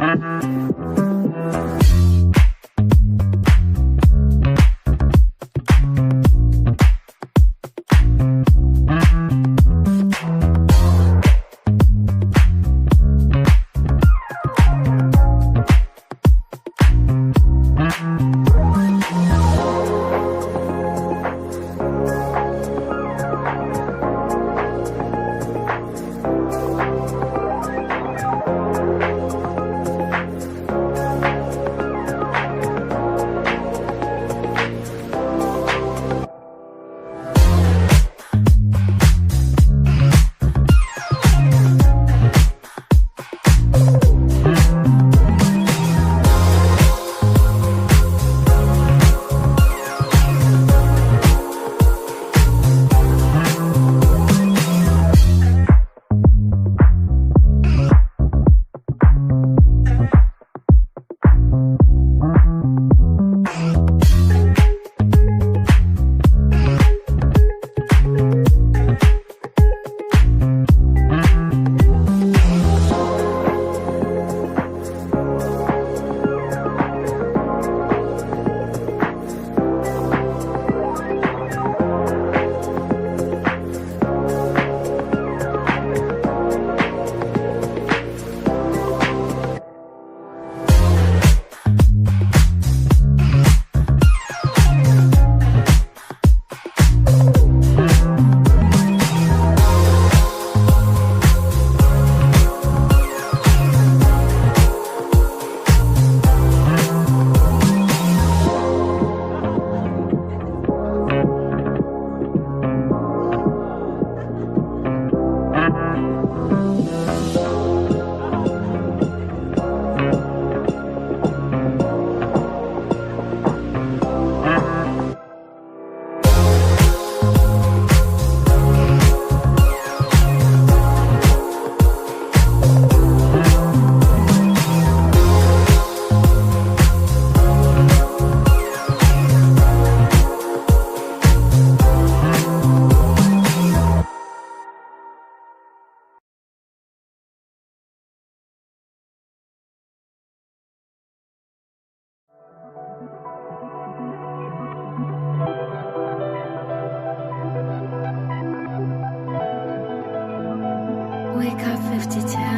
Wake up 52.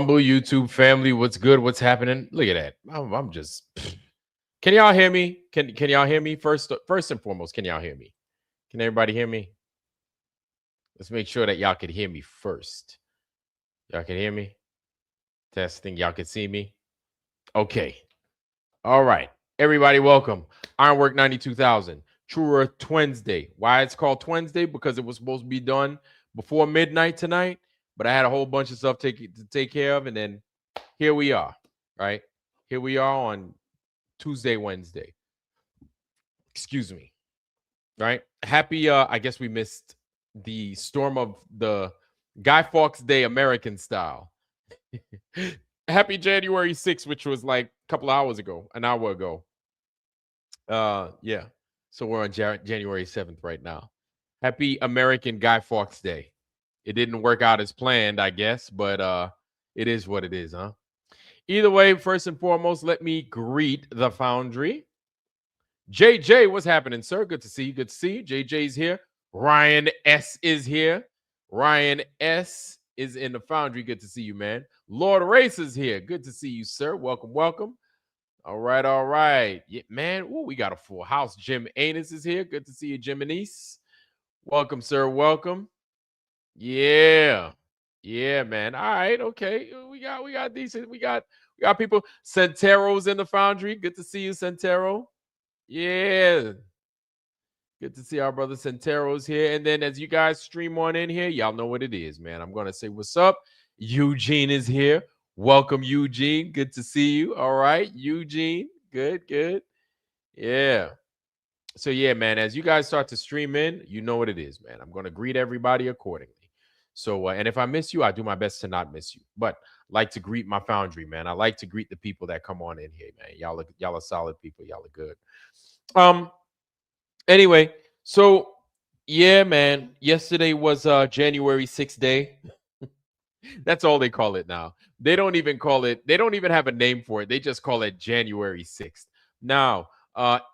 Rumble YouTube family, what's good? What's happening? Look at that. I'm just. Can y'all hear me? Can y'all hear me first and foremost? Can y'all hear me? Can everybody hear me? Let's make sure that y'all can hear me first. Y'all can hear me? Testing. Y'all can see me? Okay. All right. Everybody, welcome. Ironwork 92,000. True Earth TWEDNESDAY. Why it's called TWEDNESDAY? Because it was supposed to be done before midnight tonight, but I had a whole bunch of stuff to take care of, and then here we are, right? Here we are on Tuesday, Wednesday. Excuse me, right? Happy, I guess we missed the storm of the Guy Fawkes Day American style. Happy January 6th, which was like a couple hours ago, an hour ago. Yeah. So we're on January 7th right now. Happy American Guy Fawkes Day. It didn't work out as planned, I guess, but it is what it is, huh? Either way, first and foremost, let me greet the Foundry. JJ, what's happening, sir? Good to see you. Good to see you. JJ's here. Ryan S is here. Ryan S is in the Foundry. Good to see you, man. Lord Race is here. Good to see you, sir. Welcome, welcome. All right, all right. Yeah, man, ooh, we got a full house. Jim Anus is here. Good to see you, Jim Anise. Welcome, sir. Welcome. Yeah. Yeah, man. All right, okay. We got decent. We got people. Centero's in the Foundry. Good to see you, Centero. Yeah. Good to see our brother Centero's here. And then as you guys stream on in here, y'all know what it is, man. I'm going to say what's up. Eugene is here. Welcome, Eugene. Good to see you. All right, Eugene. Good, good. Yeah. So, yeah, man, as you guys start to stream in, you know what it is, man. I'm going to greet everybody accordingly. So, and if I miss you, I do my best to not miss you. But I like to greet my Foundry, man. I like to greet the people that come on in here, man. Y'all are solid people. Y'all are good. Anyway, so yeah, man. Yesterday was January 6th day. That's all they call it now. They don't even call it, they don't even have a name for it. They just call it January 6th. Now,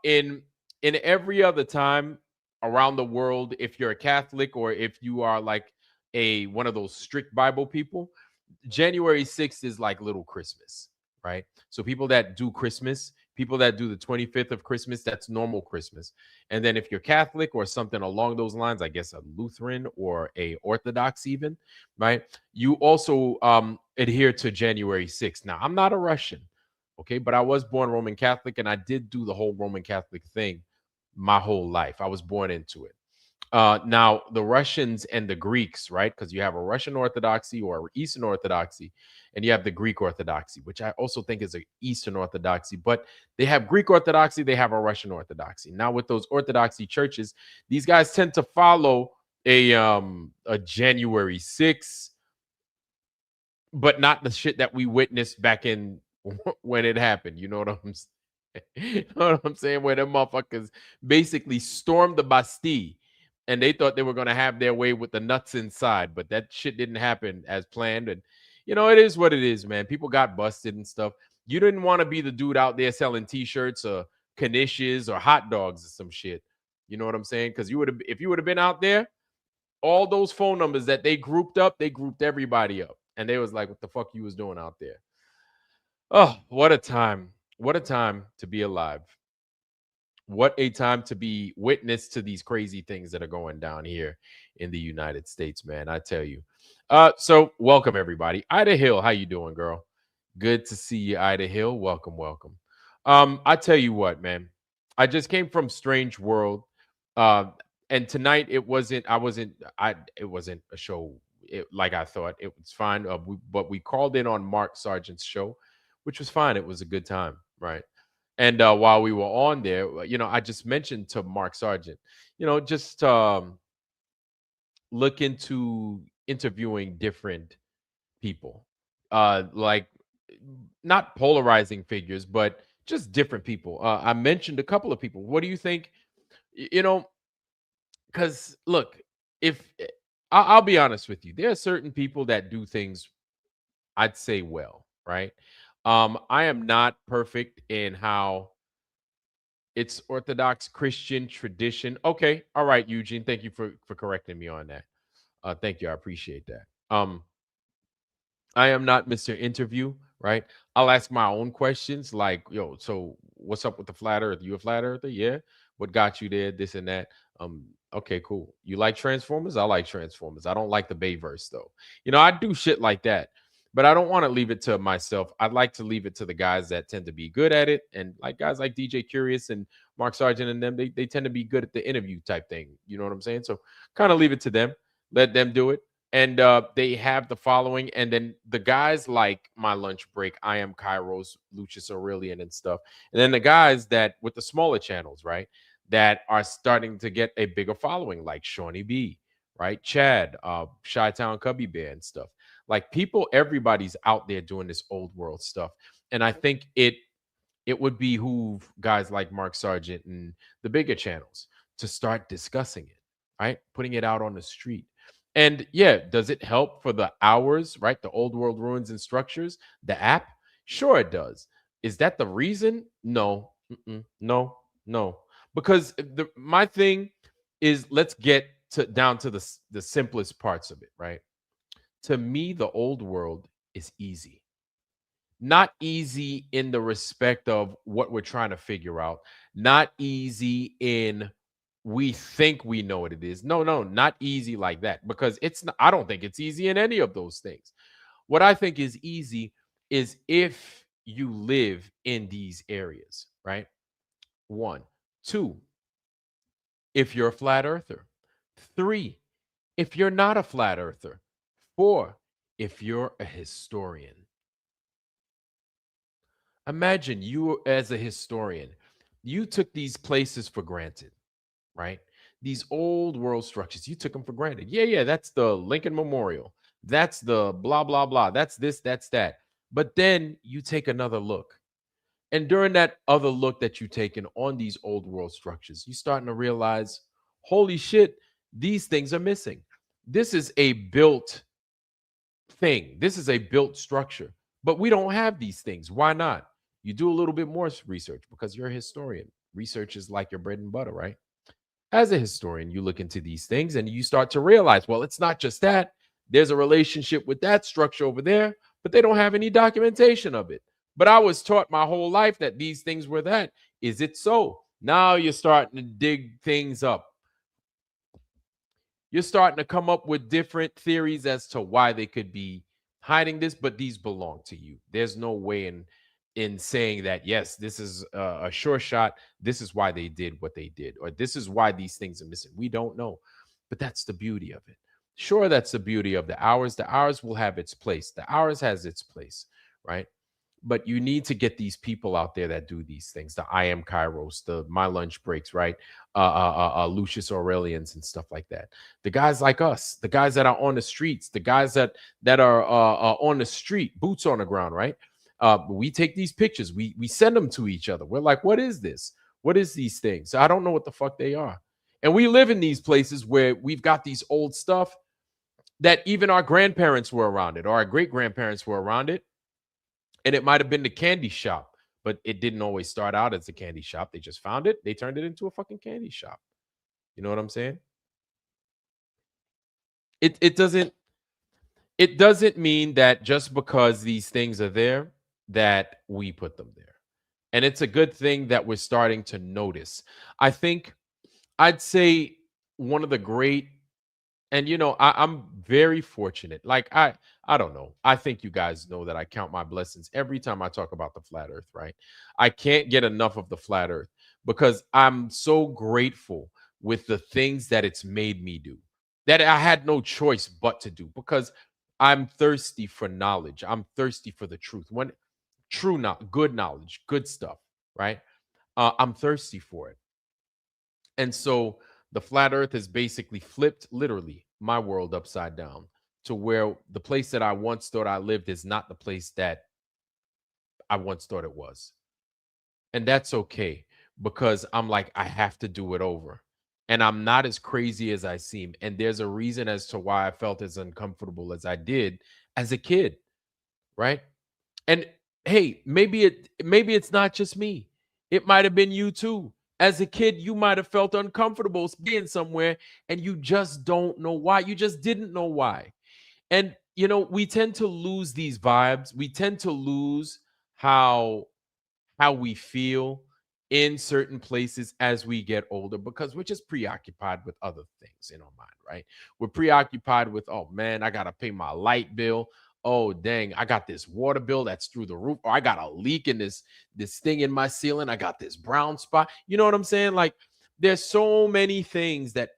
in every other time around the world, if you're a Catholic or if you are like one of those strict Bible people, January 6th is like little Christmas, right? So people that do Christmas, people that do the 25th of Christmas, that's normal Christmas. And then if you're Catholic or something along those lines, I guess a Lutheran or a Orthodox even, right? You also adhere to January 6th. Now, I'm not a Russian, okay? But I was born Roman Catholic and I did do the whole Roman Catholic thing my whole life. I was born into it. Now, the Russians and the Greeks, right? Because you have a Russian Orthodoxy or Eastern Orthodoxy, and you have the Greek Orthodoxy, which I also think is an Eastern Orthodoxy. But they have Greek Orthodoxy, they have a Russian Orthodoxy. Now, with those Orthodoxy churches, these guys tend to follow a January 6th, but not the shit that we witnessed back in when it happened. You know what I'm saying? You know what I'm saying? Where them motherfuckers basically stormed the Bastille and they thought they were going to have their way with the nuts inside, but that shit didn't happen as planned. And, you know, it is what it is, man. People got busted and stuff. You didn't want to be the dude out there selling T-shirts or knishes or hot dogs or some shit. You know what I'm saying? Because if you would have been out there, all those phone numbers that they grouped up, they grouped everybody up. And they was like, what the fuck you was doing out there? Oh, what a time. What a time to be alive. What a time to be witness to these crazy things that are going down here in the United States, man. I tell you. So welcome everybody. Ida Hill, how you doing, girl? Good to see you, Ida Hill. Welcome, welcome. I tell you what, man. I just came from Strange World. And tonight it wasn't a show like I thought. It was fine. But we called in on Mark Sargent's show, which was fine. It was a good time, right? And while we were on there, you know, I just mentioned to Mark Sargent, you know, just look into interviewing different people, like not polarizing figures, but just different people. I mentioned a couple of people. What do you think? You know, because look, if I'll be honest with you, there are certain people that do things, I'd say, well, right? I am not perfect in how it's Orthodox Christian tradition. Okay, all right, Eugene. Thank you for correcting me on that. Thank you, I appreciate that. I am not Mr. Interview, right? I'll ask my own questions like, yo, so what's up with the flat earth? You a flat earther? Yeah. What got you there? This and that. Okay, cool. You like Transformers? I like Transformers. I don't like the Bayverse though. I do shit like that. But I don't want to leave it to myself. I'd like to leave it to the guys that tend to be good at it. And like guys like DJ Curious and Mark Sargent and them, they tend to be good at the interview type thing. You know what I'm saying? So kind of leave it to them. Let them do it, and they have the following. And then the guys like My Lunch Break, I Am Kairos, Lucius Aurelian, and stuff. And then the guys that with the smaller channels, right, that are starting to get a bigger following, like Shawnee B, right, Chad, Chi-Town Cubby Bear, and stuff. Like people, everybody's out there doing this old world stuff, and I think it would behoove guys like Mark Sargent and the bigger channels to start discussing it, right? Putting it out on the street. And yeah, does it help for the hours, right? The old world ruins and structures, the app? Sure, it does. Is that the reason? No, no, no. Because my thing is, let's get down to the simplest parts of it, right? To me, the old world is easy. Not easy in the respect of what we're trying to figure out. Not easy in we think we know what it is. No, no, not easy like that, because it's not, I don't think it's easy in any of those things. What I think is easy is if you live in these areas, right? One, two, if you're a flat earther. Three, if you're not a flat earther. Four, if you're a historian. Imagine you as a historian, you took these places for granted, right? These old world structures, you took them for granted. Yeah, yeah, that's the Lincoln Memorial. That's the blah, blah, blah. That's this, that's that. But then you take another look. And during that other look that you've taken on these old world structures, you're starting to realize, holy shit, these things are missing. This is a built thing. This is a built structure, but we don't have these things. Why not? You do a little bit more research because you're a historian. Research is like your bread and butter, right? As a historian, you look into these things and you start to realize, well, it's not just that. There's a relationship with that structure over there, but they don't have any documentation of it. But I was taught my whole life that these things were that. Is it so? Now you're starting to dig things up. You're starting to come up with different theories as to why they could be hiding this, but these belong to you. There's no way in saying that, yes, this is a sure shot. This is why they did what they did, or this is why these things are missing. We don't know, but that's the beauty of it. Sure, that's the beauty of the hours. The hours will have its place. The hours has its place, right? But you need to get these people out there that do these things. The I Am Kairos, the My Lunch Breaks, right? Lucius Aurelians and stuff like that. The guys like us, the guys that are on the streets, the guys that are on the street, boots on the ground, right? We take these pictures, we send them to each other. We're like, what is this? What is these things? I don't know what the fuck they are. And we live in these places where we've got these old stuff that even our grandparents were around it, or our great grandparents were around it. And it might have been the candy shop, but it didn't always start out as a candy shop. They just found it, they turned it into a fucking candy shop. You know what I'm saying? It doesn't mean that just because these things are there that we put them there. And it's a good thing that we're starting to notice. I think I'd say one of the great, and I'm very fortunate. Like I don't know. I think you guys know that I count my blessings every time I talk about the flat earth, right? I can't get enough of the flat earth because I'm so grateful with the things that it's made me do, that I had no choice but to do, because I'm thirsty for knowledge. I'm thirsty for the truth. When true, not good knowledge, good stuff, right? I'm thirsty for it. And so the flat earth has basically flipped literally my world upside down, to where the place that I once thought I lived is not the place that I once thought it was. And that's okay, because I'm like, I have to do it over. And I'm not as crazy as I seem. And there's a reason as to why I felt as uncomfortable as I did as a kid, right? And hey, maybe it's not just me. It might have been you too. As a kid, you might have felt uncomfortable being somewhere and you just don't know why. You just didn't know why. And we tend to lose these vibes. We tend to lose how we feel in certain places as we get older because we're just preoccupied with other things in our mind, right? We're preoccupied with, oh man, I got to pay my light bill. Oh dang, I got this water bill that's through the roof, or I got a leak in this thing in my ceiling. I got this brown spot. You know what I'm saying? Like there's so many things that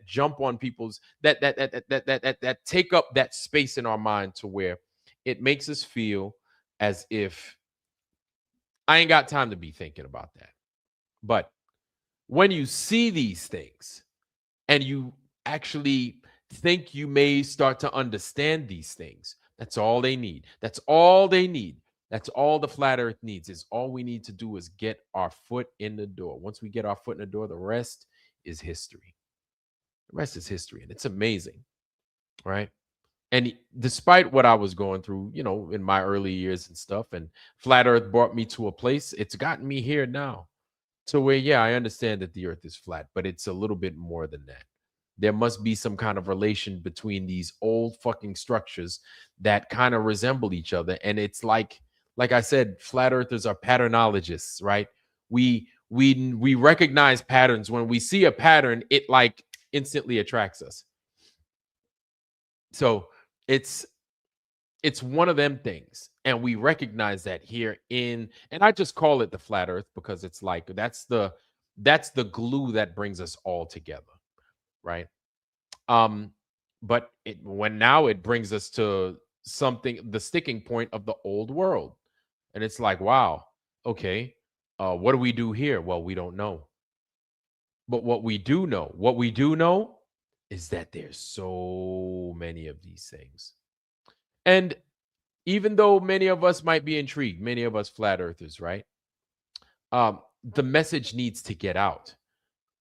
jump on people's that take up that space in our mind to where it makes us feel as if I ain't got time to be thinking about that. But when you see these things and you actually think you may start to understand these things, that's all they need. That's all they need. That's all the flat earth needs is all we need to do is get our foot in the door. Once we get our foot in the door, the rest is history. The rest is history. And it's amazing, right? And despite what I was going through, in my early years and stuff, and flat earth brought me to a place, it's gotten me here now to where, yeah, I understand that the earth is flat, but it's a little bit more than that. There must be some kind of relation between these old fucking structures that kind of resemble each other. And it's like I said, flat earthers are patternologists, right? We recognize patterns. When we see a pattern, it like instantly attracts us. So it's one of them things, and we recognize that here and I just call it the flat earth because it's like that's the glue that brings us all together, right? But when now it brings us to something, the sticking point of the old world, and it's like, wow, okay, what do we do here? Well, we don't know, but what we do know is that there's so many of these things. And even though many of us might be intrigued, many of us flat earthers, right? The message needs to get out.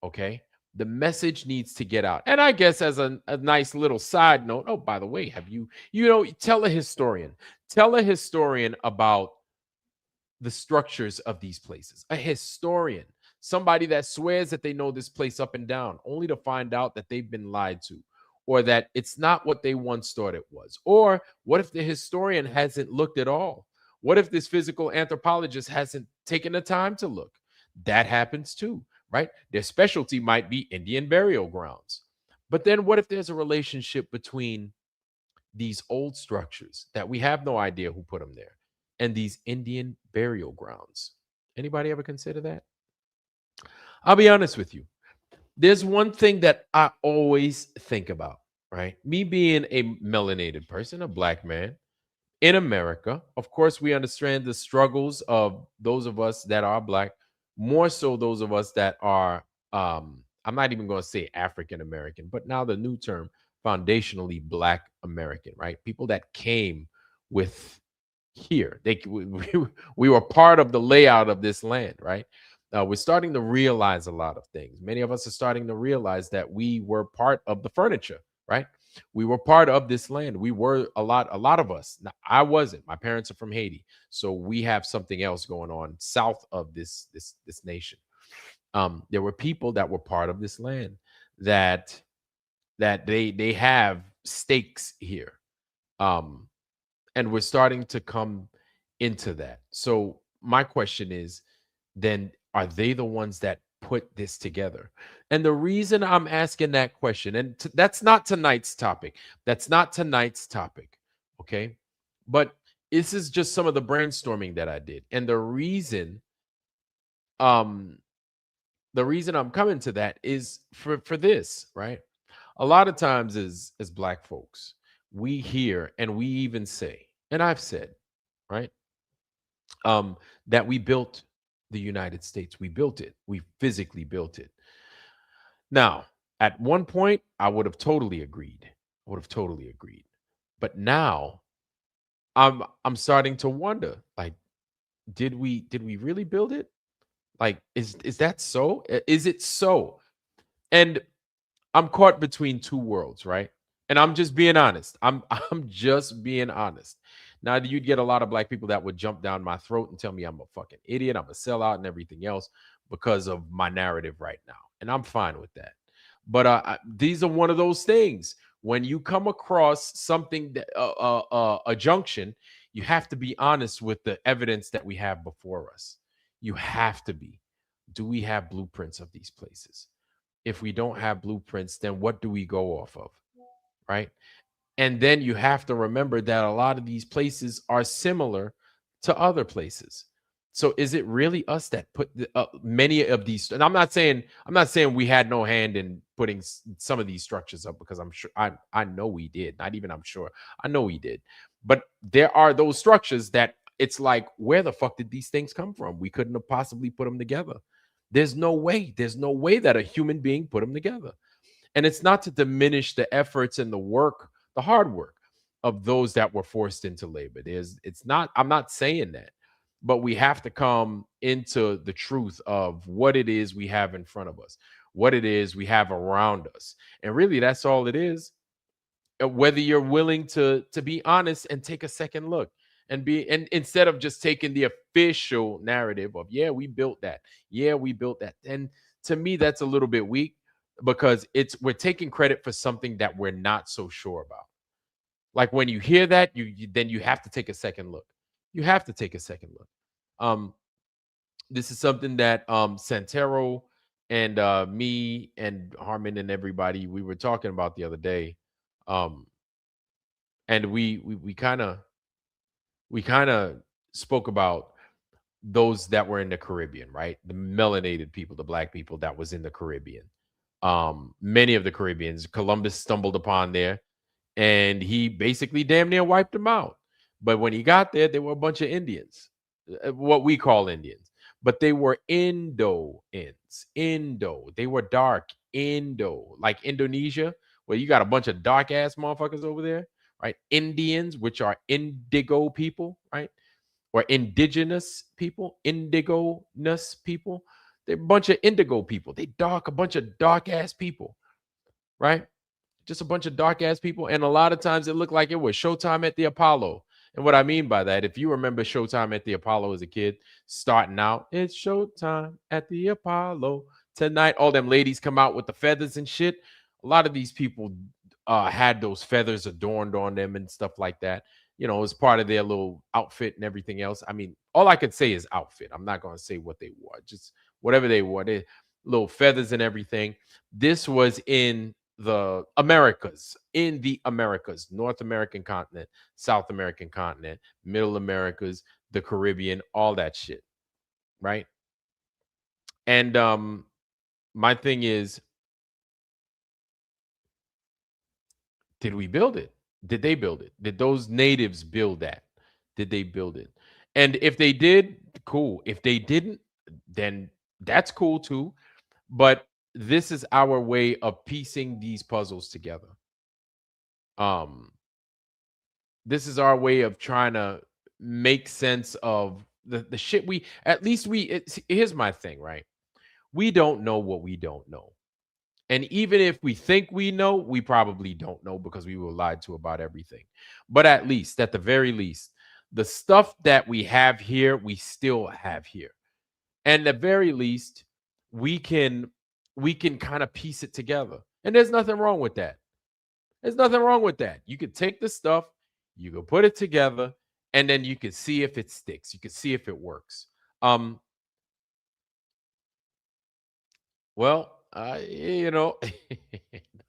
Okay. The message needs to get out. And I guess as a nice little side note, oh, by the way, have tell a historian about the structures of these places. A historian, somebody that swears that they know this place up and down, only to find out that they've been lied to, or that it's not what they once thought it was. Or what if the historian hasn't looked at all? What if this physical anthropologist hasn't taken the time to look? That happens too, right? Their specialty might be Indian burial grounds. But then what if there's a relationship between these old structures that we have no idea who put them there and these Indian burial grounds? Anybody ever consider that? I'll be honest with you. There's one thing that I always think about, right? Me being a melanated person, a black man in America, of course, we understand the struggles of those of us that are black, more so those of us that are, I'm not even going to say African American, but now the new term, foundationally black American, right? People that came with here. We were part of the layout of this land, right? We're starting to realize a lot of things. Many of us are starting to realize that we were part of the furniture, right? We were part of this land. We were a lot of us. Now, I wasn't. My parents are from Haiti, so we have something else going on south of this nation. There were people that were part of this land that they have stakes here. And we're starting to come into that. So my question is, then are they the ones that put this together? And the reason I'm asking that question, and that's not tonight's topic. That's not tonight's topic. Okay. But this is just some of the brainstorming that I did. And um, the reason I'm coming to that is for this, right? A lot of times as black folks, we hear and we even say, and I've said, right, that we built the United States. We built it. We physically built it. Now, at one point, I would have totally agreed. I would have totally agreed. But now I'm starting to wonder, like, did we really build it? Like, is that so? Is it so? And I'm caught between two worlds, right? And I'm just being honest. I'm just being honest. Now, you'd get a lot of black people that would jump down my throat and tell me I'm a fucking idiot, I'm a sellout, and everything else because of my narrative right now, and I'm fine with that. But these are one of those things when you come across something that a junction, you have to be honest with the evidence that we have before us. You have to be. Do we have blueprints of these places? If we don't have blueprints, then what do we go off of? Right? And then you have to remember that a lot of these places are similar to other places. So is it really us that put many of these? And I'm not saying we had no hand in putting some of these structures up, because I'm sure I know we did. Not even I'm sure. I know we did. But there are those structures that it's like, where the fuck did these things come from? We couldn't have possibly put them together. There's no way. There's no way that a human being put them together. And it's not to diminish the efforts and the work, the hard work of those that were forced into labor. It's not, I'm not saying that, but we have to come into the truth of what it is we have in front of us, what it is we have around us. And really, that's all it is. Whether you're willing to be honest and take a second look, and instead of just taking the official narrative of, yeah, we built that, yeah, we built that. And to me, that's a little bit weak, because we're taking credit for something that we're not so sure about. Like, when you hear that, then you have to take a second look. You have to take a second look. um this is something that Santero and me and Harmon and everybody, we were talking about the other day. um and we kind of spoke about those that were in the Caribbean, right? The melanated people, the black people that was in the Caribbean. Many of the Caribbeans, Columbus stumbled upon there, and he basically damn near wiped them out. But when he got there, there were a bunch of Indians, what we call Indians, but they were Indo-ins. Indo. They were dark Indo, like Indonesia, where you got a bunch of dark ass motherfuckers over there, right? Indians, which are indigo people, right? Or indigenous people, indigo-ness people. They're a bunch of indigo people. They dark, a bunch of dark ass people, right? Just a bunch of dark ass people. And a lot of times it looked like it was Showtime at the Apollo. And what I mean by that, if you remember Showtime at the Apollo as a kid, starting out, it's Showtime at the Apollo tonight. All them ladies come out with the feathers and shit. A lot of these people had those feathers adorned on them and stuff like that. As part of their little outfit and everything else. I mean, all I could say is outfit. I'm not going to say what they wore, just whatever they wore. They little feathers and everything. This was in the Americas, North American continent, South American continent, Middle Americas, the Caribbean, all that shit, right? And my thing is, did we build it? Did they build it? Did those natives build that? Did they build it? And if they did, cool. If they didn't, then that's cool too. But this is our way of piecing these puzzles together. Um, this is our way of trying to make sense of the shit we, at least here's my thing, right? We don't know what we don't know. And even if we think we know, we probably don't know, because we were lied to about everything. But at least, at the very least, the stuff that we have here, we still have here. And at the very least, we can kind of piece it together. And there's nothing wrong with that. There's nothing wrong with that. You could take the stuff, you could put it together, and then you could see if it sticks. You could see if it works. Um, well, the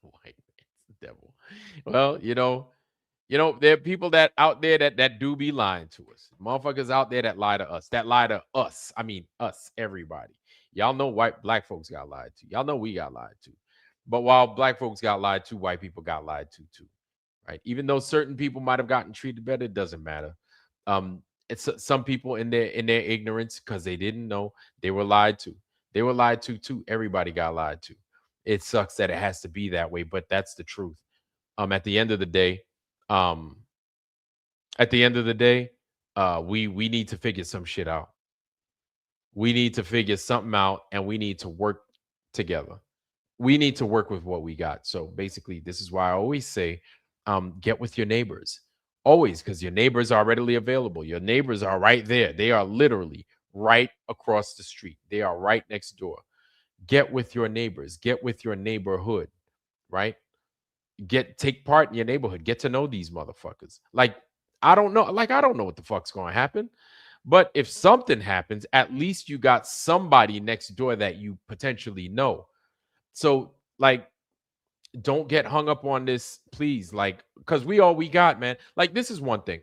white man's devil. Well, there are people that out there that do be lying to us. Motherfuckers out there that lie to us. That lie to us. I mean, us, everybody. Y'all know black folks got lied to. Y'all know we got lied to. But while black folks got lied to, white people got lied to too. Right? Even though certain people might have gotten treated better, it doesn't matter. It's some people in their ignorance, because they didn't know, they were lied to. They were lied to too. Everybody got lied to. It sucks that it has to be that way, but that's the truth. At the end of the day, um, we need to figure some shit out. We need to figure something out, and we need to work together. We need to work with what we got. So basically, this is why I always say, get with your neighbors. Always, because your neighbors are readily available. Your neighbors are right there. They are literally right across the street. They are right next door. Get with your neighbors. Get with your neighborhood, right? take part in your neighborhood. Get to know these motherfuckers. Like, I don't know. Like, I don't know what the fuck's going to happen. But if something happens, at least you got somebody next door that you potentially know. So, like, don't get hung up on this, please. Like, because we all we got, man. Like, this is one thing.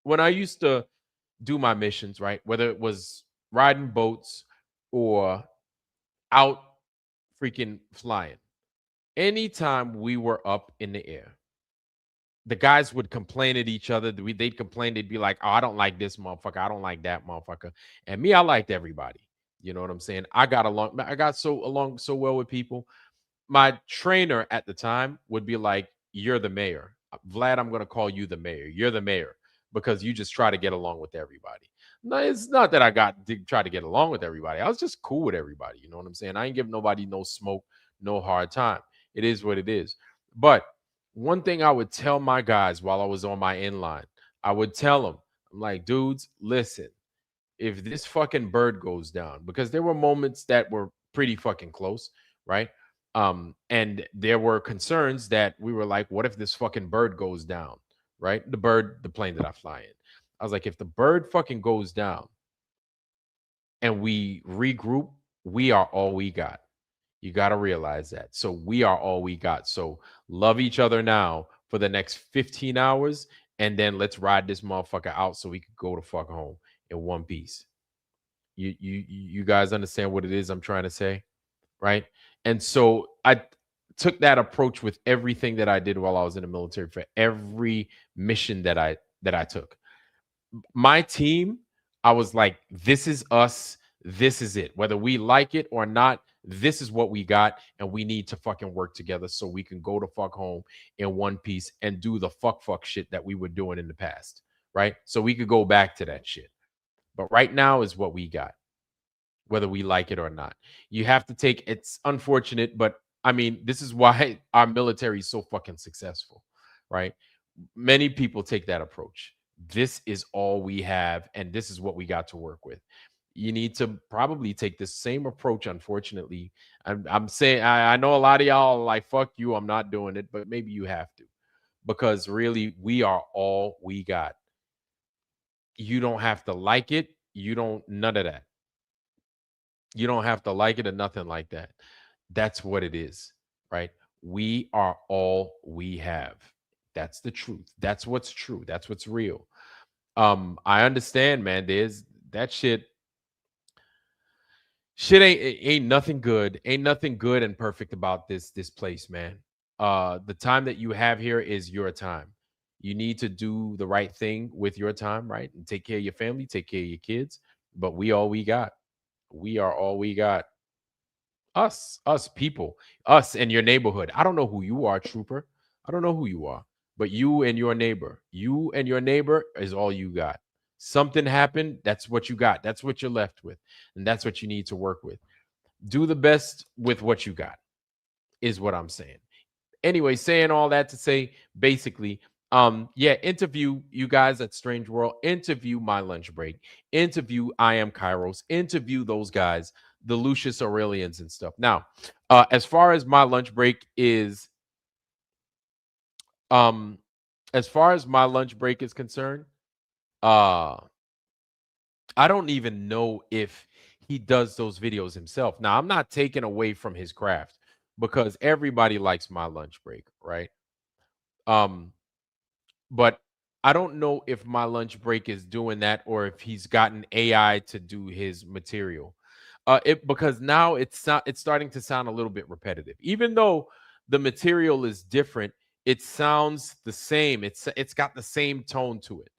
When I used to do my missions, right? Whether it was riding boats or out freaking flying, anytime we were up in the air, the guys would complain at each other. They'd complain. They'd be like, "Oh, I don't like this motherfucker. I don't like that motherfucker." And me, I liked everybody. You know what I'm saying? I got along. I got along so well with people. My trainer at the time would be like, "You're the mayor, Vlad. I'm going to call you the mayor. You're the mayor because you just try to get along with everybody." No, it's not that I try to get along with everybody. I was just cool with everybody. You know what I'm saying? I ain't give nobody no smoke, no hard time. It is what it is. But one thing I would tell my guys while I was on my inline, I would tell them, I'm like, dudes, listen, if this fucking bird goes down, because there were moments that were pretty fucking close, right? And there were concerns that we were like, what if this fucking bird goes down, right? The plane that I fly in. I was like, if the bird fucking goes down and we regroup, we are all we got. You got to realize that. So we are all we got. So love each other now for the next 15 hours. And then let's ride this motherfucker out so we could go to fuck home in one piece. You guys understand what it is I'm trying to say, right? And so I took that approach with everything that I did while I was in the military, for every mission that I took. My team, I was like, this is us, this is it. Whether we like it or not, this is what we got, and we need to fucking work together so we can go to fuck home in one piece and do the fuck shit that we were doing in the past, right? So we could go back to that shit. But right now is what we got, whether we like it or not. You have to take, it's unfortunate, but I mean, this is why our military is so fucking successful, right? Many people take that approach. This is all we have, and this is what we got to work with. You need to probably take the same approach. Unfortunately, I'm saying, I know a lot of y'all are like, fuck you, I'm not doing it, but maybe you have to, because really, we are all we got. You don't have to like it. You don't, none of that. You don't have to like it or nothing like that. That's what it is, right? We are all we have. That's the truth. That's what's true. That's what's real. I understand, man. There's that shit. Shit ain't nothing good. Ain't nothing good and perfect about this place, man. The time that you have here is your time. You need to do the right thing with your time, right? And take care of your family, take care of your kids. But we all we got. We are all we got. Us people, us in your neighborhood. I don't know who you are, trooper. I don't know who you are, but you and your neighbor is all you got. Something happened, that's what you got. That's what you're left with. And that's what you need to work with. Do the best with what you got, is what I'm saying. Anyway, saying all that to say, basically, yeah, interview you guys at Strange World, interview My Lunch Break, interview I Am Kairos, interview those guys, the Lucius Aurelians and stuff. Now, as far as My Lunch Break is, um, as far as My Lunch Break is concerned, uh, I don't even know if he does those videos himself. Now, I'm not taking away from his craft, because everybody likes My Lunch Break, right? Um, but I don't know if My Lunch Break is doing that, or if he's gotten AI to do his material. Because now it's starting to sound a little bit repetitive. Even though the material is different, it sounds the same. It's got the same tone to it.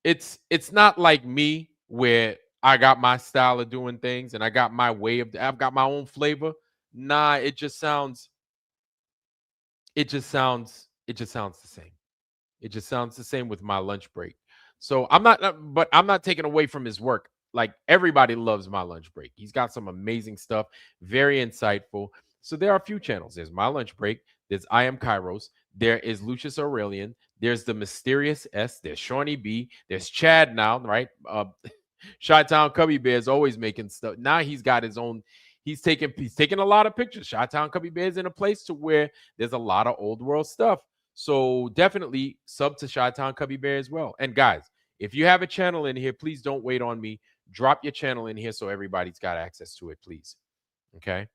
It's not like me, where I got my style of doing things and I got my way of, I've got my own flavor. Nah, it just sounds the same. It just sounds the same with My Lunch Break. So but I'm not taking away from his work. Like, everybody loves My Lunch Break. He's got some amazing stuff, very insightful. So there are a few channels. There's My Lunch Break. There's I Am Kairos. There is Lucius Aurelian. There's the Mysterious S. There's Shawnee B. There's Chad now, right? Chi-Town Cubby Bear is always making stuff. Now he's got his own He's taking a lot of pictures. Chi-Town Cubby Bear is in a place to where there's a lot of old world stuff. So definitely sub to Chi-Town Cubby Bear as well. And guys, if you have a channel in here, please don't wait on me. Drop your channel in here so everybody's got access to it, please. Okay.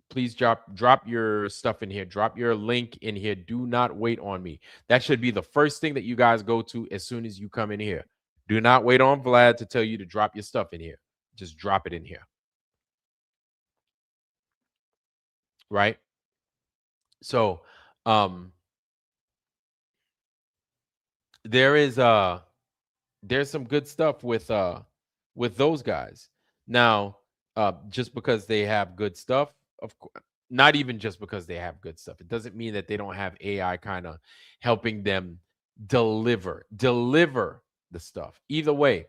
Please drop your stuff in here. Drop your link in here. Do not wait on me. That should be the first thing that you guys go to as soon as you come in here. Do not wait on Vlad to tell you to drop your stuff in here. Just drop it in here. Right? So, there's some good stuff with those guys. Now, just because they have good stuff, of course, not even just because they have good stuff, it doesn't mean that they don't have AI kind of helping them deliver the stuff. Either way,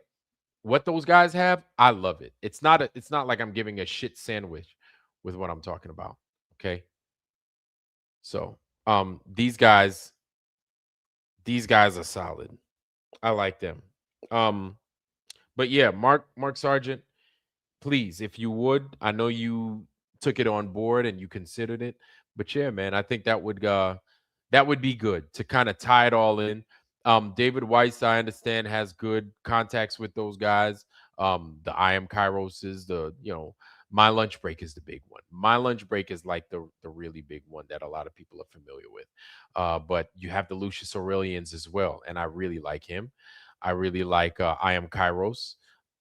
what those guys have, I love it. It's not like I'm giving a shit sandwich with what I'm talking about. Okay. So these guys are solid. I like them. But yeah, Mark Sargent, please, if you would, I know you took it on board and you considered it, but yeah, man, I think that would be good to kind of tie it all in. David Weiss, I understand, has good contacts with those guys. The I Am Kairoses, My Lunch Break is the big one. My Lunch Break is like the really big one that a lot of people are familiar with. But you have the Lucius Aurelians as well, and I really like him. I really like I Am Kairos.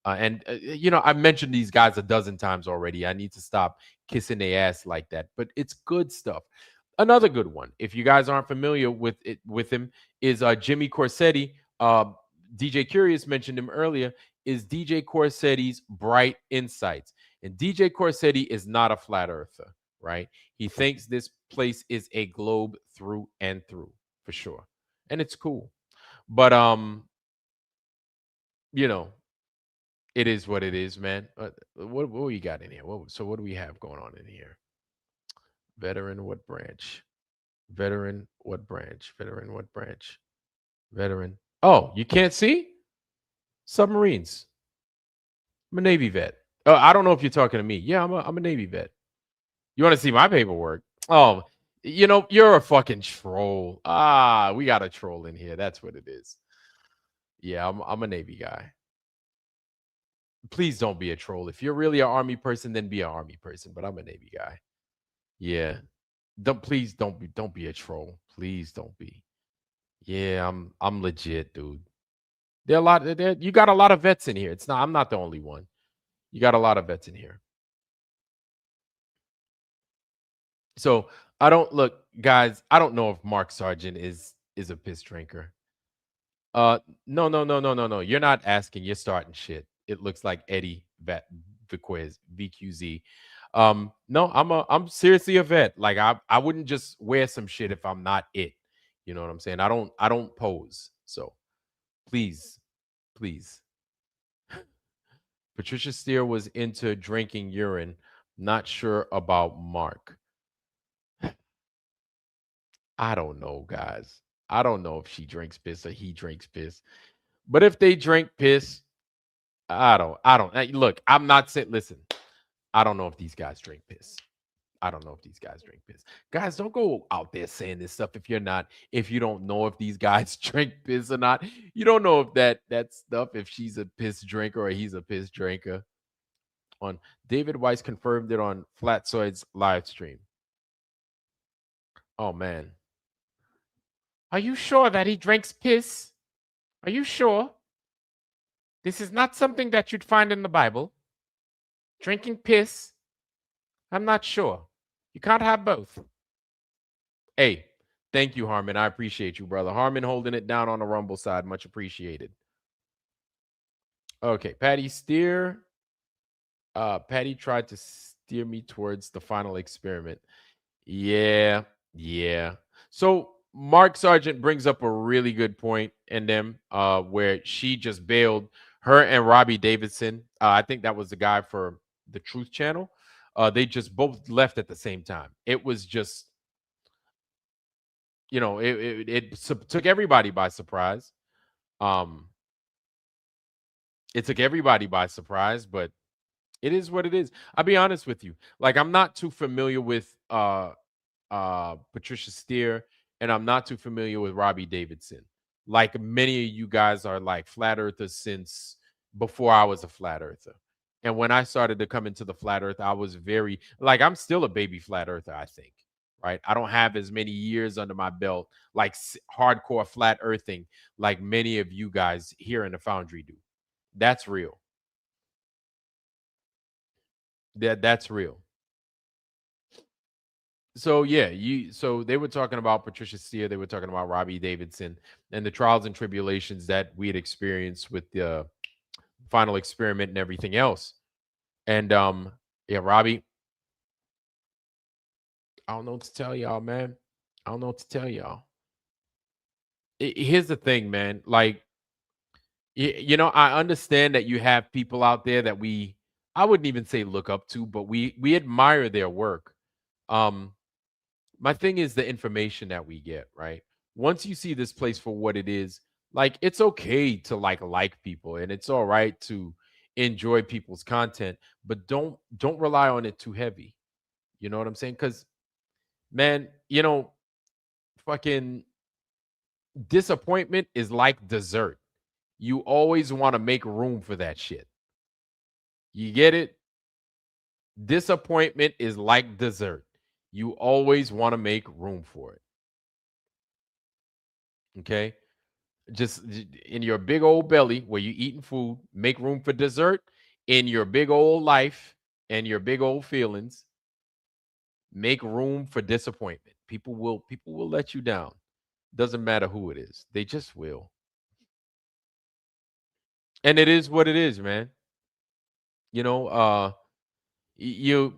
I've mentioned these guys a dozen times already. I need to stop kissing their ass like that, but it's good stuff. Another good one, if you guys aren't familiar with him, is Jimmy Corsetti. DJ Curious mentioned him earlier. Is DJ Corsetti's Bright Insights, and DJ Corsetti is not a flat earther, right? He thinks this place is a globe through and through, for sure, and it's cool. But it is what it is, man. What we got in here? What do we have going on in here? Veteran, what branch? Veteran, what branch? Veteran, what branch? Veteran. Oh, you can't see? Submarines. I'm a Navy vet. I don't know if you're talking to me. Yeah, I'm a Navy vet. You want to see my paperwork? Oh, you're a fucking troll. We got a troll in here. That's what it is. Yeah, I'm a Navy guy. Please don't be a troll. If you're really an Army person, then be an Army person. But I'm a Navy guy. Yeah. Don't be a troll. Please don't be. Yeah, I'm legit, dude. You got a lot of vets in here. I'm not the only one. You got a lot of vets in here. So I don't look, guys, I don't know if Mark Sargent is a piss drinker. No. You're not asking, you're starting shit. It looks like Eddie Viquez, VQZ. No, I'm seriously a vet. Like I wouldn't just wear some shit if I'm not it. You know what I'm saying? I don't pose. So please. Patricia Steer was into drinking urine. Not sure about Mark. I don't know, guys. I don't know if she drinks piss or he drinks piss. But if they drink piss, I don't. Look, I'm not saying, listen, I don't know if these guys drink piss. I don't know if these guys drink piss. Guys, don't go out there saying this stuff if you don't know if these guys drink piss or not. You don't know if that stuff, if she's a piss drinker or he's a piss drinker. On David Weiss confirmed it on Flatsoid's live stream. Oh man. Are you sure that he drinks piss? Are you sure? This is not something that you'd find in the Bible. Drinking piss? I'm not sure. You can't have both. Hey, thank you, Harmon. I appreciate you, brother. Harmon holding it down on the Rumble side. Much appreciated. Okay, Patty Steer. Patty tried to steer me towards the final experiment. Yeah. So Mark Sargent brings up a really good point in them, where she just bailed her and Robbie Davidson. I think that was the guy for the Truth Channel. They just both left at the same time. It was just, it took everybody by surprise. It took everybody by surprise, but It is what it is. I'll be honest with you. Like, I'm not too familiar with Patricia Steer, and I'm not too familiar with Robbie Davidson. Like, many of you guys are like flat earthers since before I was a flat earther. And when I started to come into the flat earth, I was very like, I'm still a baby flat earther, I think. Right. I don't have as many years under my belt, like hardcore flat earthing, like many of you guys here in the foundry do. That's real. That's real. So yeah, so they were talking about Patricia Steer, they were talking about Robbie Davidson and the trials and tribulations that we had experienced with the final experiment and everything else. And yeah, Robbie, I don't know what to tell y'all, man. I don't know what to tell y'all. Here's the thing, man. Like, I understand that you have people out there that I wouldn't even say look up to, but we admire their work. Um, my thing is the information that we get, right? Once you see this place for what it is, like, it's okay to like people, and it's all right to enjoy people's content, but don't rely on it too heavy. You know what I'm saying? Because, man, fucking disappointment is like dessert. You always want to make room for that shit. You get it? Disappointment is like dessert. You always want to make room for it. Okay? In your big old belly where you're eating food, make room for dessert. In your big old life and your big old feelings, make room for disappointment. People will let you down. Doesn't matter who it is. They just will. And it is what it is, man. You know, you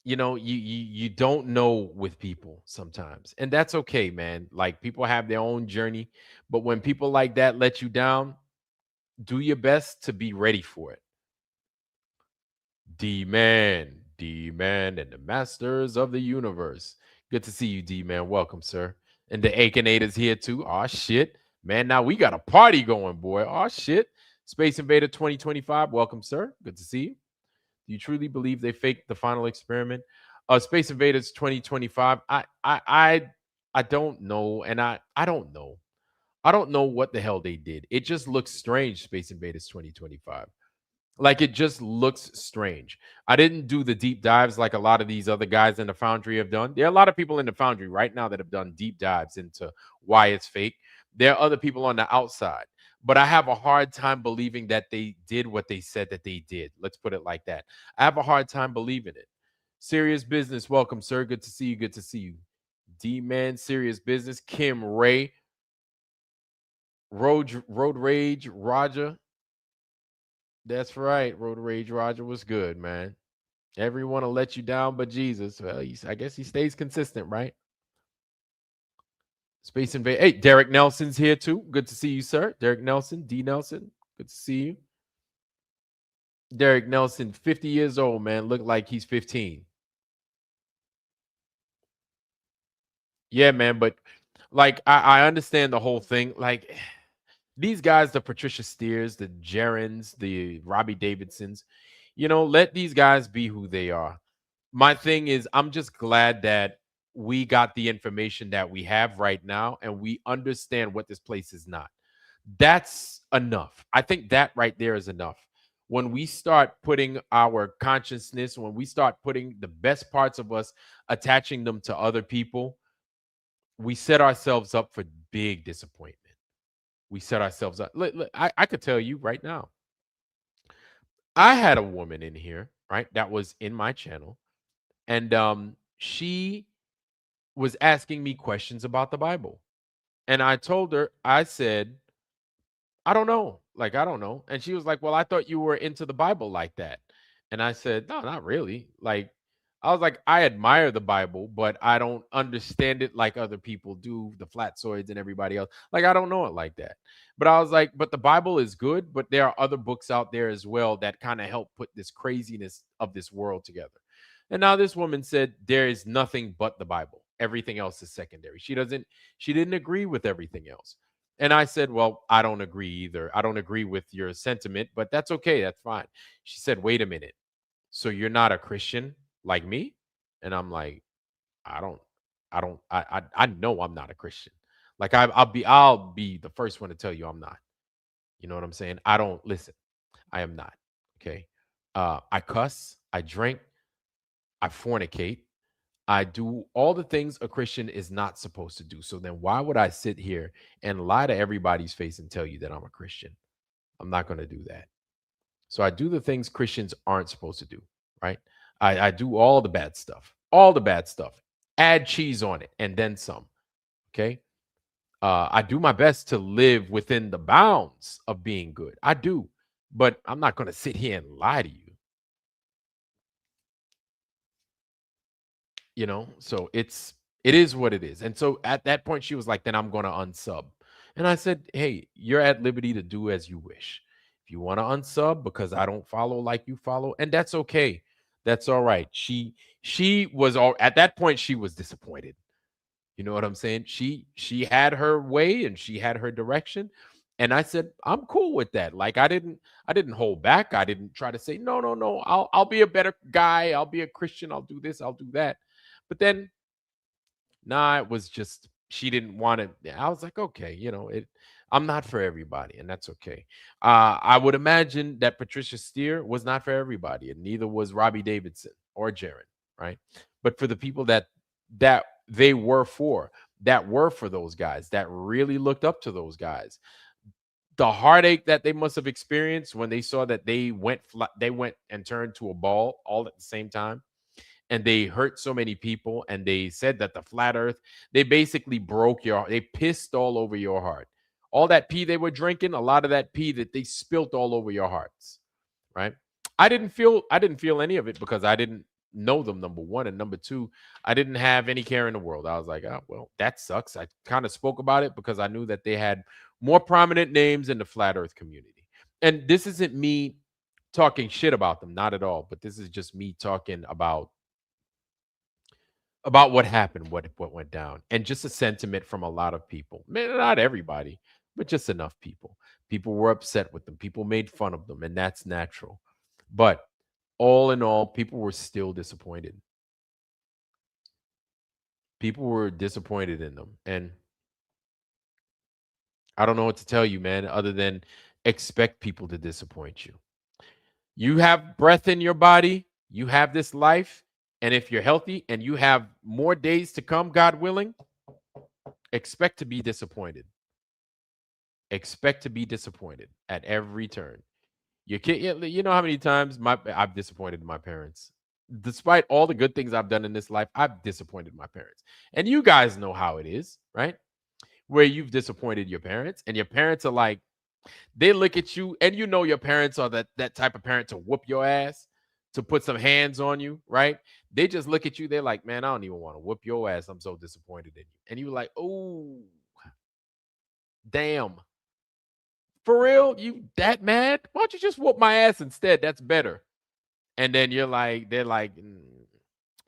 you don't know with people sometimes. And that's okay, man. Like, people have their own journey, but when people like that let you down, do your best to be ready for it. D Man, and the Masters of the Universe. Good to see you, D Man. Welcome, sir. And the Akinators here too. Oh shit, man! Now we got a party going, boy. Oh shit, Space Invader 2025. Welcome, sir. Good to see you. Do you truly believe they faked the final experiment? Space Invaders 2025. I don't know, and I don't know. I don't know what the hell they did. It just looks strange. Space Invaders 2025. Like, it just looks strange. I didn't do the deep dives like a lot of these other guys in the foundry have done. There are a lot of people in the foundry right now that have done deep dives into why it's fake. There are other people on the outside, but I have a hard time believing that they did what they said that they did. Let's put it like that. I have a hard time believing it. Serious business. Welcome, sir. Good to see you. Good to see you. D Man, serious business. Kim Ray, Road Rage, Roger. That's right. Road Rage Roger was good, man. Everyone will let you down but Jesus. Well, I guess he stays consistent, right? Space Invade. Hey, Derek Nelson's here too. Good to see you, sir. Derek Nelson, D Nelson. Good to see you. Derek Nelson, 50 years old, man. Look like he's 15. Yeah, man. But like, I understand the whole thing. Like, these guys, the Patricia Steers, the Jarens, the Robbie Davidsons, let these guys be who they are. My thing is, I'm just glad that we got the information that we have right now and we understand what this place is not. That's enough. I think that right there is enough. When we start putting our consciousness, when we start putting the best parts of us, attaching them to other people, we set ourselves up for big disappointment. We set ourselves up. Look, I could tell you right now, I had a woman in here, right, that was in my channel, and she was asking me questions about the Bible. And I told her, I said, I don't know. Like, I don't know. And she was like, well, I thought you were into the Bible like that. And I said, no, not really. Like, I was like, I admire the Bible, but I don't understand it like other people do, the flatsoids and everybody else. Like, I don't know it like that. But I was like, but the Bible is good, but there are other books out there as well that kind of help put this craziness of this world together. And now this woman said there is nothing but the Bible. Everything else is secondary. She didn't agree with everything else. And I said, well, I don't agree either. I don't agree with your sentiment, but that's okay. That's fine. She said, wait a minute. So you're not a Christian like me? And I'm like, I don't, I know I'm not a Christian. Like I'll be the first one to tell you I'm not. You know what I'm saying? I don't listen. I am not. Okay. I cuss. I drink. I fornicate. I do all the things a Christian is not supposed to do. So then why would I sit here and lie to everybody's face and tell you that I'm a Christian? I'm not going to do that. So I do the things Christians aren't supposed to do, right? I do all the bad stuff, all the bad stuff. Add cheese on it and then some. Okay. I do my best to live within the bounds of being good. I do, but I'm not going to sit here and lie to you. So it is what it is. And so at that point she was like, then I'm going to unsub. And I said, hey, you're at liberty to do as you wish. If you want to unsub because I don't follow like you follow, and that's okay, that's all right. She was all at that point she was disappointed. You know what I'm saying? She had her way and she had her direction. And I said, I'm cool with that. Like I didn't hold back. I didn't try to say, no, no, no, I'll be a better guy. I'll be a Christian. I'll do this, I'll do that. But then nah, it was just she didn't want it. I was like, okay, I'm not for everybody, and that's okay. I would imagine that Patricia Steer was not for everybody, and neither was Robbie Davidson or Jaron, right? But for the people that they were for, that were for those guys, that really looked up to those guys, the heartache that they must have experienced when they saw that they went and turned to a ball all at the same time, and they hurt so many people, and they said that the flat earth, they basically they pissed all over your heart. All that pee they were drinking, a lot of that pee that they spilt all over your hearts, right? I didn't feel any of it because I didn't know them, number one, and number two, I didn't have any care in the world. I was like, oh well, that sucks. I kind of spoke about it because I knew that they had more prominent names in the flat earth community. And this isn't me talking shit about them, not at all, but this is just me talking about what happened, what went down, and just a sentiment from a lot of people. Man, not everybody, but just enough people. People were upset with them. People made fun of them, and that's natural. But all in all, people were still disappointed. People were disappointed in them, and I don't know what to tell you, man, other than expect people to disappoint you. You have breath in your body. You have this life, and if you're healthy and you have more days to come, God willing, expect to be disappointed. Expect to be disappointed at every turn. You can't. You know how many times I've disappointed my parents. Despite all the good things I've done in this life, I've disappointed my parents. And you guys know how it is, right? Where you've disappointed your parents, and your parents are like, they look at you, and your parents are that type of parent to whoop your ass, to put some hands on you, right? They just look at you. They're like, man, I don't even want to whoop your ass. I'm so disappointed in you. And you're like, oh, damn. For real? You that mad? Why don't you just whoop my ass instead? That's better. And then they're like,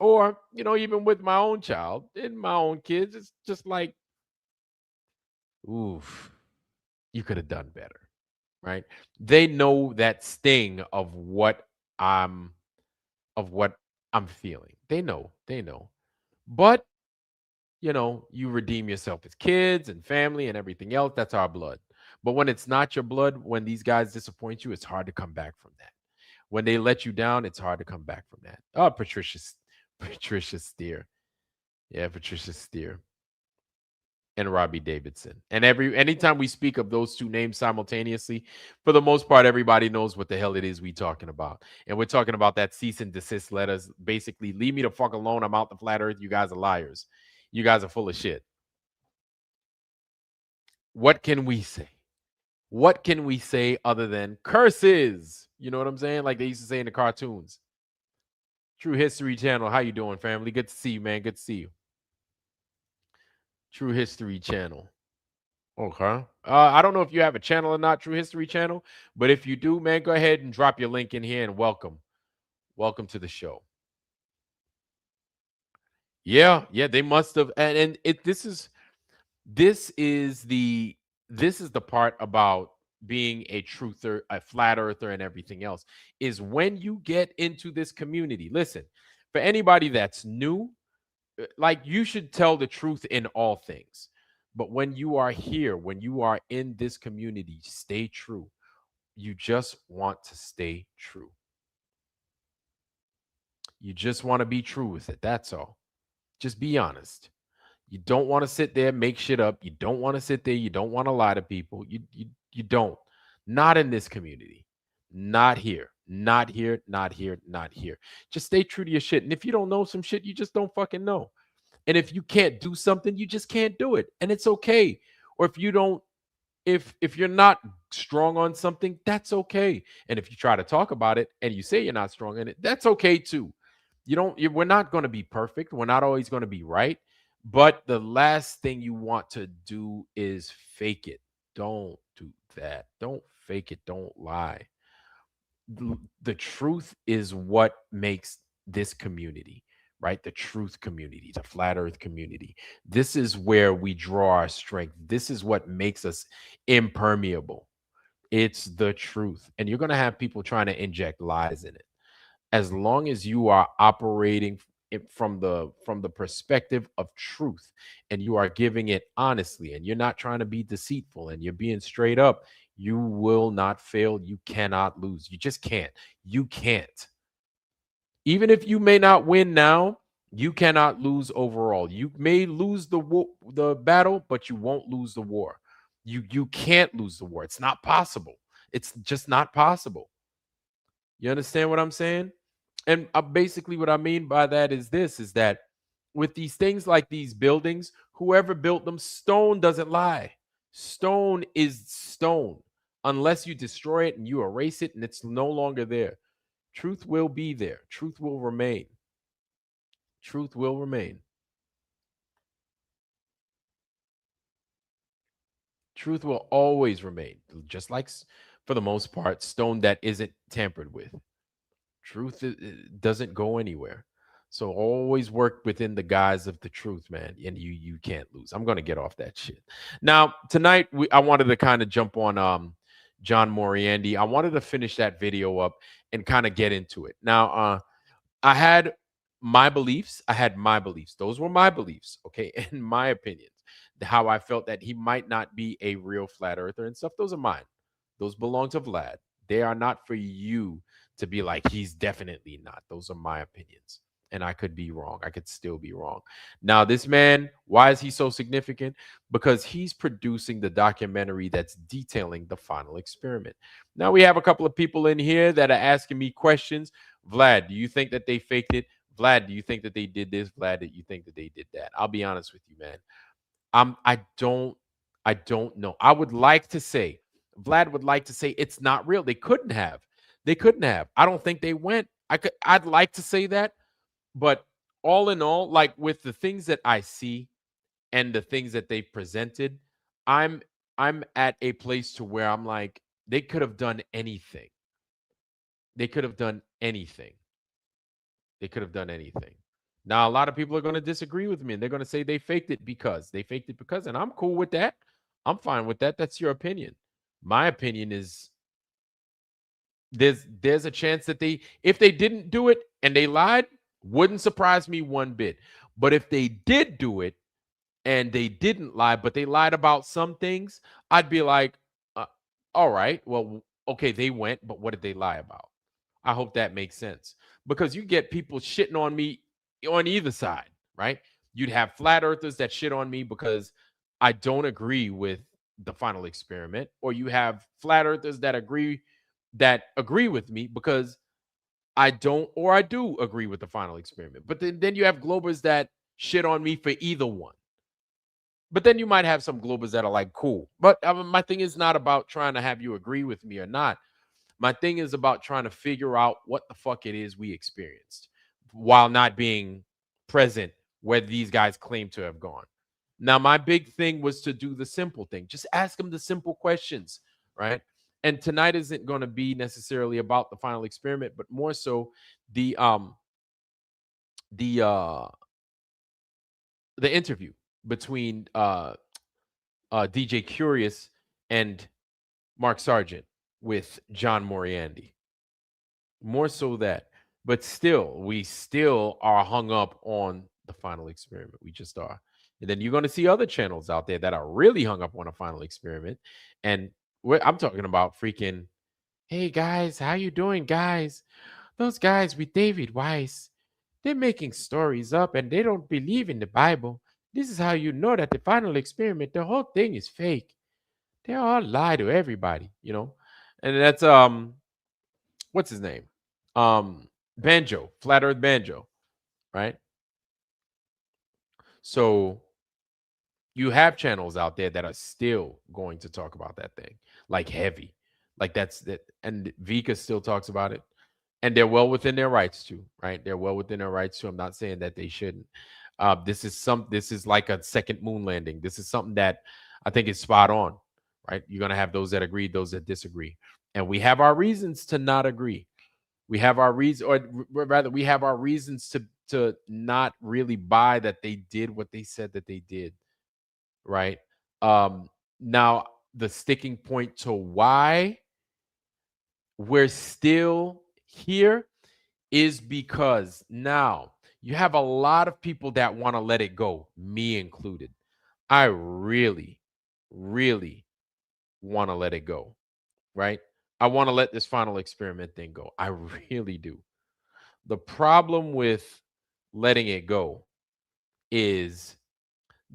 or, even with my own child and my own kids, it's just like, oof, you could have done better. Right? They know that sting I'm of what I'm feeling. They know. But, you redeem yourself as kids and family and everything else. That's our blood. But when it's not your blood, when these guys disappoint you, it's hard to come back from that. When they let you down, it's hard to come back from that. Oh, Patricia Steer. Yeah, Patricia Steer and Robbie Davidson. And anytime we speak of those two names simultaneously, for the most part, everybody knows what the hell it is we talking about. And we're talking about that cease and desist letters. Basically, leave me the fuck alone. I'm out the flat earth. You guys are liars. You guys are full of shit. What can we say? What can we say other than curses? You know what I'm saying? Like they used to say in the cartoons. True History Channel. How you doing, family? Good to see you, man. Good to see you. True History Channel. Okay. I don't know if you have a channel or not, True History Channel, but if you do, man, go ahead and drop your link in here and welcome. Welcome to the show. Yeah, they must have. And this is the this is the part about being a truther, a flat earther, and everything else, is when you get into this community. Listen, for anybody that's new, like, you should tell the truth in all things. But when you are here, when you are in this community, stay true. You just want to stay true. You just want to be true with it. That's all. Just be honest. You don't want to sit there, make shit up. You don't want to sit there. You don't want to lie to people. You don't. Not in this community. Not here. Not here. Not here. Not here. Just stay true to your shit. And if you don't know some shit, you just don't fucking know. And if you can't do something, you just can't do it. And it's okay. Or if you don't, if you're not strong on something, that's okay. And if you try to talk about it and you say you're not strong in it, that's okay too. We're not going to be perfect. We're not always going to be right. But the last thing you want to do is fake it. Don't do that. Don't fake it. Don't lie. The truth is what makes this community, right? The truth community, the flat earth community. This is where we draw our strength. This is what makes us impermeable. It's the truth. And you're going to have people trying to inject lies in it. As long as you are operating from the perspective of truth, and you are giving it honestly, and you're not trying to be deceitful, and you're being straight up, you will not fail. You cannot lose. You just can't. You can't. Even if you may not win now, you cannot lose overall. You may lose the battle, but you won't lose the war. You can't lose the war. It's not possible. It's just not possible. You understand what I'm saying? And basically what I mean by that is this, is that with these things like these buildings, whoever built them, stone doesn't lie. Stone is stone. Unless you destroy it and you erase it and it's no longer there, truth will be there. Truth will remain. Truth will remain. Truth will always remain. Just like, for the most part, stone that isn't tampered with. Truth doesn't go anywhere. So always work within the guise of the truth, man, and you can't lose. I'm gonna get off that shit. Now tonight, I wanted to kind of jump on John Mariande. I wanted to finish that video up and kind of get into it. Now, I had my beliefs. I had my beliefs. Those were my beliefs, okay, and my opinions. How I felt that he might not be a real flat earther and stuff. Those are mine. Those belong to Vlad. They are not for you to be like, he's definitely not. Those are my opinions. And I could be wrong. I could still be wrong. Now, this man, why is he so significant? Because he's producing the documentary that's detailing the final experiment. Now, we have a couple of people in here that are asking me questions. Vlad, do you think that they faked it? Vlad, do you think that they did this? Vlad, do you think that they did that? I'll be honest with you, man. I don't know. I would like to say, Vlad would like to say it's not real. They couldn't have. They couldn't have. I don't think they went. I'd like to say that, but all in all, like, with the things that I see and the things that they presented, I'm I'm at a place to where I'm like, they could have done anything. They could have done anything. They could have done anything. Now, a lot of people are going to disagree with me, and they're going to say they faked it because, and I'm cool with that. I'm fine with that. That's your opinion. My opinion is there's a chance that if they didn't do it and they lied, wouldn't surprise me one bit. But if they did do it and they didn't lie, but they lied about some things, I'd be like, all right, well, okay, they went, but what did they lie about? I hope that makes sense, because you get people shitting on me on either side, right? You'd have flat earthers that shit on me because I don't agree with the final experiment, or you have flat earthers that agree with me because I don't, or I do agree with the final experiment. But then you have globers that shit on me for either one. But then you might have some globers that are like, cool. But my thing is not about trying to have you agree with me or not. My thing is about trying to figure out what the fuck it is we experienced while not being present where these guys claim to have gone. Now, my big thing was to do the simple thing. Just ask them the simple questions, right? And tonight isn't going to be necessarily about the final experiment, but more so the the uh the interview between DJ Curious and Mark Sargent with John Mariande. More so that. But still, we still are hung up on the final experiment. We just are. And then you're going to see other channels out there that are really hung up on a final experiment. And I'm talking about freaking, hey guys, how you doing, guys? Those guys with David Weiss, they're making stories up and they don't believe in the Bible. This is how you know that the final experiment, the whole thing is fake. They all lie to everybody, you know. And that's what's his name? Banjo, Flat Earth Banjo, right? So you have channels out there that are still going to talk about that thing, like heavy. Like that's that, and Vika still talks about it. And they're well within their rights to, right? They're well within their rights to. I'm not saying that they shouldn't. This is like a second moon landing. This is something that I think is spot on, right? You're gonna have those that agree, those that disagree, and we have our reasons to not agree. We have our reason, or rather, we have our reasons to not really buy that they did what they said that they did, right? Now the sticking point to why we're still here is because now you have a lot of people that want to let it go, me included. I really, really want to let it go, right? I want to let this final experiment thing go. I really do. The problem with letting it go is,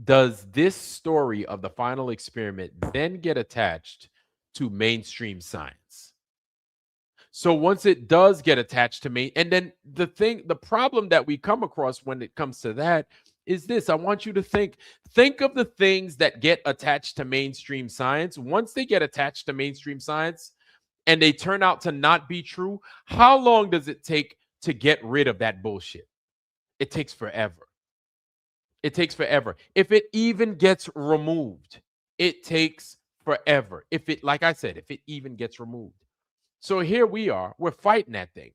does this story of the final experiment then get attached to mainstream science? So once it does get attached to me, and then the problem that we come across when it comes to that is this. I want you to think of the things that get attached to mainstream science. Once they get attached to mainstream science and they turn out to not be true, how long does it take to get rid of that bullshit? It takes forever. It takes forever. If it even gets removed, it takes forever. If it, like I said, if it even gets removed. So here we are, we're fighting that thing.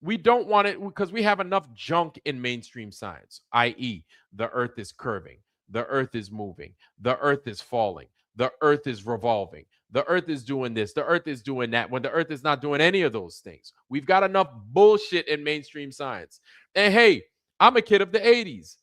We don't want it because we have enough junk in mainstream science, i.e., the earth is curving, the earth is moving, the earth is falling, the earth is revolving, the earth is doing this, the earth is doing that, when the earth is not doing any of those things. We've got enough bullshit in mainstream science. And hey, I'm a kid of the 80s.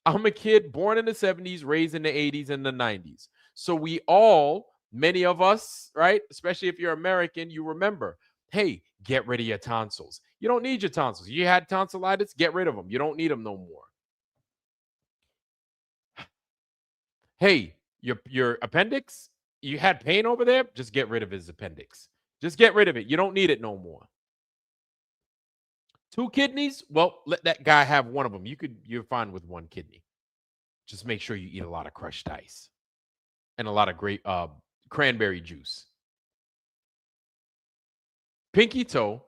I'm a kid born in the 70s, raised in the 80s and the 90s. So we all, many of us, right? Especially if you're American, you remember, hey, get rid of your tonsils. You don't need your tonsils. You had tonsillitis, get rid of them. You don't need them no more. Hey, your appendix, you had pain over there, just get rid of his appendix. Just get rid of it. You don't need it no more. 2 kidneys? Well, let that guy have one of them. You're fine with 1 kidney. Just make sure you eat a lot of crushed ice and a lot of great cranberry juice. Pinky toe.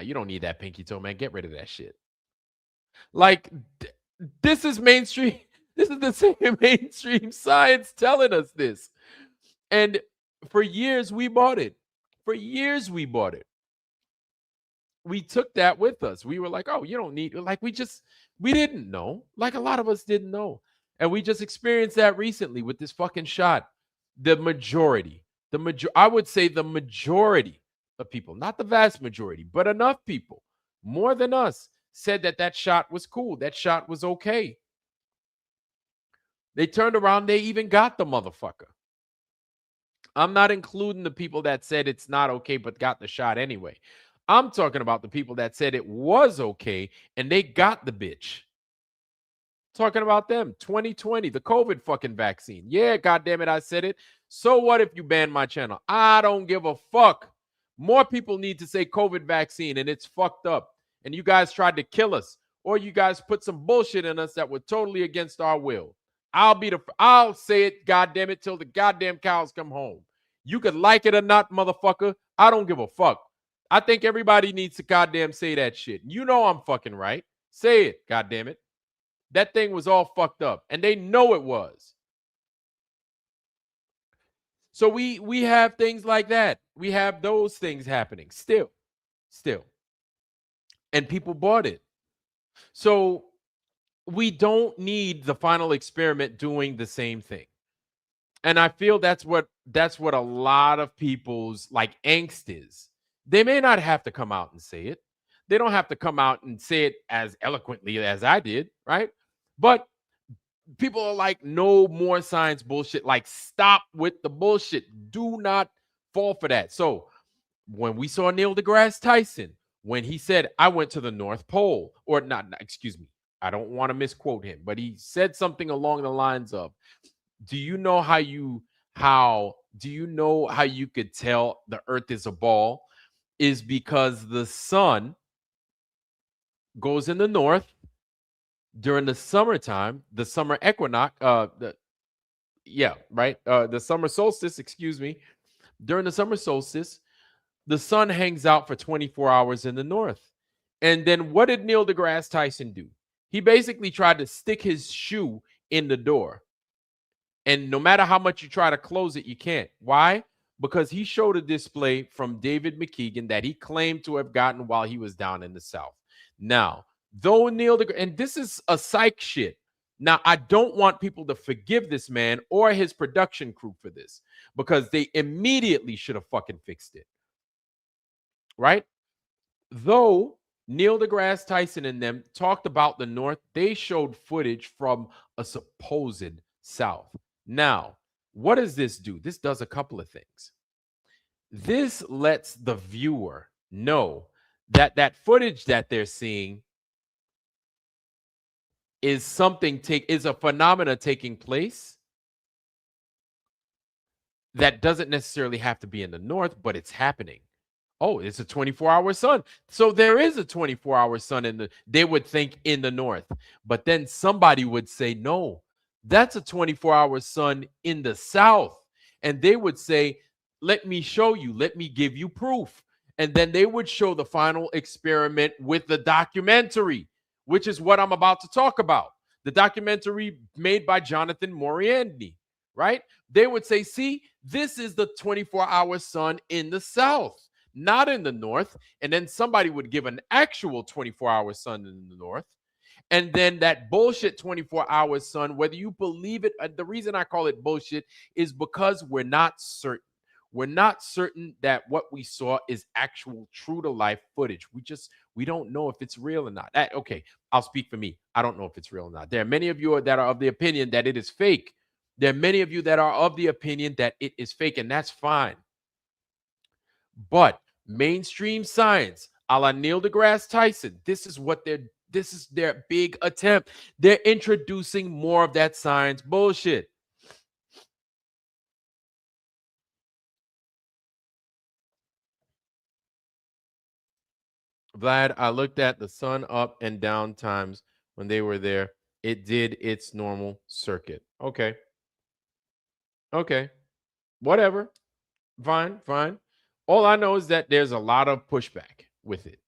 You don't need that pinky toe, man. Get rid of that shit. Like, this is mainstream. This is the same mainstream science telling us this. And for years, we bought it. For years, we bought it. We took that with us. We were like, oh, you don't need, like, we didn't know. Like, a lot of us didn't know. And we just experienced that recently with this fucking shot. The majority, I would say the majority of people, not the vast majority, but enough people, more than us, said that shot was cool. That shot was okay. They turned around, they even got the motherfucker. I'm not including the people that said it's not okay, but got the shot anyway. I'm talking about the people that said it was okay and they got the bitch. Talking about them. 2020, the COVID fucking vaccine. Yeah, goddamn it, I said it. So what if you ban my channel? I don't give a fuck. More people need to say COVID vaccine and it's fucked up. And you guys tried to kill us, or you guys put some bullshit in us that were totally against our will. I'll say it, goddamn it, till the goddamn cows come home. You could like it or not, motherfucker. I don't give a fuck. I think everybody needs to goddamn say that shit. You know I'm fucking right. Say it, goddamn it. That thing was all fucked up, and they know it was. So we have things like that. We have those things happening still. And people bought it. So we don't need the final experiment doing the same thing. And I feel that's what a lot of people's like angst is. They may not have to come out and say it. They don't have to come out and say it as eloquently as I did, right? But people are like, no more science bullshit. Like, stop with the bullshit. Do not fall for that. So when we saw Neil deGrasse Tyson, when he said, I went to the North Pole, or excuse me, I don't want to misquote him, but he said something along the lines of, do you know how you could tell the earth is a ball? Is because the sun goes in the north during the summertime, the summer equinox, the summer solstice, excuse me. During the summer solstice, the sun hangs out for 24 hours in the north. And then what did Neil deGrasse Tyson do? He basically tried to stick his shoe in the door. And no matter how much you try to close it, you can't. Why? Because he showed a display from David McKeegan that he claimed to have gotten while he was down in the South. Now, though and this is a psych shit. Now, I don't want people to forgive this man or his production crew for this because they immediately should have fucking fixed it. Right? Though Neil deGrasse Tyson and them talked about the North, they showed footage from a supposed South. Now, what does this do? This does a couple of things. This lets the viewer know that that footage that they're seeing is is a phenomena taking place that doesn't necessarily have to be in the North, but it's happening. Oh, it's a 24-hour sun. So there is a 24-hour sun they would think in the North. But then somebody would say, no, that's a 24-hour sun in the South. And they would say, let me show you, let me give you proof. And then they would show the final experiment with the documentary, which is what I'm about to talk about. The documentary made by Jonathan Mariande, right? They would say, see, this is the 24-hour sun in the South, not in the North. And then somebody would give an actual 24-hour sun in the North. And then that bullshit 24-hour sun, whether you believe it, the reason I call it bullshit is because we're not certain. We're not certain that what we saw is actual true to life footage. We don't know if it's real or not. Okay, I'll speak for me. I don't know if it's real or not. There are many of you that are of the opinion that it is fake. There are many of you that are of the opinion that it is fake, and that's fine. But mainstream science, a la Neil deGrasse Tyson, this is their big attempt. They're introducing more of that science bullshit. Vlad, I looked at the sun up and down times when they were there. It did its normal circuit. Okay. Whatever. Fine. All I know is that there's a lot of pushback with it.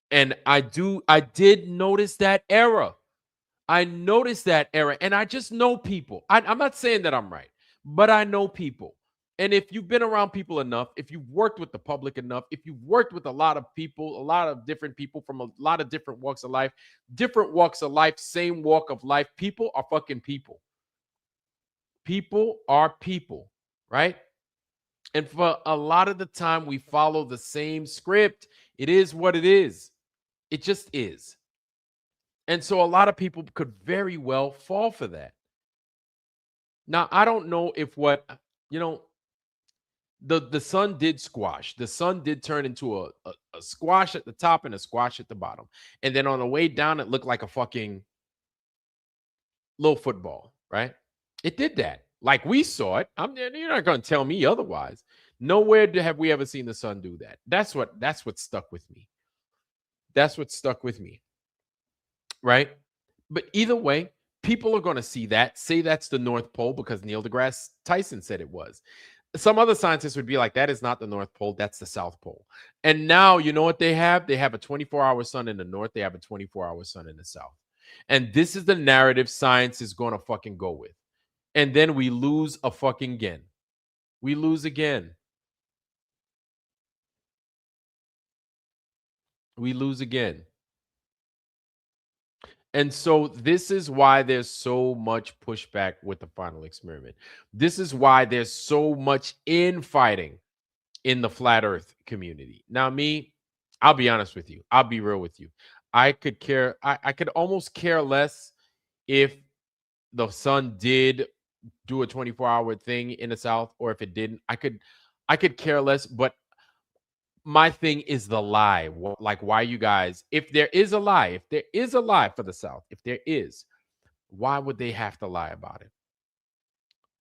And I did notice that error. I noticed that error, and I just know people. I'm not saying that I'm right, but I know people. And if you've been around people enough, if you've worked with the public enough, if you've worked with a lot of people, a lot of different people from a lot of different walks of life, same walk of life, people are fucking people. People are people, right? And for a lot of the time, we follow the same script. It is what it is. It just is. And so a lot of people could very well fall for that. Now, I don't know if the sun did squash. The sun did turn into a squash at the top and a squash at the bottom. And then on the way down, it looked like a fucking little football, right? It did that. Like we saw it. You're not going to tell me otherwise. Nowhere have we ever seen the sun do that. That's what stuck with me. That's what stuck with me. Right? But either way, people are going to see that, say that's the North Pole because Neil deGrasse Tyson said it was. Some other scientists would be like, that is not the North Pole, that's the South Pole. And now, you know what they have? They have a 24-hour sun in the North, they have a 24-hour sun in the South. And this is the narrative science is going to fucking go with. And then we lose a fucking again. We lose again. We lose again. And so this is why there's so much pushback with the final experiment. This is why there's so much infighting in the flat earth community. Now, me, I'll be honest with you. I'll be real with you. I could almost care less if the sun did do a 24-hour thing in the South or if it didn't. I could care less, but my thing is the lie. Like, why you guys, if there is a lie for the South, if there is, why would they have to lie about it?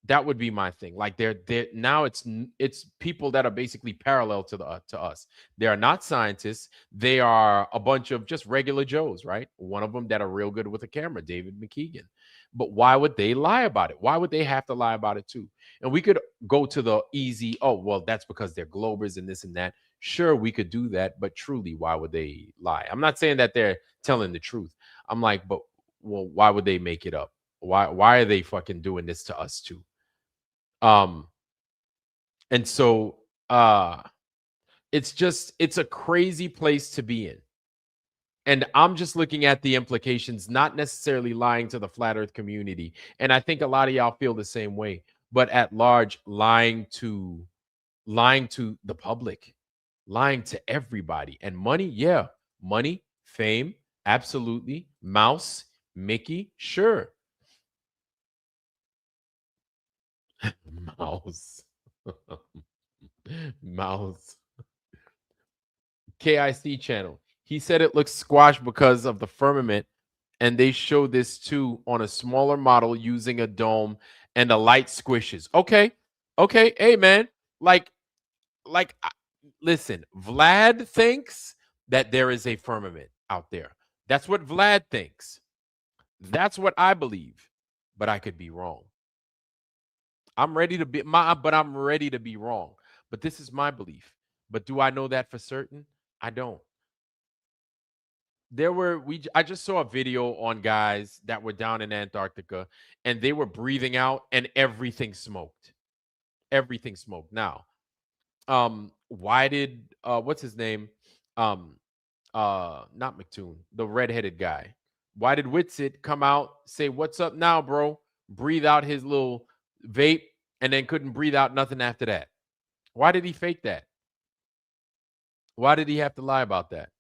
That would be my thing. Like, they're now it's people that are basically parallel to us. They are not scientists. They are a bunch of just regular Joes, right? One of them that are real good with a camera, David McKeegan. But why would they lie about it? Why would they have to lie about it too? And we could go to the easy, oh, well, that's because they're Globers and this and that. Sure, we could do that, but truly, why would they lie? I'm not saying that they're telling the truth. I'm like, but well, why would they make it up? Why are they fucking doing this to us too? Um, and so it's a crazy place to be in. And I'm just looking at the implications, not necessarily lying to the flat earth community. And I think a lot of y'all feel the same way, but at large, lying to the public, lying to everybody. And money, yeah, money, fame, absolutely. Mouse, Mickey, sure. Mouse. Mouse. KIC channel. He said it looks squashed because of the firmament, and they show this too on a smaller model using a dome and the light squishes. Okay. Hey, man. Like, listen, Vlad thinks that there is a firmament out there. That's what Vlad thinks. That's what I believe, but I could be wrong. I'm ready to be wrong. But this is my belief. But do I know that for certain? I don't. I just saw a video on guys that were down in Antarctica and they were breathing out and everything smoked. Everything smoked. Now, why did what's his name? Not McToon, the redheaded guy. Why did Whitsitt come out, say, "What's up now, bro?" Breathe out his little vape and then couldn't breathe out nothing after that? Why did he fake that? Why did he have to lie about that?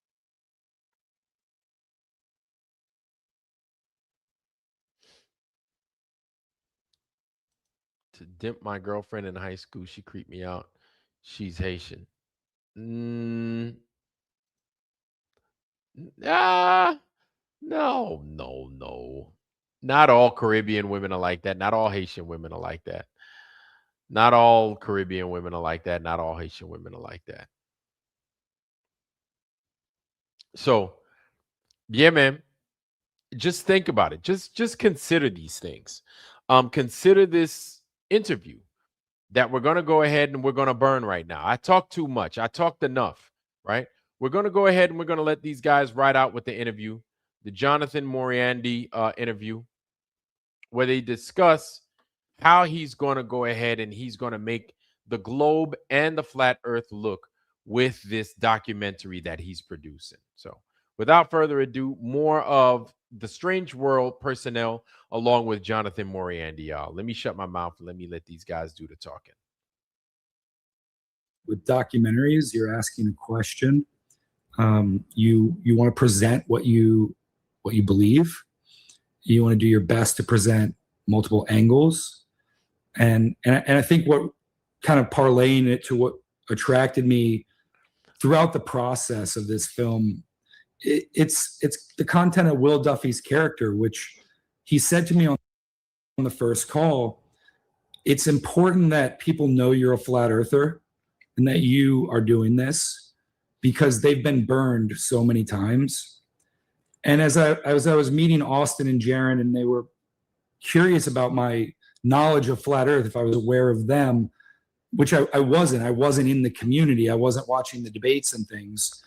To dimp my girlfriend in high school, she creeped me out. She's Haitian. Ah, no. Not all Caribbean women are like that. Not all Haitian women are like that. Not all Caribbean women are like that. Not all Haitian women are like that. So, yeah, man. Just think about it. Just consider these things. Consider this interview that we're going to go ahead and we're going to burn right now. I talked too much. I talked enough, right? We're going to go ahead and we're going to let these guys ride out with the interview, the Jonathan Mariande interview, where they discuss how he's going to go ahead and he's going to make the globe and the flat earth look with this documentary that he's producing. So without further ado, more of the Strange World personnel along with Jonathan Mariande, y'all. Let me shut my mouth and let these guys do the talking. With documentaries, you're asking a question. You want to present what you believe. You want to do your best to present multiple angles, and I think what kind of parlaying it to what attracted me throughout the process of this film, it's the content of Will Duffy's character, which he said to me on the first call. It's important that people know you're a flat earther and that you are doing this because they've been burned so many times. And as I was meeting Austin and Jaron, and they were curious about my knowledge of flat earth, if I was aware of them, which I wasn't. I wasn't in the community. I wasn't watching the debates and things.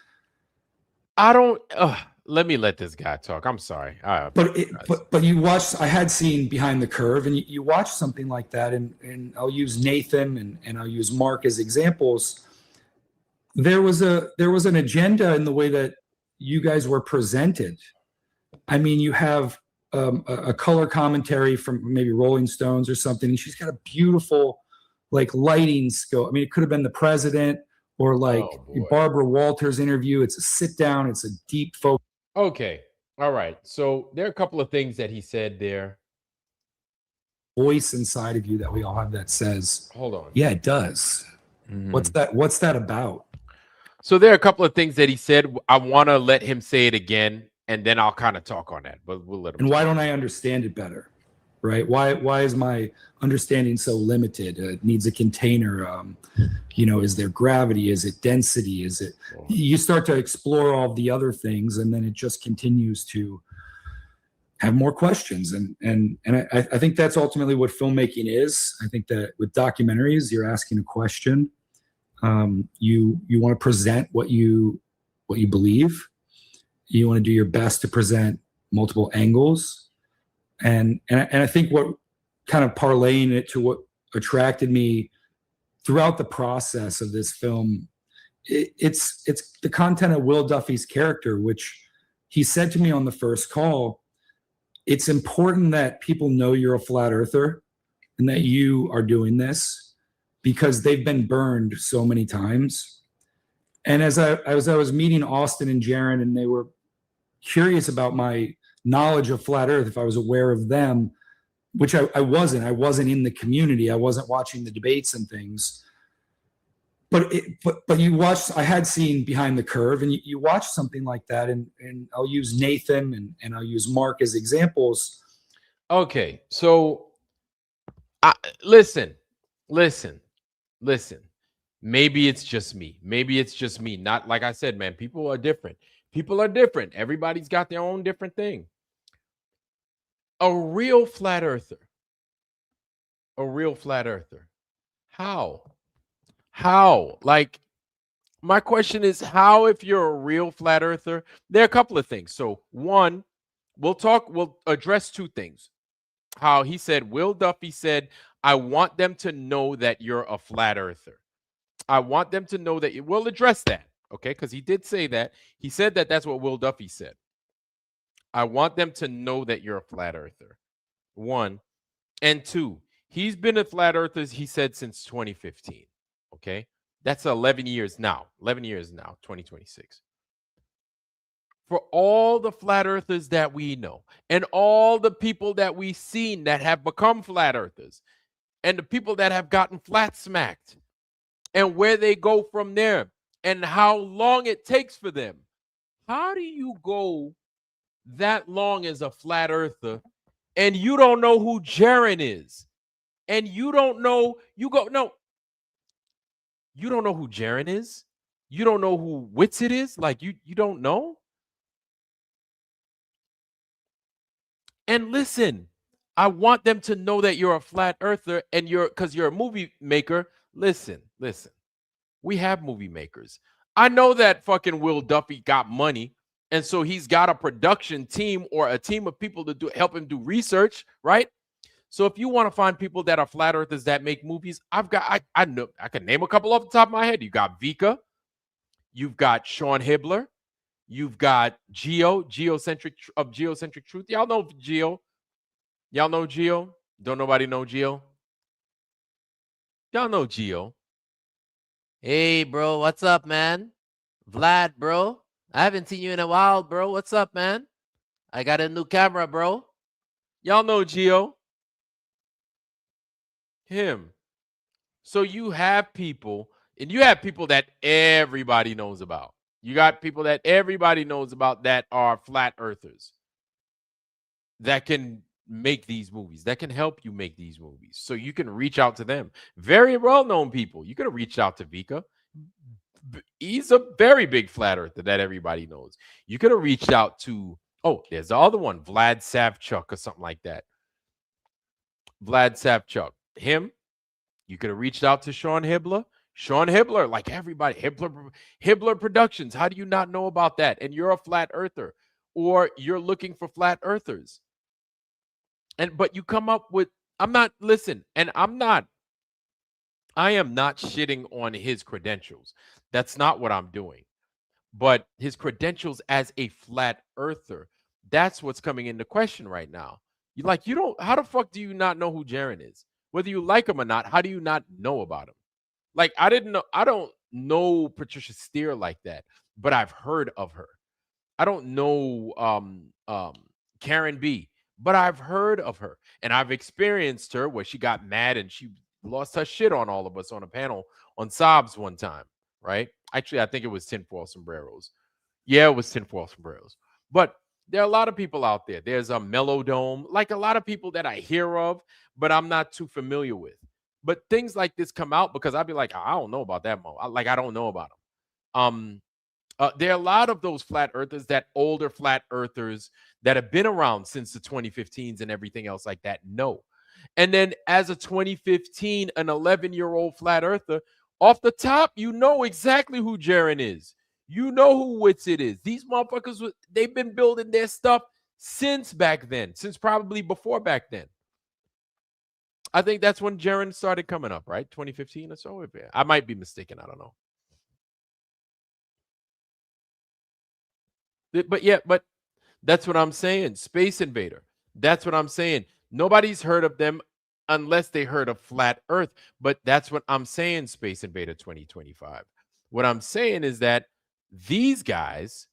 Let me let this guy talk. I'm sorry. But you watch, I had seen Behind the Curve, and you watch something like that, and I'll use Nathan and I'll use Mark as examples. There was an agenda in the way that you guys were presented. I mean, you have a color commentary from maybe Rolling Stones or something, and she's got a beautiful like lighting skill. I mean, it could have been the president or like Barbara Walters interview. It's a sit down. It's a deep focus. Okay. All right. So there are a couple of things that he said there. Voice inside of you that we all have that says, hold on. Yeah, it does. Mm-hmm. What's that about? So there are a couple of things that he said. I want to let him say it again, and then I'll kind of talk on that. But we'll let him. And why don't I understand it better? Right? Why is my understanding so limited? It needs a container. Is there gravity? Is it density? Is it? You start to explore all the other things, and then it just continues to have more questions. And I think that's ultimately what filmmaking is. I think that with documentaries, you're asking a question. You want to present what you believe. You want to do your best to present multiple angles. And I think what kind of parlaying it to what attracted me throughout the process of this film, it's the content of Will Duffy's character, which he said to me on the first call. It's important that people know you're a flat earther and that you are doing this because they've been burned so many times. And as I was meeting Austin and Jaron, and they were curious about my knowledge of flat earth, if I was aware of them, which I wasn't in the community. I wasn't watching the debates and things. But you watch, I had seen Behind the Curve, and you watch something like that, and I'll use Nathan and I'll use Mark as examples. Okay, so listen. Maybe it's just me. Not like I said, man, people are different. Everybody's got their own different thing. A real flat earther. How? Like, my question is, how, if you're a real flat earther? There are a couple of things. So one, we'll address two things. How he said, Will Duffy said, I want them to know that you're a flat earther. I want them to know that. We'll address that, okay? Because he did say that. He said that that's what Will Duffy said. I want them to know that you're a flat earther. One. And two, he's been a flat earther, he said, since 2015, okay? That's 11 years now, 2026. For all the flat earthers that we know and all the people that we've seen that have become flat earthers and the people that have gotten flat smacked and where they go from there and how long it takes for them. How do you go that long as a flat earther and you don't know who Jaron is? And you don't know, you don't know who Jaron is? You don't know who Witsit is? Like, you don't know? And listen, I want them to know that you're a flat earther and because you're a movie maker. Listen. We have movie makers. I know that fucking Will Duffy got money, and so he's got a production team or a team of people to help him do research, right? So if you want to find people that are flat earthers that make movies, I know I can name a couple off the top of my head. You got Vika, you've got Sean Hibbler, you've got Geocentric Truth. Y'all know Geo. Y'all know Geo? Don't nobody know Geo? Y'all know Geo. Hey, bro, what's up, man? Vlad, bro. I haven't seen you in a while, bro. What's up, man? I got a new camera, bro. Y'all know Geo. Him. So you have people, and you have people that everybody knows about. You got people that everybody knows about that are flat earthers that can make these movies, that can help you make these movies. So you can reach out to them. Very well-known people. You could have reached out to Vika. He's a very big flat earther that everybody knows. You could have reached out to, there's the other one, Vlad Savchuk or something like that. Vlad Savchuk. Him. You could have reached out to Sean Hibbler. Sean Hibbler, like everybody, Hibbler Productions. How do you not know about that? And you're a flat earther, or you're looking for flat earthers. But you come up with, I am not shitting on his credentials. That's not what I'm doing. But his credentials as a flat earther That's what's coming into question right now. You like, you don't, how the fuck do you not know who Jaren is? Whether you like him or not, how do you not know about him? Like, I don't know Patricia Steer like that, but I've heard of her. I don't know Karen B, but I've heard of her. And I've experienced her where she got mad and she lost her shit on all of us on a panel on Sobs one time, right? Actually, I think it was Tinfoil Sombreros. Yeah, it was Tinfoil Sombreros. But there are a lot of people out there. There's a Melodome, like a lot of people that I hear of, but I'm not too familiar with. But things like this come out because I'd be like, I don't know about that, Mo. I don't know about them. There are a lot of those flat earthers, that older flat earthers that have been around since the 2015s and everything else like that. No. And then as a 2015, an 11-year-old flat earther, off the top, you know exactly who Jaren is. You know who Witsit is. These motherfuckers, they've been building their stuff since back then, since probably before back then. I think that's when Jaren started coming up, right? 2015 or so. I might be mistaken. I don't know. But that's what I'm saying. Space Invader. That's what I'm saying. Nobody's heard of them unless they heard of Flat Earth. But that's what I'm saying, Space Invader 2025. What I'm saying is that these guys,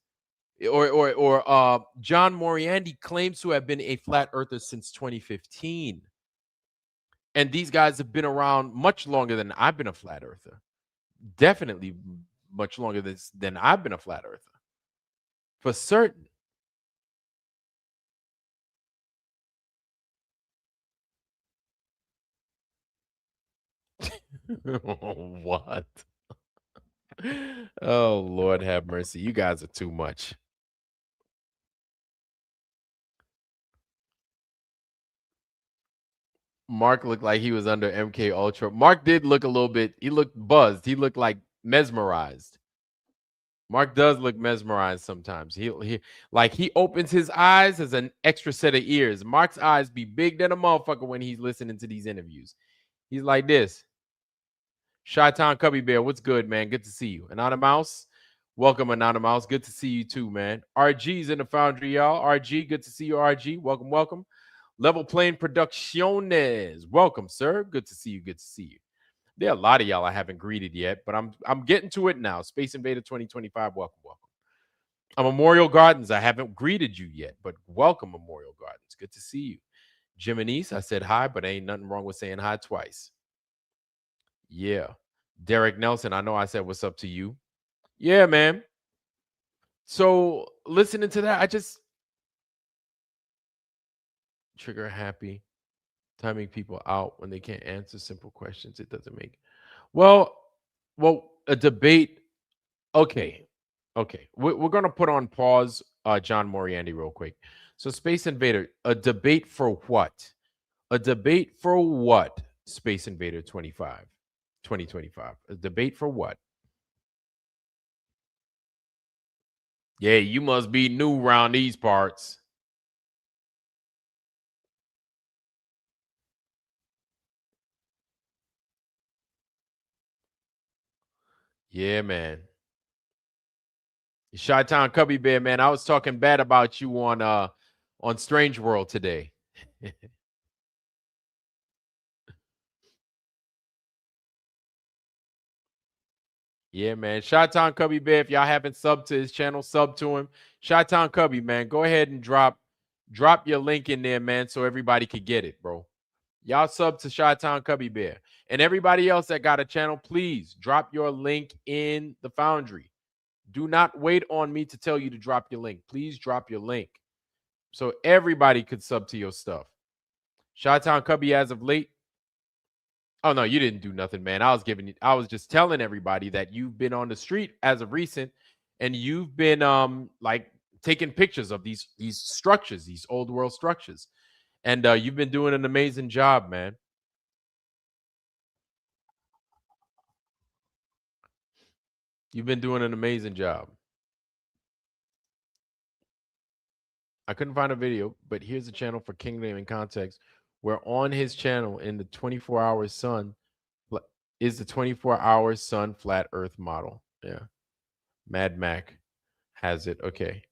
or John Mariande claims to have been a flat earther since 2015. And these guys have been around much longer than I've been a flat earther. Definitely much longer than I've been a flat earther. For certain. What? Oh, Lord have mercy. You guys are too much. Mark looked like he was under MK Ultra. Mark did look a little bit, he looked buzzed. He looked like mesmerized. Mark does look mesmerized sometimes. He like he opens his eyes as an extra set of ears. Mark's eyes be big than a motherfucker when he's listening to these interviews. He's like this. Chi-Town Cubby Bear, what's good, man? Good to see you. Anonymous, welcome, Anonymous. Good to see you too, man. RG's in the foundry, y'all. RG, good to see you, RG. Welcome, welcome. Level Plane Producciones, welcome, sir. Good to see you. Good to see you. There are a lot of y'all I haven't greeted yet, but I'm getting to it now. Space Invader 2025, welcome, welcome. Memorial Gardens, I haven't greeted you yet, but welcome, Memorial Gardens. Good to see you. Jiminice, I said hi, but ain't nothing wrong with saying hi twice. Yeah. Derek Nelson, I know I said what's up to you. Yeah, man. So listening to that, I just trigger happy. Timing people out when they can't answer simple questions. It doesn't make well, a debate. Okay. We're gonna put on pause John Mariande real quick. So Space Invader, a debate for what? A debate for what? Space Invader 2025. A debate for what? Yeah, you must be new around these parts. Yeah, man. Chi-Town Cubby Bear, man. I was talking bad about you on Strange World today. Yeah, man. Chi-Town Cubby Bear, if y'all haven't subbed to his channel, sub to him. Chi-Town Cubby, man. Go ahead and drop your link in there, man, so everybody could get it, bro. Y'all sub to Chi-Town Cubby Bear. And everybody else that got a channel, please drop your link in the Foundry. Do not wait on me to tell you to drop your link. Please drop your link so everybody could sub to your stuff. Chi-Town Cubby, as of late. Oh no, you didn't do nothing, man. I was just telling everybody that you've been on the street as of recent, and you've been like taking pictures of these structures, these old world structures, and you've been doing an amazing job, man. You've been doing an amazing job. I couldn't find a video, but here's a channel for Kingdom in context, where on his channel in the 24-hour sun is the 24-hour sun flat earth model. Yeah. Mad Mac has it. Okay.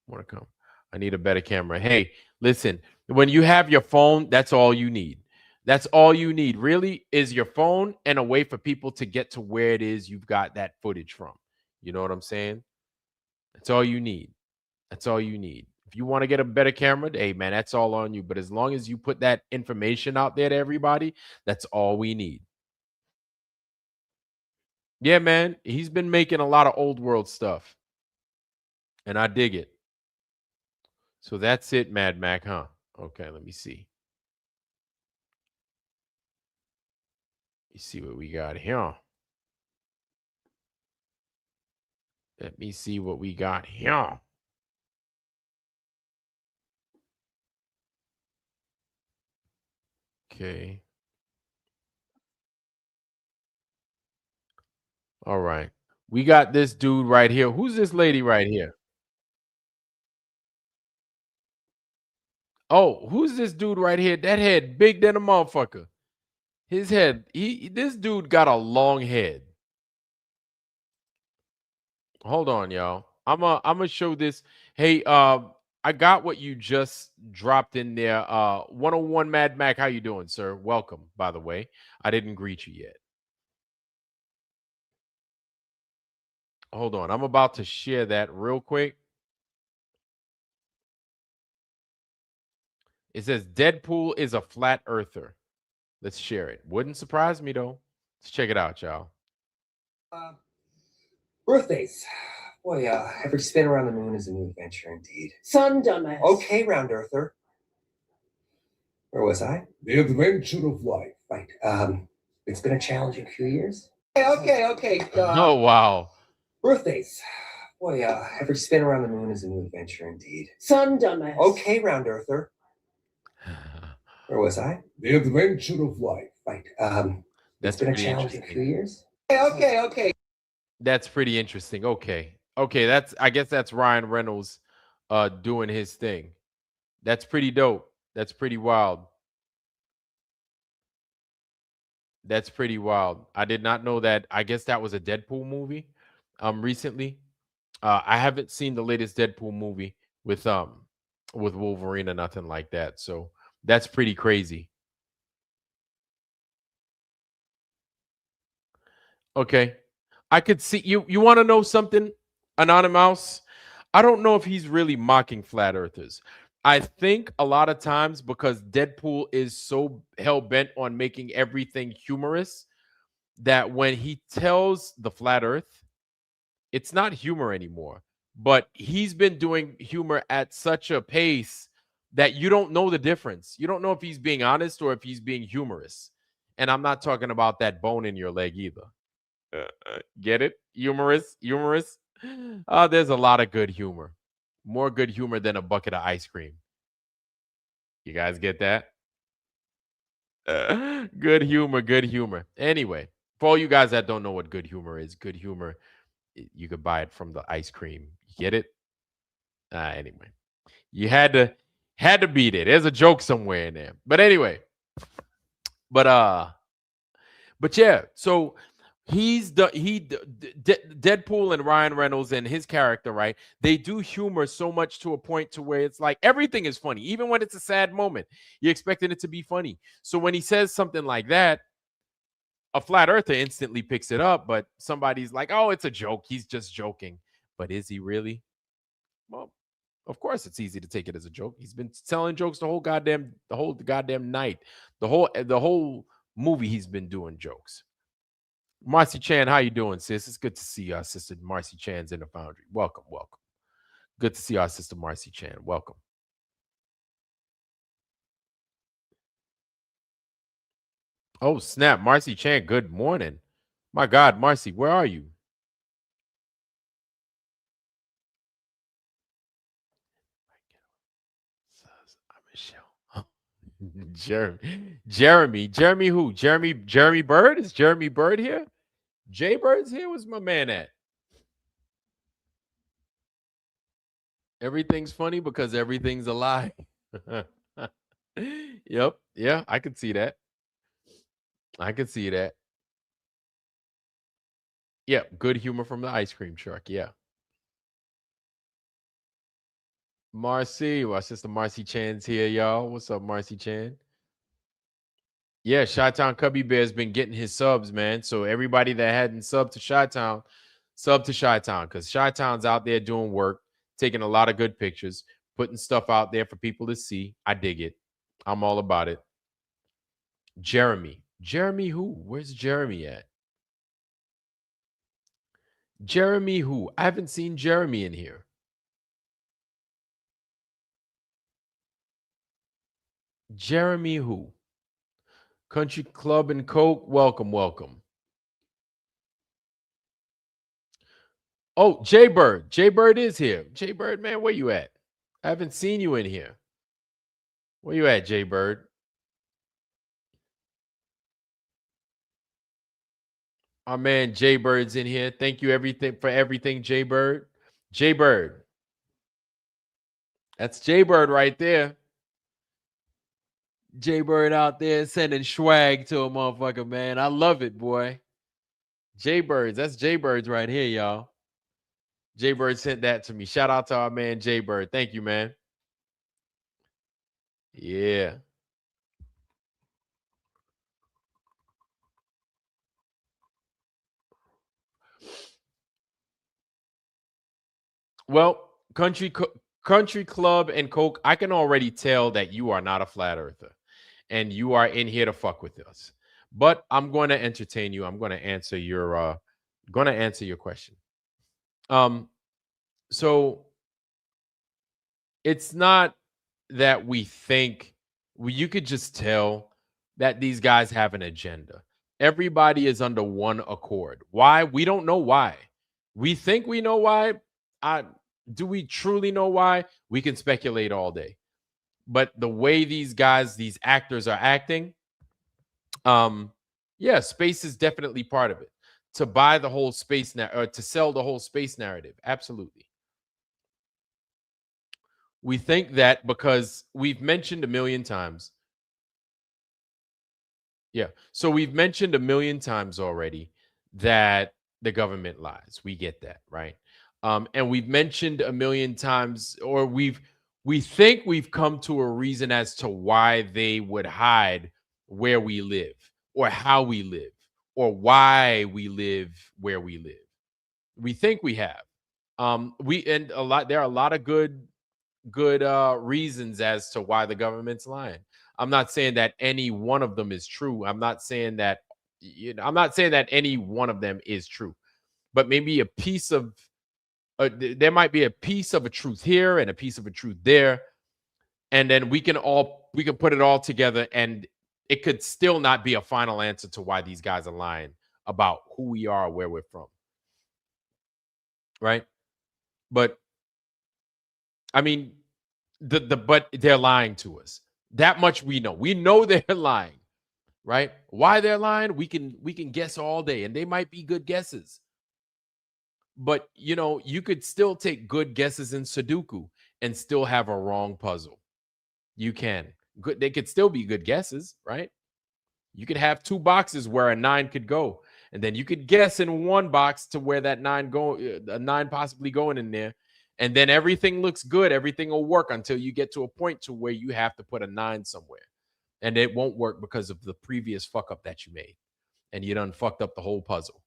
Want to come. I need a better camera. Hey, listen, when you have your phone, that's all you need. That's all you need, really, is your phone and a way for people to get to where it is you've got that footage from. You know what I'm saying? That's all you need. That's all you need. If you want to get a better camera, hey, man, that's all on you. But as long as you put that information out there to everybody, that's all we need. Yeah, man, he's been making a lot of old world stuff, and I dig it. So that's it, Mad Mac, huh? Okay, let me see. You see what we got here. Let me see what we got here. Okay. All right. We got this dude right here. Who's this lady right here? Oh, who's this dude right here? That head big than a motherfucker. His head, this dude got a long head. Hold on, y'all. I'm gonna show this. Hey, I got what you just dropped in there. 101 Mad Mac, how you doing, sir? Welcome, by the way. I didn't greet you yet. Hold on. I'm about to share that real quick. It says Deadpool is a flat earther. Let's share it. Wouldn't surprise me though. Let's check it out, y'all. Birthdays. Boy, every spin around the moon is a new adventure indeed. Son, dumbass. Okay, round earther. Where was I? The adventure of life. Right. It's been a challenging few years. Okay. Oh wow. Birthdays. Boy, every spin around the moon is a new adventure indeed. Son, dumbass. Okay, round earther. Where was I? The adventure of life. Right. That's It's been a pretty challenging interesting. few years. Okay. That's pretty interesting. Okay. I guess that's Ryan Reynolds doing his thing. That's pretty dope. That's pretty wild. That's pretty wild. I did not know that. I guess that was a Deadpool movie recently. I haven't seen the latest Deadpool movie with Wolverine or nothing like that. So that's pretty crazy. Okay. I could see you want to know something, Anonymous? I don't know if he's really mocking flat earthers. I think a lot of times because Deadpool is so hell bent on making everything humorous that when he tells the flat earth, it's not humor anymore. But he's been doing humor at such a pace that you don't know the difference. You don't know if he's being honest or if he's being humorous. And I'm not talking about that bone in your leg either. Get it? Humorous. There's a lot of good humor. More good humor than a bucket of ice cream. You guys get that? Good humor. Anyway, for all you guys that don't know what good humor is, good humor, you could buy it from the ice cream. You get it? Anyway, you had to beat it. There's a joke somewhere in there. But anyway, but yeah. So Deadpool and Ryan Reynolds and his character, right? They do humor so much to a point to where it's like everything is funny, even when it's a sad moment. You're expecting it to be funny. So when he says something like that, a flat earther instantly picks it up, but somebody's like, "Oh, it's a joke. He's just joking." But is he really? Well, of course it's easy to take it as a joke. He's been telling jokes the whole goddamn night. The whole movie he's been doing jokes. Marcy Chan, how you doing, sis? It's good to see our sister Marcy Chan's in the foundry. Welcome. Good to see our sister Marcy Chan. Welcome. Oh, snap. Marcy Chan, good morning. My God, Marcy, where are you? Jeremy who? Jeremy Bird? Is Jeremy Bird here? Jay Bird's here? Where's my man at? Everything's funny because everything's a lie. Yep. Yeah, I could see that. Yep. Good humor from the ice cream truck. Yeah. Marcy, my sister Marcy Chan's here, y'all. What's up, Marcy Chan? Yeah, Chi-Town Cubby Bear's been getting his subs, man. So everybody that hadn't subbed to Chi-Town, sub to Chi-Town, because Chi-Town's out there doing work, taking a lot of good pictures, putting stuff out there for people to see. I dig it. I'm all about it. Jeremy. Jeremy who? Where's Jeremy at? Jeremy who? I haven't seen Jeremy in here. Jeremy who? Country Club and Coke, welcome, welcome. Oh, Jaybird. Jaybird is here. Jaybird, man, where you at? I haven't seen you in here. Where you at, Jaybird? Our man Jaybird's in here. Thank you for everything, Jaybird. Jaybird. That's Jaybird right there. Jaybird out there sending swag to a motherfucker, man. I love it, boy. Jaybirds. That's Jaybirds right here, y'all. Jaybird sent that to me. Shout out to our man Jaybird. Thank you, man. Yeah. Well, Country Club and Coke, I can already tell that you are not a flat earther and you are in here to fuck with us. But I'm going to entertain you. I'm going to answer your question. So it's not that we think you could just tell that these guys have an agenda. Everybody is under one accord. Why? We don't know why. We think we know why. Do we truly know why? We can speculate all day. But the way these actors are acting, yeah, space is definitely part of it. To buy the whole space or to sell the whole space narrative. Absolutely. We think that because we've mentioned a million times. Yeah. So we've mentioned a million times already that the government lies. We get that, right? And we've mentioned a million times, or we think we've come to a reason as to why they would hide where we live or how we live or why we live where we live. We think we have. There are a lot of good reasons as to why the government's lying. I'm not saying that any one of them is true. I'm not saying that any one of them is true, but maybe a piece of there might be a piece of a truth here and a piece of a truth there, and then we can put it all together, and it could still not be a final answer to why these guys are lying about who we are, where we're from, right? But I mean, but they're lying to us. That much we know. We know they're lying, right? Why they're lying, we can guess all day, and they might be good guesses. But you could still take good guesses in Sudoku and still have a wrong puzzle. You can. They could still be good guesses, right? You could have two boxes where a 9 could go, and then you could guess in one box to where that 9 a 9 possibly going in there. And then everything looks good. Everything will work until you get to a point to where you have to put a 9 somewhere. And it won't work because of the previous fuck up that you made. And you done fucked up the whole puzzle.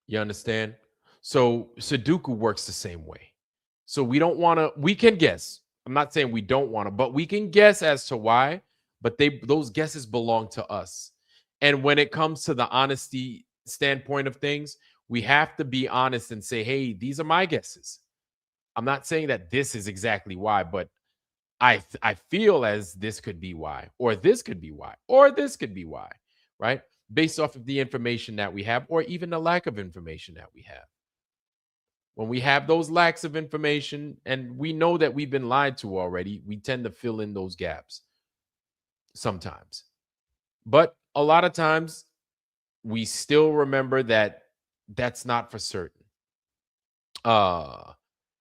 You understand? So Sudoku works the same way. So we can guess. I'm not saying we don't want to, but we can guess as to why. But those guesses belong to us. And when it comes to the honesty standpoint of things, we have to be honest and say, hey, these are my guesses. I'm not saying that this is exactly why, but I feel as this could be why, or this could be why, or this could be why, right? Based off of the information that we have, or even the lack of information that we have. When we have those lacks of information and we know that we've been lied to already, we tend to fill in those gaps sometimes. But a lot of times we still remember that that's not for certain.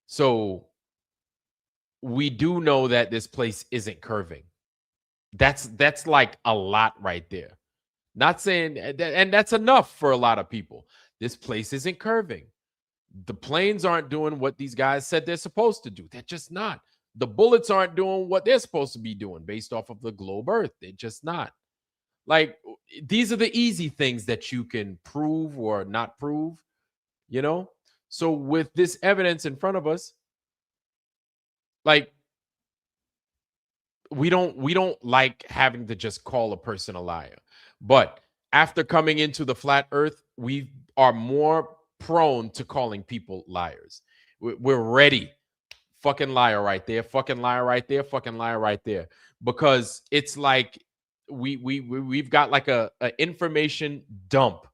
So we do know that this place isn't curving. That's like a lot right there. Not saying that, and that's enough for a lot of people. This place isn't curving. The planes aren't doing what these guys said they're supposed to do. They're just not. The bullets aren't doing what they're supposed to be doing based off of the globe Earth. They're just not. Like, these are the easy things that you can prove or not prove, you know? So with this evidence in front of us, like, we don't like having to just call a person a liar. But after coming into the flat earth, we are more prone to calling people liars. We're ready. Fucking liar right there, fucking liar right there, fucking liar right there. Because it's like we've got like a information dump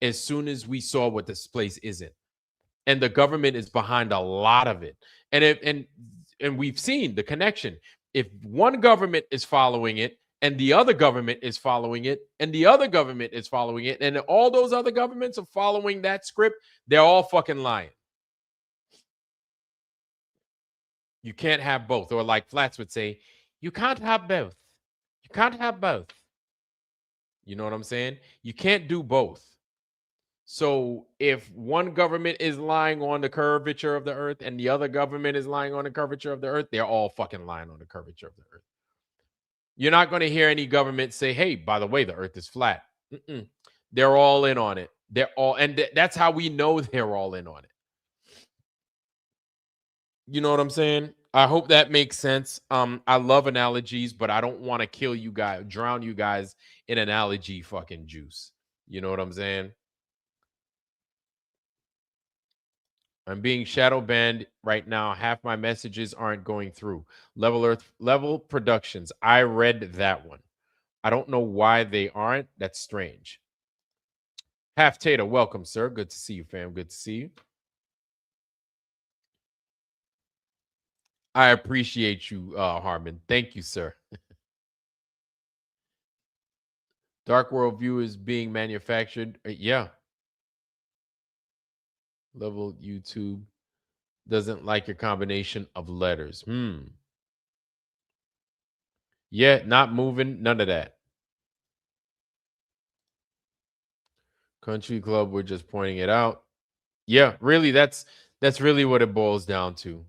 as soon as we saw what this place isn't. And the government is behind a lot of it. And we've seen the connection. If one government is following it, and the other government is following it, and the other government is following it, and all those other governments are following that script, they're all fucking lying. You can't have both. Or like Flats would say, you can't have both. You can't have both. You know what I'm saying? You can't do both. So if one government is lying on the curvature of the earth and the other government is lying on the curvature of the earth, they're all fucking lying on the curvature of the earth. You're not going to hear any government say, hey, by the way, the earth is flat. They're all in on it. They're all, and that's how we know they're all in on it. You know what I'm saying? I hope that makes sense. I love analogies, but I don't want to kill you guys, drown you guys in analogy fucking juice. You know what I'm saying? I'm being shadow banned right now. Half my messages aren't going through. Level Productions. I read that one. I don't know why they aren't. That's strange. Half Tater, welcome, sir. Good to see you, fam. Good to see you. I appreciate you, Harmon. Thank you, sir. Dark World View is being manufactured. Yeah. Level YouTube doesn't like your combination of letters. Yeah, not moving. None of that. Country Club, we're just pointing it out. Yeah, really, that's really what it boils down to.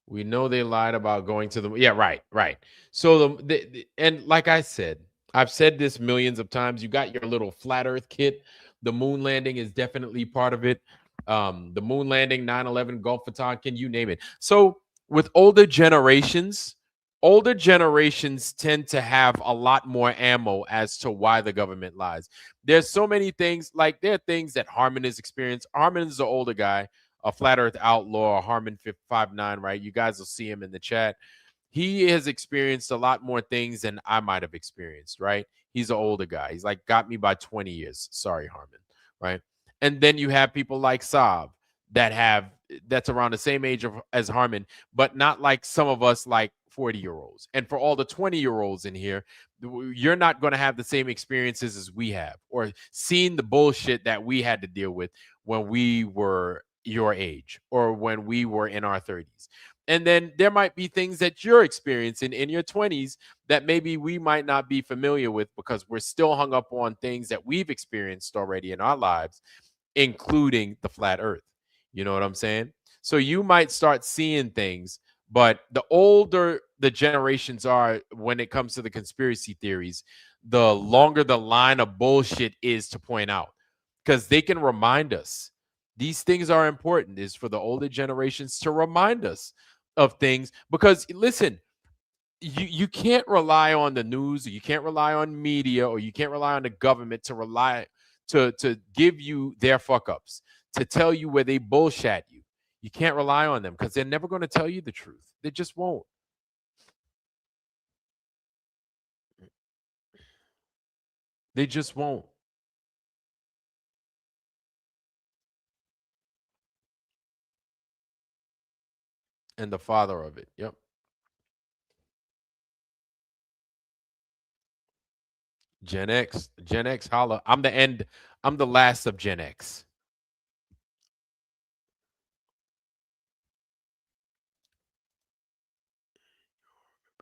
We know they lied about going to the right. So and like I said, I've said this millions of times. You got your little flat Earth kit. The moon landing is definitely part of it. The moon landing, 9/11, Gulf of Tonkin, you name it. So with older generations tend to have a lot more ammo as to why the government lies. There's so many things, like there are things that Harmon has experienced. Harmon is the older guy, a flat earth outlaw, Harmon 59, right? You guys will see him in the chat. He has experienced a lot more things than I might have experienced, right? He's an older guy. He's like got me by 20 years. Sorry, Harmon, right? And then you have people like Saab that's around the same age as Harmon, but not like some of us like 40-year-olds. And for all the 20-year-olds in here, you're not going to have the same experiences as we have or seen the bullshit that we had to deal with when we were your age or when we were in our 30s. And then there might be things that you're experiencing in your 20s that maybe we might not be familiar with because we're still hung up on things that we've experienced already in our lives, including the flat earth. You know what I'm saying? So you might start seeing things, but the older the generations are when it comes to the conspiracy theories, the longer the line of bullshit is to point out because they can remind us. These things are important, is for the older generations to remind us of things because listen, you can't rely on the news, or you can't rely on media, or you can't rely on the government to give you their fuck ups, to tell you where they bullshit you. You can't rely on them because they're never going to tell you the truth. They just won't. They just won't. And the father of it. Yep. Gen X, holla. I'm the end. I'm the last of Gen X.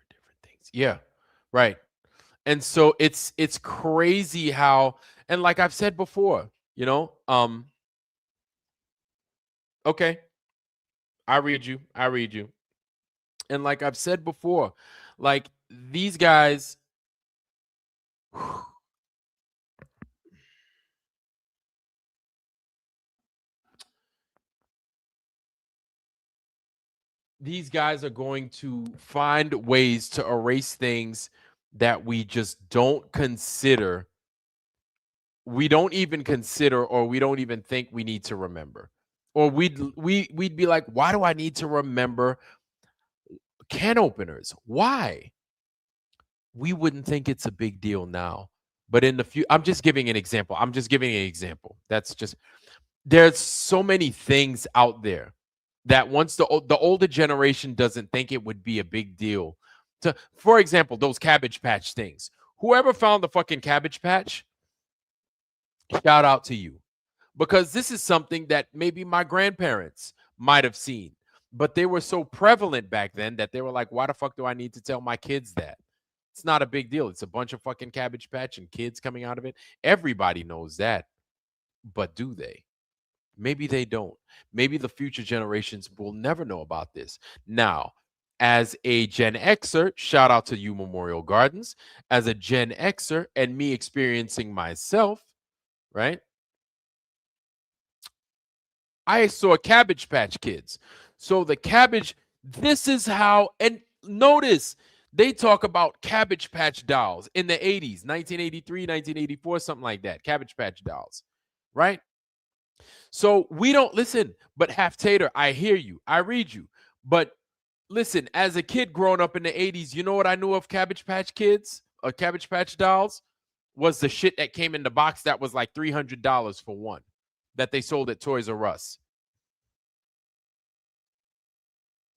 Different things. Yeah, right. And so it's crazy how, and like I've said before, you know, okay, I read you. And like I've said before, like these guys, these guys are going to find ways to erase things that we just don't consider. We don't even consider, or we don't even think we need to remember. Or we'd be like, why do I need to remember can openers? Why? We wouldn't think it's a big deal now. But in the future, I'm just giving an example. That's just, there's so many things out there that once the older generation doesn't think it would be a big deal. For example, those Cabbage Patch things. Whoever found the fucking Cabbage Patch, shout out to you. Because this is something that maybe my grandparents might have seen, but they were so prevalent back then that they were like, why the fuck do I need to tell my kids that? It's not a big deal. It's a bunch of fucking Cabbage Patch and kids coming out of it. Everybody knows that. But do they? Maybe they don't. Maybe the future generations will never know about this. Now, as a Gen Xer, shout out to you, Memorial Gardens. As a Gen Xer and me experiencing myself, right? I saw Cabbage Patch Kids. So the cabbage, this is how, and notice they talk about Cabbage Patch dolls in the 80s, 1983, 1984, something like that. Cabbage Patch dolls, right? So we don't listen, but Half Tater, I hear you. I read you. But listen, as a kid growing up in the 80s, you know what I knew of Cabbage Patch Kids or Cabbage Patch dolls? Was the shit that came in the box that was like $300 for one that they sold at Toys R Us.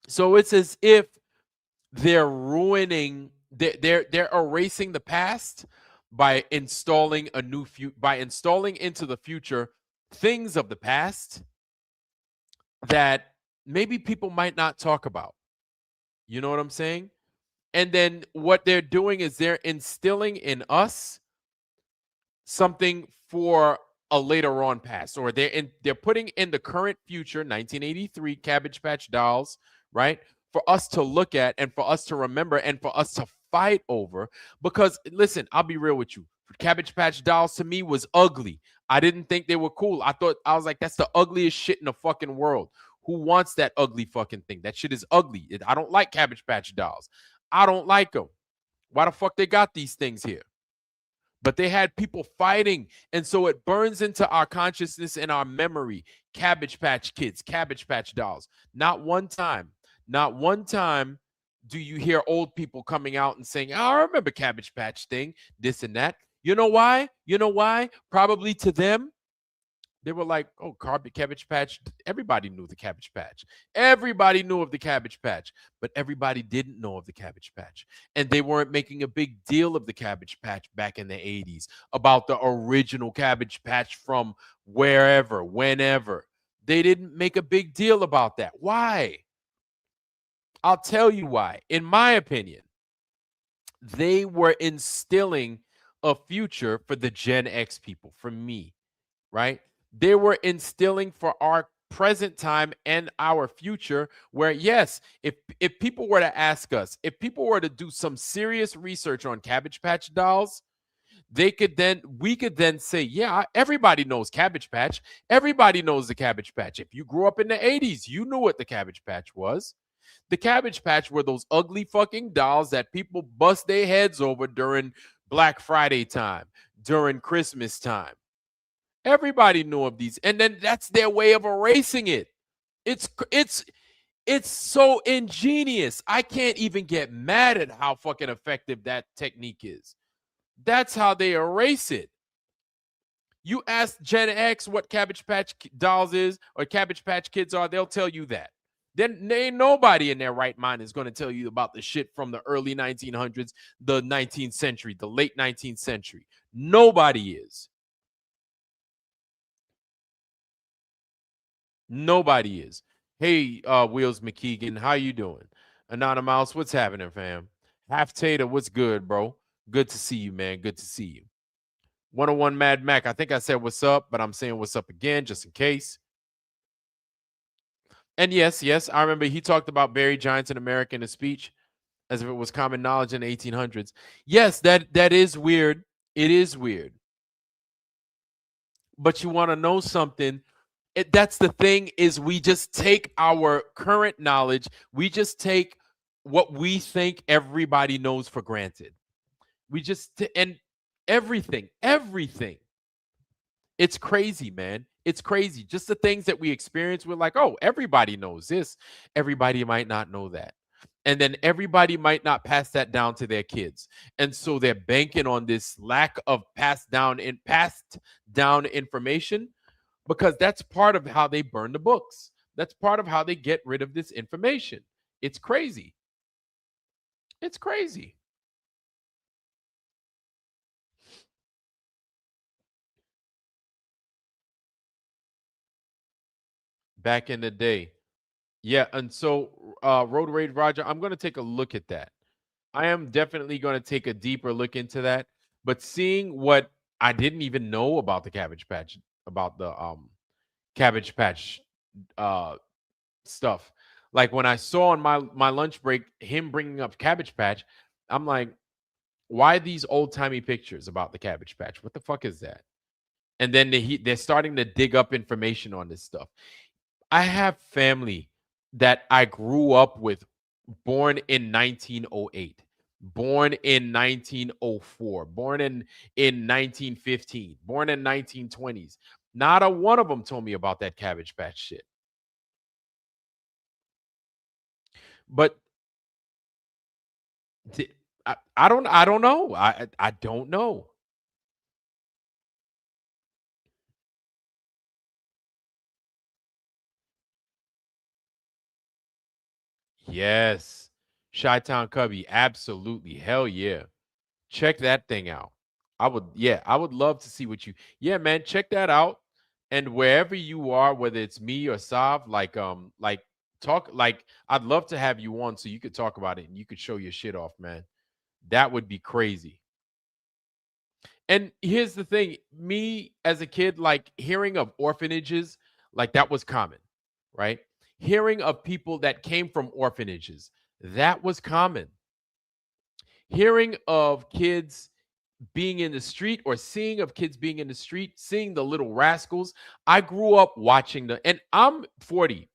So it's as if they're ruining, they're erasing the past by installing a new by installing into the future things of the past that maybe people might not talk about. You know what I'm saying? And then what they're doing is they're instilling in us something for a later on past, or they're putting in the current future, 1983 Cabbage Patch dolls, right? For us to look at and for us to remember and for us to fight over. Because listen, I'll be real with you. Cabbage Patch dolls to me was ugly. I didn't think they were cool. I was like, that's the ugliest shit in the fucking world. Who wants that ugly fucking thing? That shit is ugly. I don't like Cabbage Patch dolls. I don't like them. Why the fuck they got these things here? But they had people fighting. And so it burns into our consciousness and our memory. Cabbage Patch Kids, Cabbage Patch dolls. Not one time do you hear old people coming out and saying, oh, I remember Cabbage Patch thing, this and that. You know why? Probably to them, they were like, oh, Cabbage Patch. Everybody knew the Cabbage Patch. Everybody knew of the Cabbage Patch, but everybody didn't know of the Cabbage Patch. And they weren't making a big deal of the Cabbage Patch back in the 80s, about the original Cabbage Patch from wherever, whenever. They didn't make a big deal about that. Why? I'll tell you why. In my opinion, they were instilling a future for the Gen X people, for me, right? They were instilling for our present time and our future, where yes, if people were to ask us, if people were to do some serious research on Cabbage Patch dolls, we could then say, yeah, everybody knows Cabbage Patch. Everybody knows the Cabbage Patch. If you grew up in the 80s, you knew what the Cabbage Patch was. The Cabbage Patch were those ugly fucking dolls that people bust their heads over during Black Friday time, during Christmas time. Everybody knew of these. And then that's their way of erasing it. It's so ingenious. I can't even get mad at how fucking effective that technique is. That's how they erase it. You ask Gen X what Cabbage Patch dolls is or Cabbage Patch Kids are, they'll tell you that. Then ain't nobody in their right mind is going to tell you about the shit from the early 1900s, the 19th century, the late 19th century. Nobody is. Nobody is. Hey, Wheels McKeegan, how you doing? Anonymous, what's happening, fam? Half Tater, what's good, bro? Good to see you, man. Good to see you. 101 Mad Mac. I think I said what's up, but I'm saying what's up again just in case. And yes, I remember he talked about buried giants in America in a speech as if it was common knowledge in the 1800s. Yes, that is weird. It is weird. But you want to know something? That's the thing, is we just take our current knowledge, we just take what we think everybody knows for granted. We just and everything. It's crazy, man. It's crazy. Just the things that we experience, we're like, oh, everybody knows this. Everybody might not know that. And then everybody might not pass that down to their kids. And so they're banking on this lack of passed down information, because that's part of how they burn the books. That's part of how they get rid of this information. It's crazy. It's crazy. Back in the day. Yeah, and so Road Rage Roger, I'm going to take a look at that. I am definitely going to take a deeper look into that. But seeing what I didn't even know about the Cabbage Patch, about the Cabbage Patch stuff. Like when I saw on my lunch break him bringing up Cabbage Patch, I'm like, why these old-timey pictures about the Cabbage Patch? What the fuck is that? And then they're starting to dig up information on this stuff. I have family that I grew up with, born in 1908, born in 1904, born in 1915, born in 1920s. Not a one of them told me about that Cabbage Patch shit. But I don't know. I don't know. Yes. Chi-Town Cubby, absolutely. Hell yeah. Check that thing out. I would love to see what you. Yeah, man, check that out. And wherever you are, whether it's me or Sav, like talk, like I'd love to have you on so you could talk about it and you could show your shit off, man. That would be crazy. And here's the thing, me as a kid, like hearing of orphanages, like that was common, right? Hearing of people that came from orphanages, that was common. Hearing of kids being in the street, or seeing of kids being in the street, seeing the Little Rascals. I grew up watching and I'm 40.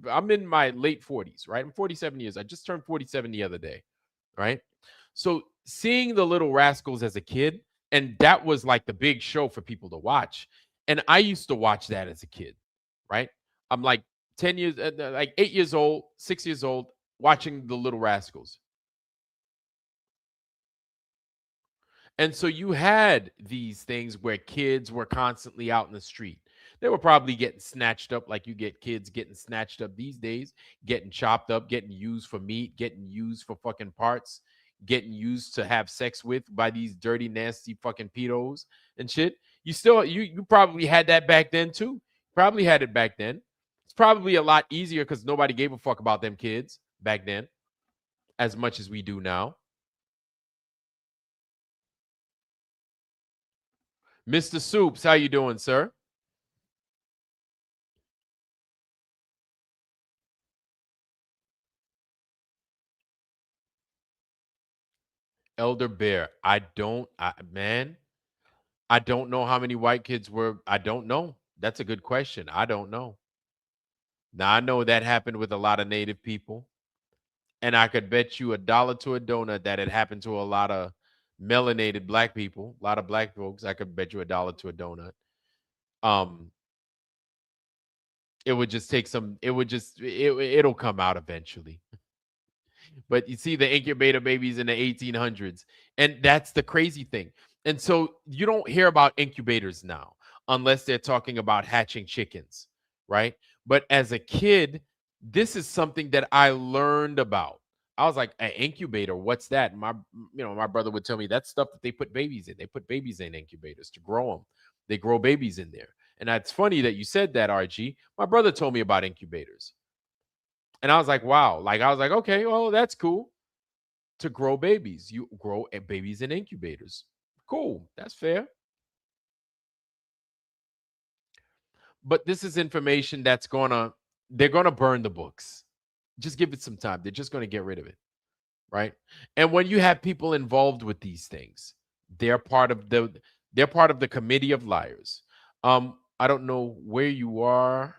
I'm in my late 40s, right? I'm 47 years. I just turned 47 the other day, right? So seeing the Little Rascals as a kid, and that was like the big show for people to watch. And I used to watch that as a kid, right? I'm like 10 years, like 8 years old, 6 years old, watching the Little Rascals. And so you had these things where kids were constantly out in the street. They were probably getting snatched up, like you get kids getting snatched up these days, getting chopped up, getting used for meat, getting used for fucking parts, getting used to have sex with by these dirty, nasty fucking pedos and shit. You probably had that back then too. Probably had it back then. It's probably a lot easier because nobody gave a fuck about them kids back then as much as we do now. Mr. Soups, how you doing, sir? Elder Bear, man, I don't know how many white kids were. I don't know. That's a good question. I don't know. Now, I know that happened with a lot of Native people, and I could bet you $1 to a donut that it happened to a lot of melanated black people, a lot of black folks. I could bet you $1 to a donut. It would just take some. It'll come out eventually. But you see the incubator babies in the 1800s, and that's the crazy thing. And so you don't hear about incubators now unless they're talking about hatching chickens, right? But as a kid, this is something that I learned about. I was like, an incubator, what's that? My brother would tell me that's stuff that they put babies in. They put babies in incubators to grow them. They grow babies in there. And that's funny that you said that, RG. My brother told me about incubators. And I was like, wow. Like, I was like, okay, well, that's cool. to grow babies. You grow babies in incubators. Cool. That's fair. But this is information that's they're gonna burn the books. Just give it some time. They're just gonna get rid of it. Right. And when you have people involved with these things, they're part of the committee of liars. I don't know where you are.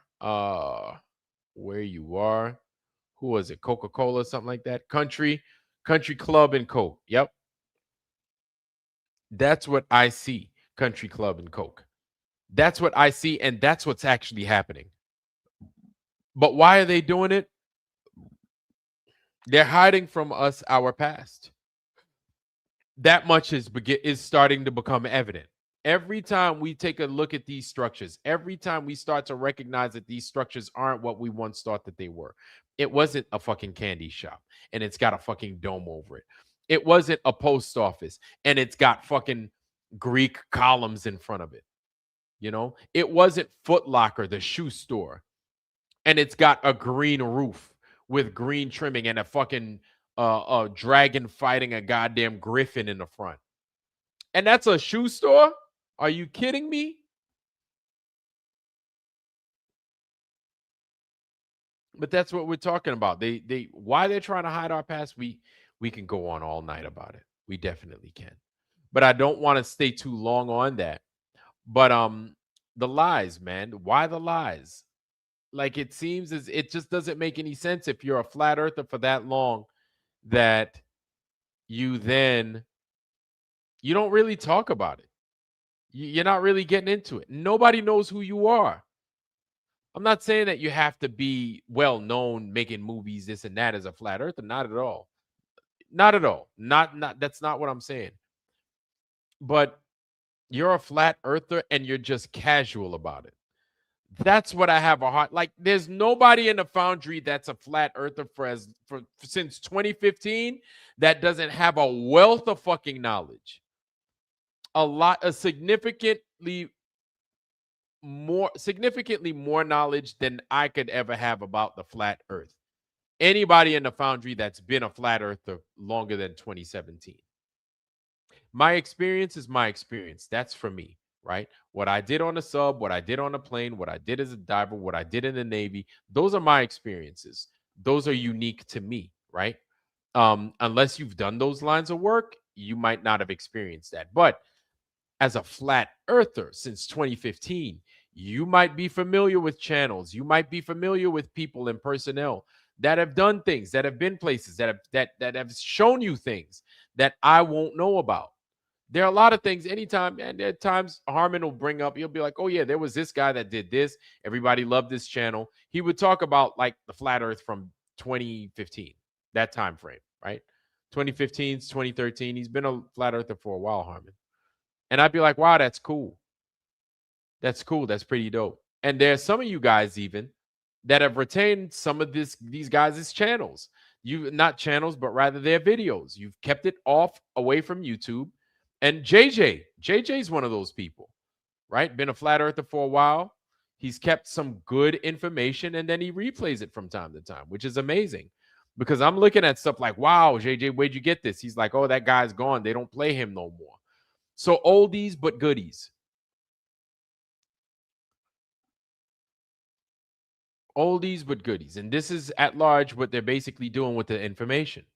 Who was it? Coca-Cola, something like that. Country Club and Coke. Yep. That's what I see. Country Club and Coke. That's what I see, and that's what's actually happening. But why are they doing it? They're hiding from us our past. That much is starting to become evident. Every time we take a look at these structures, every time we start to recognize that these structures aren't what we once thought that they were. It wasn't a fucking candy shop and it's got a fucking dome over it. It wasn't a post office and it's got fucking Greek columns in front of it. You know, it wasn't Foot Locker, the shoe store, and it's got a green roof with green trimming and a fucking a dragon fighting a goddamn griffin in the front. And that's a shoe store? Are you kidding me? But that's what we're talking about. Why they're trying to hide our past, we can go on all night about it. We definitely can. But I don't want to stay too long on that. But the lies, man. Why the lies? Like, it seems as it just doesn't make any sense if you're a flat earther for that long that you don't really talk about it. You're not really getting into it. Nobody knows who you are. I'm not saying that you have to be well known, making movies, this and that as a flat earther. Not at all. Not at all. Not that's not what I'm saying. But you're a flat earther and you're just casual about it. That's what I have a heart. Like, there's nobody in the foundry that's a flat earther since 2015 that doesn't have a wealth of fucking knowledge. A significantly more knowledge than I could ever have about the flat earth. Anybody in the foundry that's been a flat earther longer than 2017. My experience is my experience. That's for me, right? What I did on the sub, what I did on the plane, what I did as a diver, what I did in the Navy, those are my experiences. Those are unique to me, right? Unless you've done those lines of work, you might not have experienced that. But as a flat earther since 2015, you might be familiar with channels. You might be familiar with people and personnel that have done things, that have been places, that have shown you things that I won't know about. There are a lot of things anytime, and at times Harmon will bring up, he'll be like, oh yeah, there was this guy that did this. Everybody loved this channel. He would talk about like the flat earth from 2015, that time frame, right? 2015, 2013. He's been a flat earther for a while, Harmon. And I'd be like, wow, that's cool. That's cool. That's pretty dope. And there's some of you guys even that have retained some of these guys' channels. Not channels, but rather their videos. You've kept it away from YouTube. And JJ's one of those people, right? Been a flat earther for a while. He's kept some good information and then he replays it from time to time, which is amazing. Because I'm looking at stuff like, wow, JJ, where'd you get this? He's like, oh, that guy's gone. They don't play him no more. So oldies but goodies. Oldies but goodies. And this is at large what they're basically doing with the information.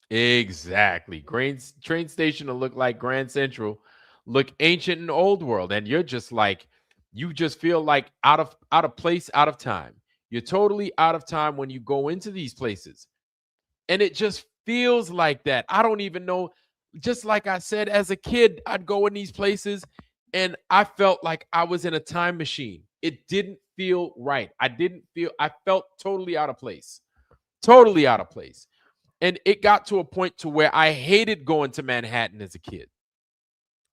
Exactly. Train station will look like Grand Central, look ancient and old world. And you're just like, you just feel like out of place, out of time. You're totally out of time when you go into these places. And it just feels like that. I don't even know. Just like I said, as a kid, I'd go in these places and I felt like I was in a time machine. It didn't feel right. I felt totally out of place. Totally out of place. And it got to a point to where I hated going to Manhattan as a kid.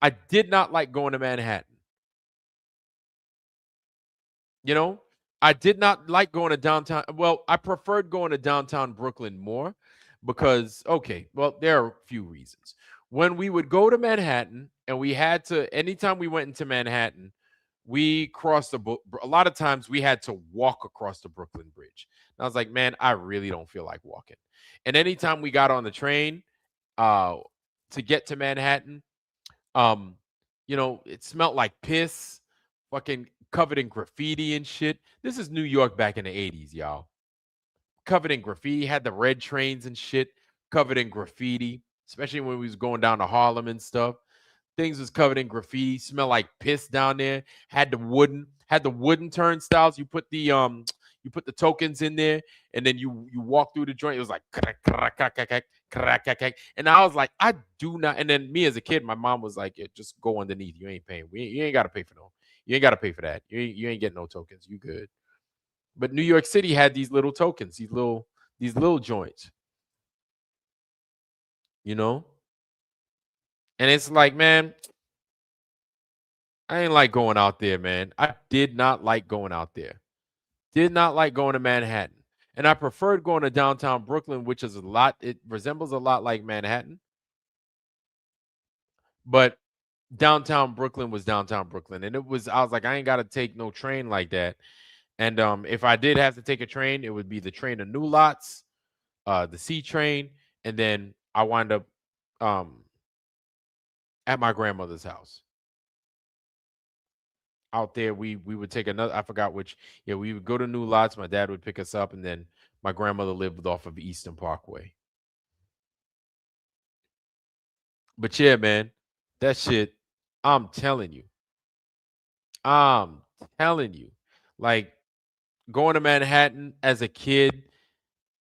I did not like going to Manhattan. You know, I did not like going to downtown. Well, I preferred going to downtown Brooklyn more because, okay, well, there are a few reasons. When we would go to Manhattan and we had to, anytime we went into Manhattan, we crossed a lot of times we had to walk across the Brooklyn Bridge. And I was like, man, I really don't feel like walking. And anytime we got on the train to get to Manhattan, it smelled like piss, fucking covered in graffiti and shit. This is New York back in the 80s, y'all. Covered in graffiti, had the red trains and shit covered in graffiti, especially when we was going down to Harlem and stuff. Things was covered in graffiti, smelled like piss down there. Had the wooden turnstiles. You put the tokens in there, and then you walk through the joint. It was like and I was like, I do not. And then me as a kid, my mom was like, yeah, just go underneath. You ain't paying. You ain't gotta pay for no. You ain't gotta pay for that. You ain't getting no tokens. You good. But New York City had these little tokens, these little joints. And it's like, man, I ain't like going out there, man. I did not like going out there. Did not like going to Manhattan. And I preferred going to downtown Brooklyn, which is it resembles a lot like Manhattan. But downtown Brooklyn was downtown Brooklyn. And I was like, I ain't got to take no train like that. And if I did have to take a train, it would be the train to New Lots, the C train. And then I wind up at my grandmother's house. Out there, we would take another, I forgot which, we would go to New Lots. My dad would pick us up, and then my grandmother lived off of Eastern Parkway. But yeah, man, that shit, I'm telling you, like going to Manhattan as a kid,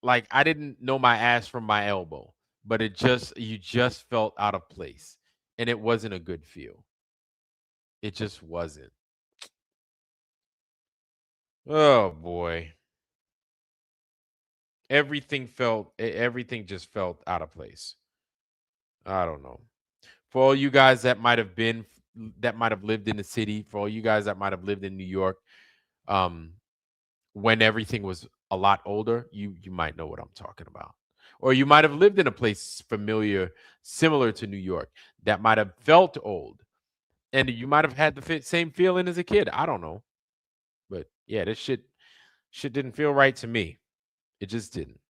like I didn't know my ass from my elbow, but you just felt out of place, and it wasn't a good feel. It just wasn't. Oh boy. Everything just felt out of place. I don't know. For all you guys that might have lived in the city, for all you guys that might have lived in New York, when everything was a lot older, you might know what I'm talking about. Or you might have lived in a place similar to New York, that might have felt old. And you might have had the same feeling as a kid. I don't know. But yeah, this shit didn't feel right to me. It just didn't.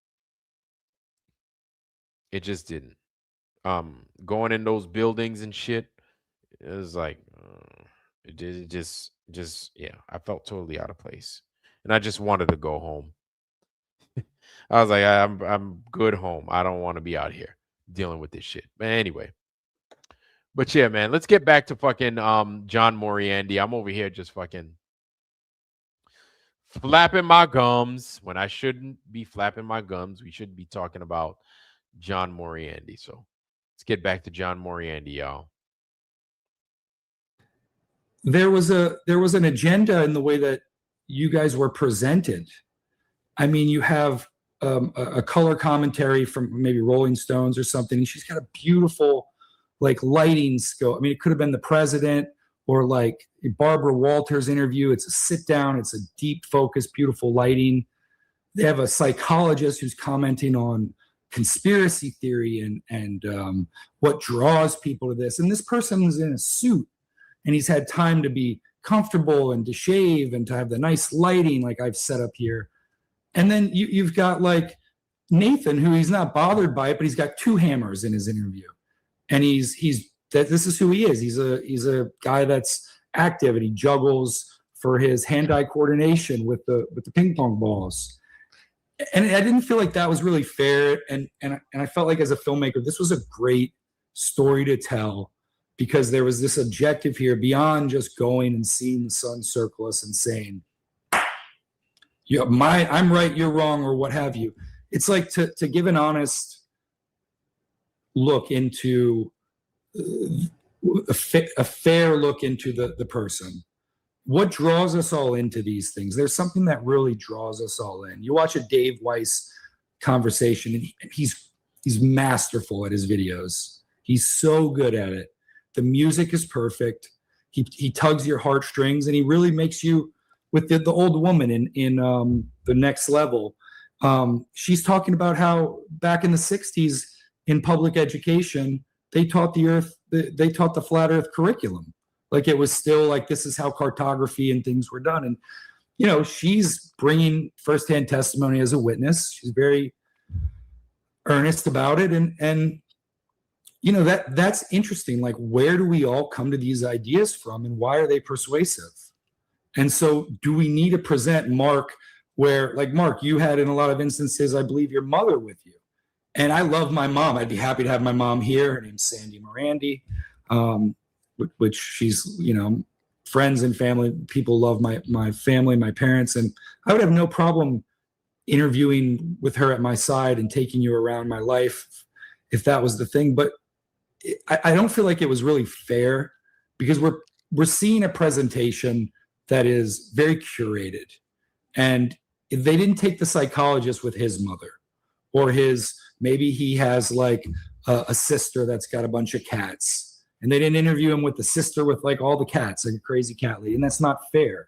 Going in those buildings and shit, it was like, it just, yeah, I felt totally out of place. And I just wanted to go home. I was like, I'm good home. I don't want to be out here dealing with this shit. But anyway. But yeah, man, let's get back to fucking John Mariande. I'm over here just fucking flapping my gums when I shouldn't be flapping my gums. We should be talking about John Mariande. So let's get back to John Mariande, y'all. There was an agenda in the way that you guys were presented. I mean, you have a color commentary from maybe Rolling Stones or something. And she's got a beautiful like lighting skill. I mean, it could have been the president or like Barbara Walters interview. It's a sit down. It's a deep focus, beautiful lighting. They have a psychologist who's commenting on conspiracy theory and what draws people to this. And this person is in a suit and he's had time to be comfortable and to shave and to have the nice lighting like I've set up here. And then you've got like Nathan, who he's not bothered by it, but he's got two hammers in his interview. And this is who he is. He's a guy that's active and he juggles for his hand-eye coordination with the ping pong balls. And I didn't feel like that was really fair. And I felt like as a filmmaker, this was a great story to tell because there was this objective here beyond just going and seeing the sun circle us and saying, yeah, I'm right, you're wrong, or what have you. It's like to give an honest look into a fair look into the person. What draws us all into these things? There's something that really draws us all in. You watch a Dave Weiss conversation, and he's masterful at his videos. He's so good at it. The music is perfect. He tugs your heartstrings, and he really makes you, with the old woman in The Next Level. She's talking about how back in the 60s in public education, they taught the flat earth curriculum. Like it was still like, this is how cartography and things were done. And, you know, she's bringing firsthand testimony as a witness. She's very earnest about it. And, you know, that's interesting. Like, where do we all come to these ideas from, and why are they persuasive? And so do we need to present Mark where, like, Mark, you had in a lot of instances, I believe, your mother with you. And I love my mom. I'd be happy to have my mom here. Her name's Sandy Mariande, which she's, you know, friends and family. People love my family, my parents. And I would have no problem interviewing with her at my side and taking you around my life if that was the thing. But I don't feel like it was really fair, because we're seeing a presentation that is very curated, and they didn't take the psychologist with his mother, or maybe he has like a sister that's got a bunch of cats, and they didn't interview him with the sister with like all the cats, like a crazy cat lady, and that's not fair.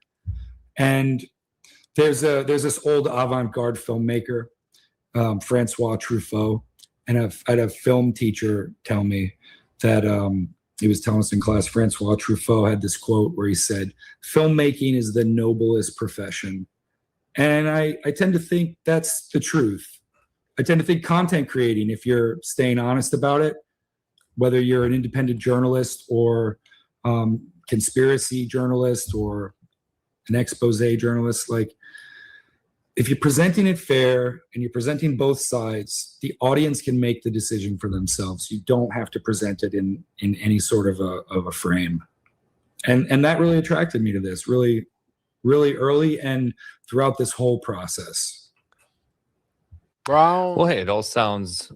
And there's this old avant-garde filmmaker, Francois Truffaut, and I had a film teacher tell me that he was telling us in class, Francois Truffaut had this quote where he said, "Filmmaking is the noblest profession." And I tend to think that's the truth. I tend to think content creating, if you're staying honest about it, whether you're an independent journalist or conspiracy journalist or an expose journalist, like, if you're presenting it fair and you're presenting both sides, the audience can make the decision for themselves. You don't have to present it in any sort of a frame. And that really attracted me to this really, really early and throughout this whole process. Brown. Well, hey, it all sounds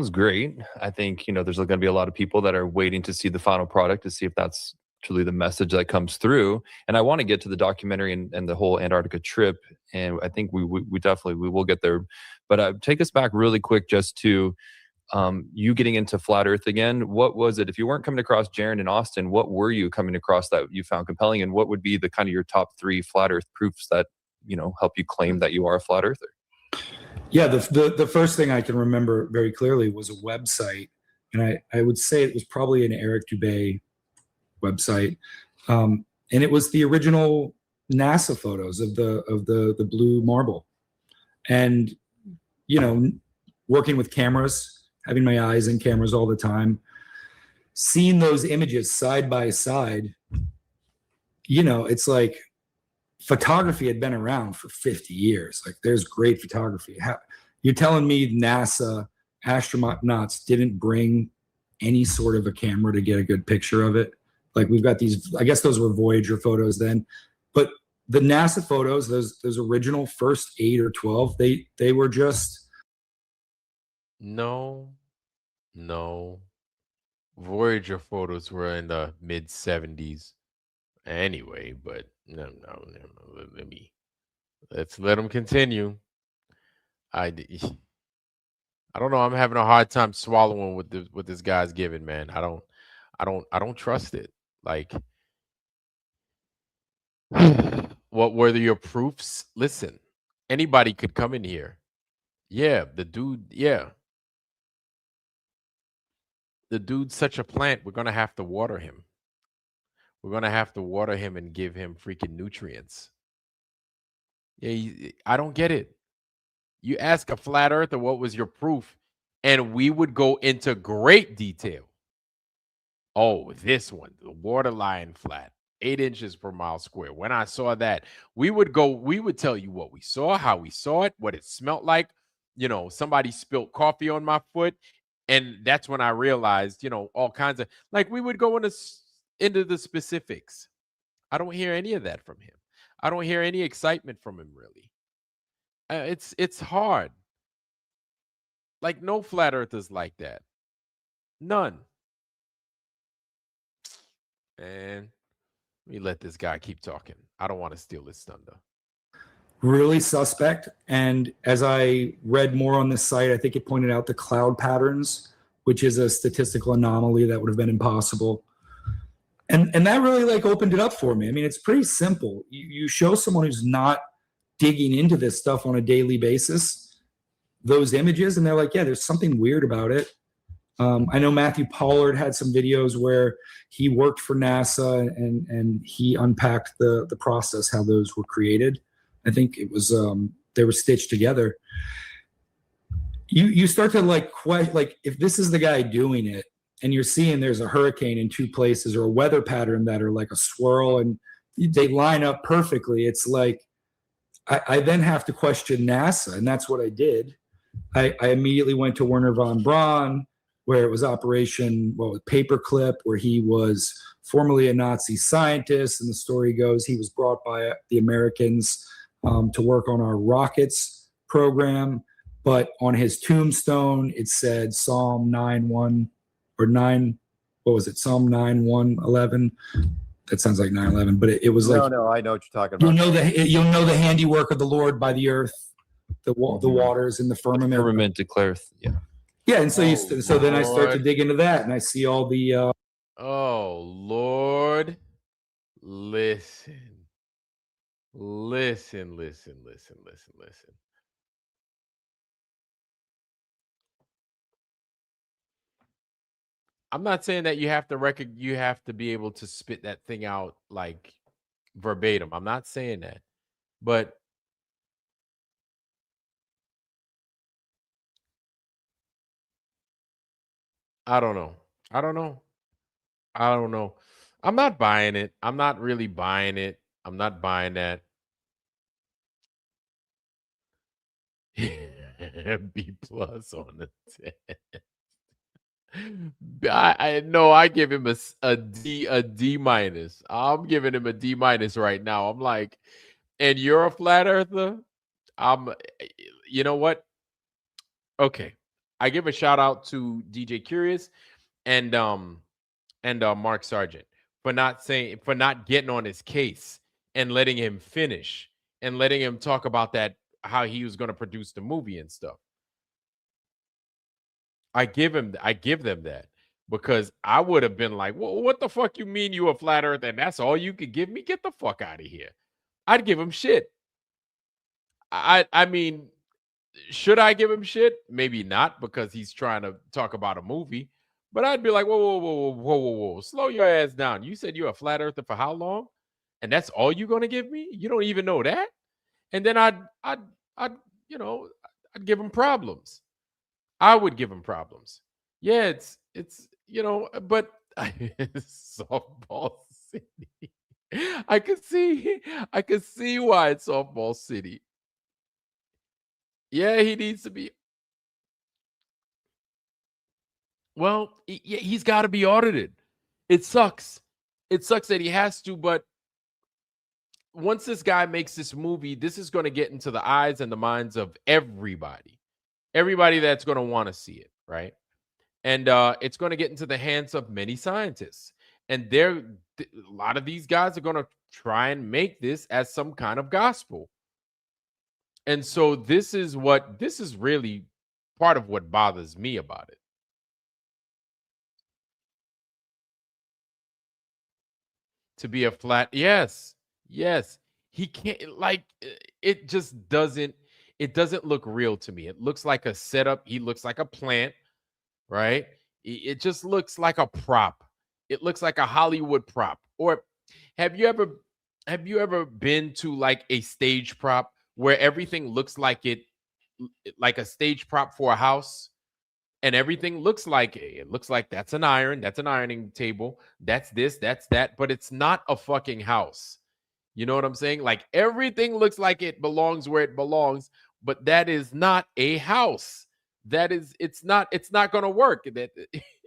great. I think, you know, there's going to be a lot of people that are waiting to see the final product to see if that's truly the message that comes through. And I want to get to the documentary and the whole Antarctica trip. And I think we will get there. But take us back really quick just to you getting into flat Earth again. What was it? If you weren't coming across Jaron and Austin, what were you coming across that you found compelling? And what would be the kind of your top 3 flat Earth proofs that, you know, help you claim that you are a flat earther? Yeah, the first thing I can remember very clearly was a website. And I would say it was probably an Eric Dubay website. And it was the original NASA photos of the blue marble. And, you know, working with cameras, having my eyes in cameras all the time, seeing those images side by side, you know, it's like photography had been around for 50 years. Like, there's great photography. You're telling me NASA astronauts didn't bring any sort of a camera to get a good picture of it? Like, we've got these, I guess those were Voyager photos then, but the NASA photos, those original first 8 or 12, they were just. No. Voyager photos were in the mid 70s anyway, but no. Let's let them continue. I don't know. I'm having a hard time swallowing what this guy's giving, man. I don't trust it. Like, what were your proofs? Listen, anybody could come in here. Yeah, the dude's such a plant. We're gonna have to water him. We're gonna have to water him and give him freaking nutrients. Yeah, I don't get it. You ask a flat earther what was your proof, and we would go into great detail. Oh, this one, the waterline flat, 8 inches per mile square. When I saw that, we would tell you what we saw, how we saw it, what it smelled like. You know, somebody spilled coffee on my foot. And that's when I realized, you know, all kinds of, like, we would go into the specifics. I don't hear any of that from him. I don't hear any excitement from him, really. It's hard. Like, no flat earthers like that. None. And let me let this guy keep talking. I don't want to steal his thunder. Really suspect. And as I read more on this site, I think it pointed out the cloud patterns, which is a statistical anomaly that would have been impossible. And that really, like, opened it up for me. I mean, it's pretty simple. You show someone who's not digging into this stuff on a daily basis those images, and they're like, yeah, there's something weird about it. I know Matthew Pollard had some videos where he worked for NASA and he unpacked the process, how those were created. I think it was they were stitched together. You start to like if this is the guy doing it, and you're seeing there's a hurricane in two places or a weather pattern that are like a swirl and they line up perfectly. It's like I then have to question NASA, and that's what I did. I immediately went to Werner von Braun, where it was Operation Paperclip, where he was formerly a Nazi scientist, and the story goes he was brought by the Americans to work on our rockets program. But on his tombstone, it said Psalm 9:1 or 9. What was it? Psalm 9:111. That sounds like 9:11, but it was like no, I know what you're talking about. You'll know the handiwork of the Lord by the earth, the waters and the firmament. Firmament declareth, yeah. Yeah, and so then I start to dig into that, and I see all the. Oh Lord, listen. I'm not saying that you have to be able to spit that thing out like verbatim. I'm not saying that. But I don't know. I'm not buying it. I'm not really buying it. I'm not buying that. B plus on the test. I give him a D minus. I'm giving him a D minus right now. I'm like, and you're a flat earther. You know what? Okay, I give a shout out to DJ Curious and Mark Sargent for not getting on his case and letting him finish and letting him talk about that, how he was going to produce the movie and stuff. I give them that, because I would have been like, well, what the fuck you mean you a flat earth and that's all you could give me? Get the fuck out of here. I'd give him shit. I mean, should I give him shit? Maybe not, because he's trying to talk about a movie. But I'd be like, whoa. Slow your ass down. You said you're a flat earther for how long? And that's all you're gonna give me? You don't even know that? And then I'd give him problems. I would give him problems. Yeah, it's but softball city. I could see why it's softball city. Yeah, he needs to be. Well, he's got to be audited. It sucks. It sucks that he has to, but once this guy makes this movie, this is going to get into the eyes and the minds of everybody. Everybody that's going to want to see it, right? And it's going to get into the hands of many scientists. And a lot of these guys are going to try and make this as some kind of gospel. And so this is really part of what bothers me about it. To be a flat, yes. He can't, like, it just doesn't look real to me. It looks like a setup. He looks like a plant, right? It just looks like a prop. It looks like a Hollywood prop. Or have you ever been to like a stage prop where everything looks like like a stage prop for a house? And everything looks like that's an ironing table. That's this, that's that, but it's not a fucking house. You know what I'm saying? Like everything looks like it belongs where it belongs, but that is not a house. It's not going to work. That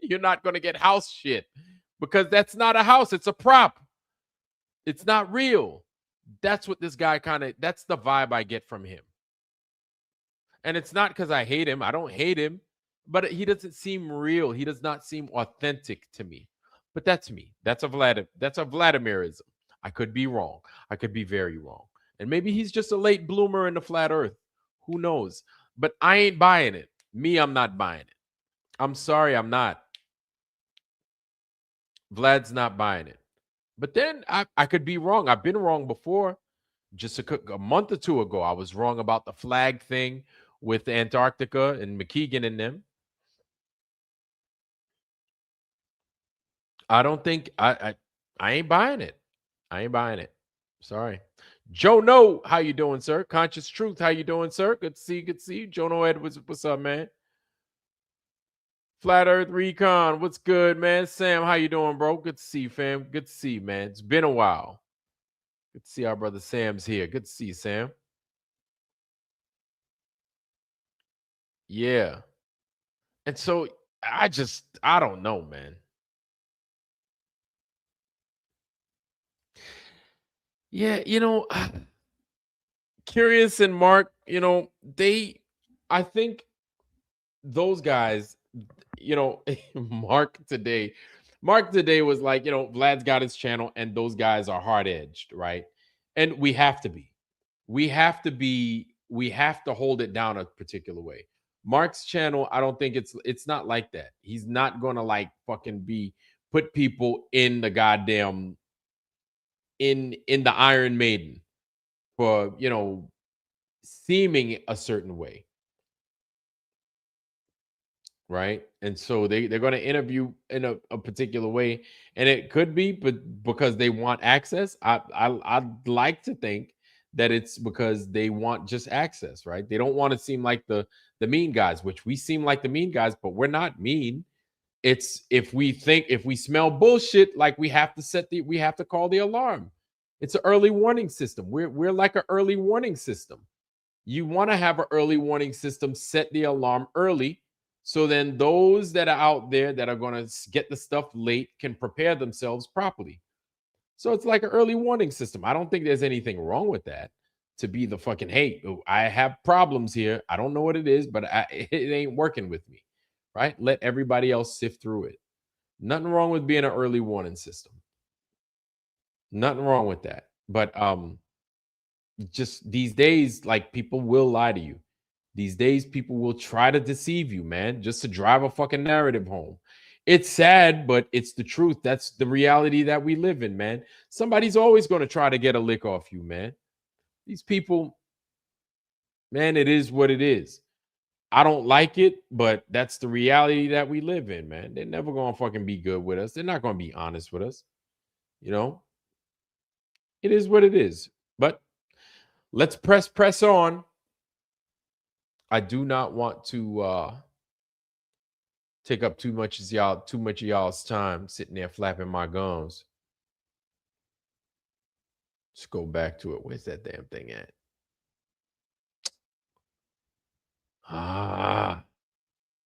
you're not going to get house shit because that's not a house. It's a prop. It's not real. That's what this guy that's the vibe I get from him. And it's not because I hate him. I don't hate him. But he doesn't seem real. He does not seem authentic to me. But that's me. That's a Vladimirism. I could be wrong. I could be very wrong. And maybe he's just a late bloomer in the flat earth. Who knows? But I ain't buying it. I'm not buying it. I'm sorry, I'm not. Vlad's not buying it. But then I could be wrong. I've been wrong before. Just a month or two ago, I was wrong about the flag thing with Antarctica and McKeegan and them. I don't think I ain't buying it. I ain't buying it. Sorry. Joe No, how you doing, sir? Conscious Truth, how you doing, sir? Good to see you. Good to see you. Joe No Edwards, what's up, man? Flat Earth Recon, what's good, man? Sam, how you doing, bro? Good to see you, fam. Good to see you, man. It's been a while. Good to see our brother Sam's here. Good to see you, Sam. Yeah. And so I don't know, man. Yeah, Curious and Mark, I think those guys, Mark today was like, Vlad's got his channel and those guys are hard edged, right? And we have to be. We have to hold it down a particular way. Mark's channel, I don't think it's not like that. He's not gonna like fucking put people in the goddamn in the Iron Maiden for seeming a certain way, right? And so they're going to interview in a particular way, and it could be but because they want access. I'd like to think that it's because they want just access, right? They don't want to seem like the mean guys, which we seem like the mean guys, but we're not mean. It's if we smell bullshit, like we have to call the alarm. It's an early warning system. We're like an early warning system. You want to have an early warning system, set the alarm early, so then those that are out there that are going to get the stuff late can prepare themselves properly. So it's like an early warning system. I don't think there's anything wrong with that. To be the fucking, hey, I have problems here. I don't know what it is, but it ain't working with me, right? Let everybody else sift through it. Nothing wrong with being an early warning system. Nothing wrong with that. But just these days, like, people will lie to you. These days, people will try to deceive you, man, just to drive a fucking narrative home. It's sad, but it's the truth. That's the reality that we live in, man. Somebody's always going to try to get a lick off you, man. These people, man, it is what it is. I don't like it, but that's the reality that we live in, man. They're never going to fucking be good with us. They're not going to be honest with us. It is what it is. But let's press on. I do not want to take up too much of y'all's time sitting there flapping my gums. Let's go back to it. Where's that damn thing at?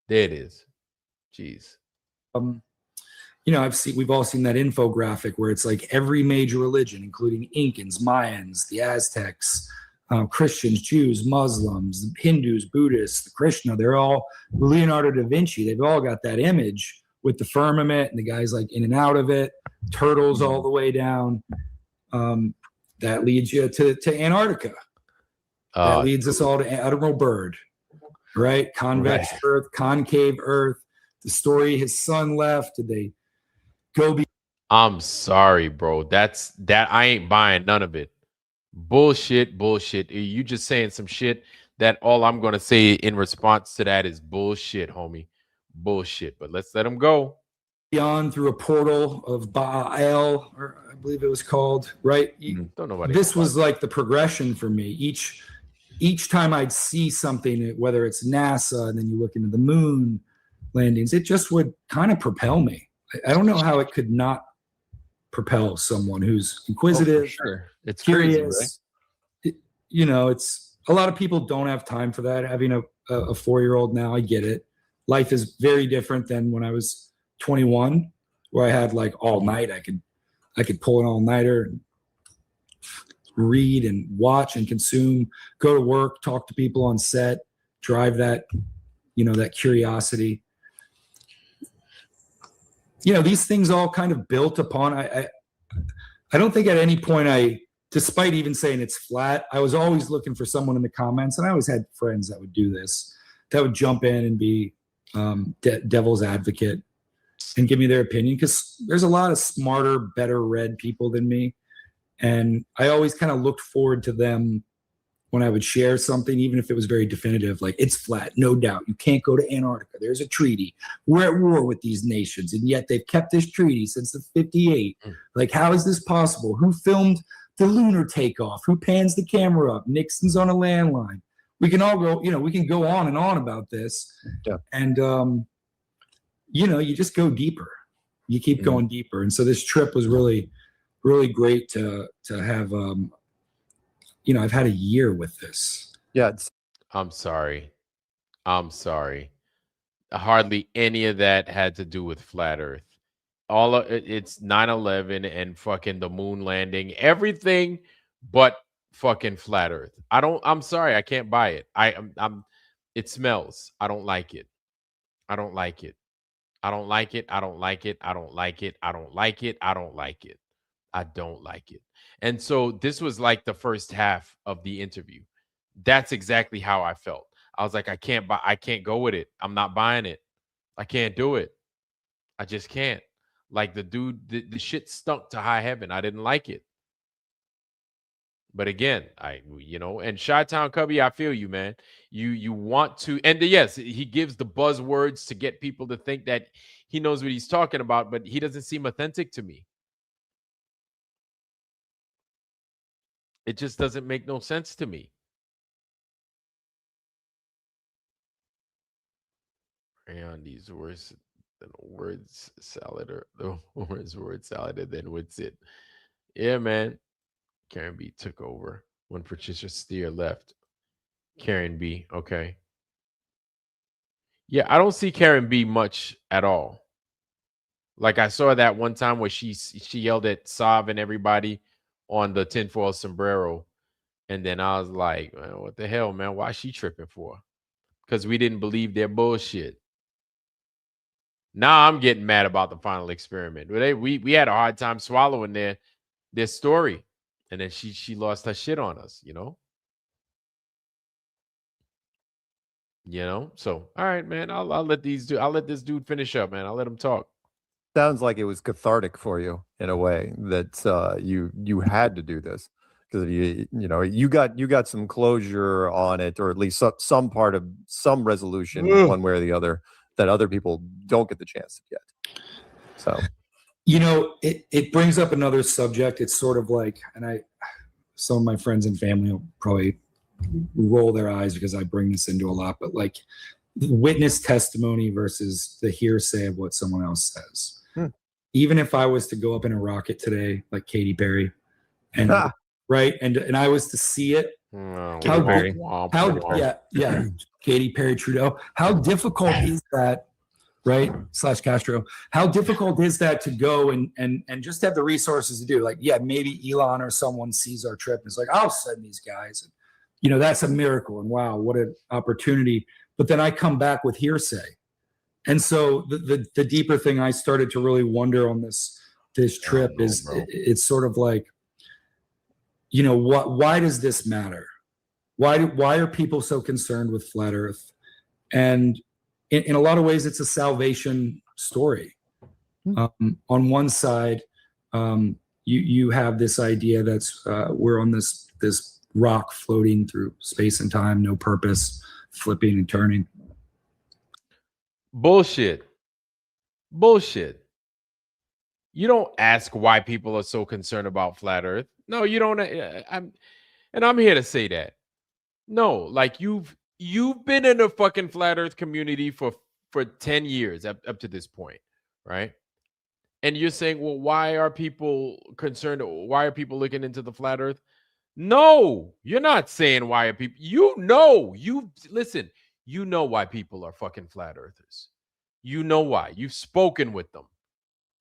There it is. Jeez. We've all seen that infographic where it's like every major religion, including Incans, Mayans, the Aztecs, Christians, Jews, Muslims, Hindus, Buddhists, Krishna, they're all Leonardo da Vinci. They've all got that image with the firmament and the guys like in and out of it, turtles all the way down. That leads you to Antarctica. That leads us all to Admiral Byrd, right? Convex Earth, concave Earth. The story, his son left. Did they go? I'm sorry, bro. That I ain't buying none of it. Bullshit. You just saying some shit that all I'm going to say in response to that is bullshit, homie. Bullshit. But let's let him go. Beyond through a portal of Baal, or I believe it was called, right? Don't know what this was like the progression for me. Each time I'd see something, whether it's NASA and then you look into the moon landings, it just would kind of propel me. I don't know how it could not propel someone who's inquisitive. Sure. It's curious. crazy, right? It's a lot of people don't have time for that. Having a 4-year-old now, I get it. Life is very different than when I was 21, where I had like all night. I could pull an all-nighter and read and watch and consume, go to work, talk to people on set, drive that, that curiosity. These things all kind of built upon. I don't think at any point despite even saying it's flat, I was always looking for someone in the comments, and I always had friends that would do this, that would jump in and be devil's advocate and give me their opinion, because there's a lot of smarter, better read people than me. And I always kind of looked forward to them when I would share something, even if it was very definitive, like it's flat, no doubt. You can't go to Antarctica. There's a treaty. We're at war with these nations, and yet they've kept this treaty since the 58. Like, how is this possible? Who filmed the lunar takeoff? Who pans the camera up? Nixon's on a landline. We can all go, we can go on and on about this. Yeah. And, you just go deeper. You keep going deeper. And so this trip was really, really great to have, I've had a year with this. Yeah. I'm sorry. Hardly any of that had to do with flat Earth. All of it's 9/11 and fucking the moon landing, everything but fucking flat Earth. I'm sorry, I can't buy it. It smells. I don't like it. I don't like it. I don't like it. I don't like it. I don't like it. I don't like it. I don't like it. I don't like it. And so this was like the first half of the interview. That's exactly how I felt. I was like, I can't go with it. I'm not buying it. I can't do it. I just can't. Like the dude, the shit stunk to high heaven. I didn't like it. But again, and Chi-Town Cubby, I feel you, man. You want to, and yes, he gives the buzzwords to get people to think that he knows what he's talking about, but he doesn't seem authentic to me. It just doesn't make no sense to me. Mariande's worse than words salad, or the worst word salad, and then what's it? Yeah, man. Karen B took over when Patricia Steer left. Karen B, okay. Yeah, I don't see Karen B much at all. Like I saw that one time where she yelled at Sav and everybody on the tinfoil sombrero. And then I was like, well, what the hell, man? Why is she tripping for? Because we didn't believe their bullshit. Now I'm getting mad about the final experiment. We had a hard time swallowing their story. And then she lost her shit on us, So all right, man. I'll let this dude finish up, man. I'll let him talk. Sounds like it was cathartic for you in a way that you had to do this because you got some closure on it, or at least some part of some resolution one way or the other that other people don't get the chance to get. So it brings up another subject. It's sort of like, and some of my friends and family will probably roll their eyes because I bring this into a lot, but like witness testimony versus the hearsay of what someone else says. Even if I was to go up in a rocket today, like Katy Perry, and right, and I was to see it, Katy Perry Trudeau, how difficult is that, right? / Castro, how difficult is that to go and just have the resources to do? Like, yeah, maybe Elon or someone sees our trip and is like, I'll send these guys. And, that's a miracle. And wow, what an opportunity. But then I come back with hearsay. And so the deeper thing I started to really wonder on this trip is it's sort of like, why does this matter? Why are people so concerned with flat Earth? And in a lot of ways, it's a salvation story. On one side, you have this idea that's we're on this rock floating through space and time, no purpose, flipping and turning. Bullshit. You don't ask why people are so concerned about flat Earth. No, you don't. I'm here to say that. No, like you've been in a fucking flat Earth community for 10 years up to this point, right? And you're saying, well, why are people concerned? Why are people looking into the flat Earth? No, you're not saying why are people. Listen. You know why people are fucking flat earthers. You know why. You've spoken with them.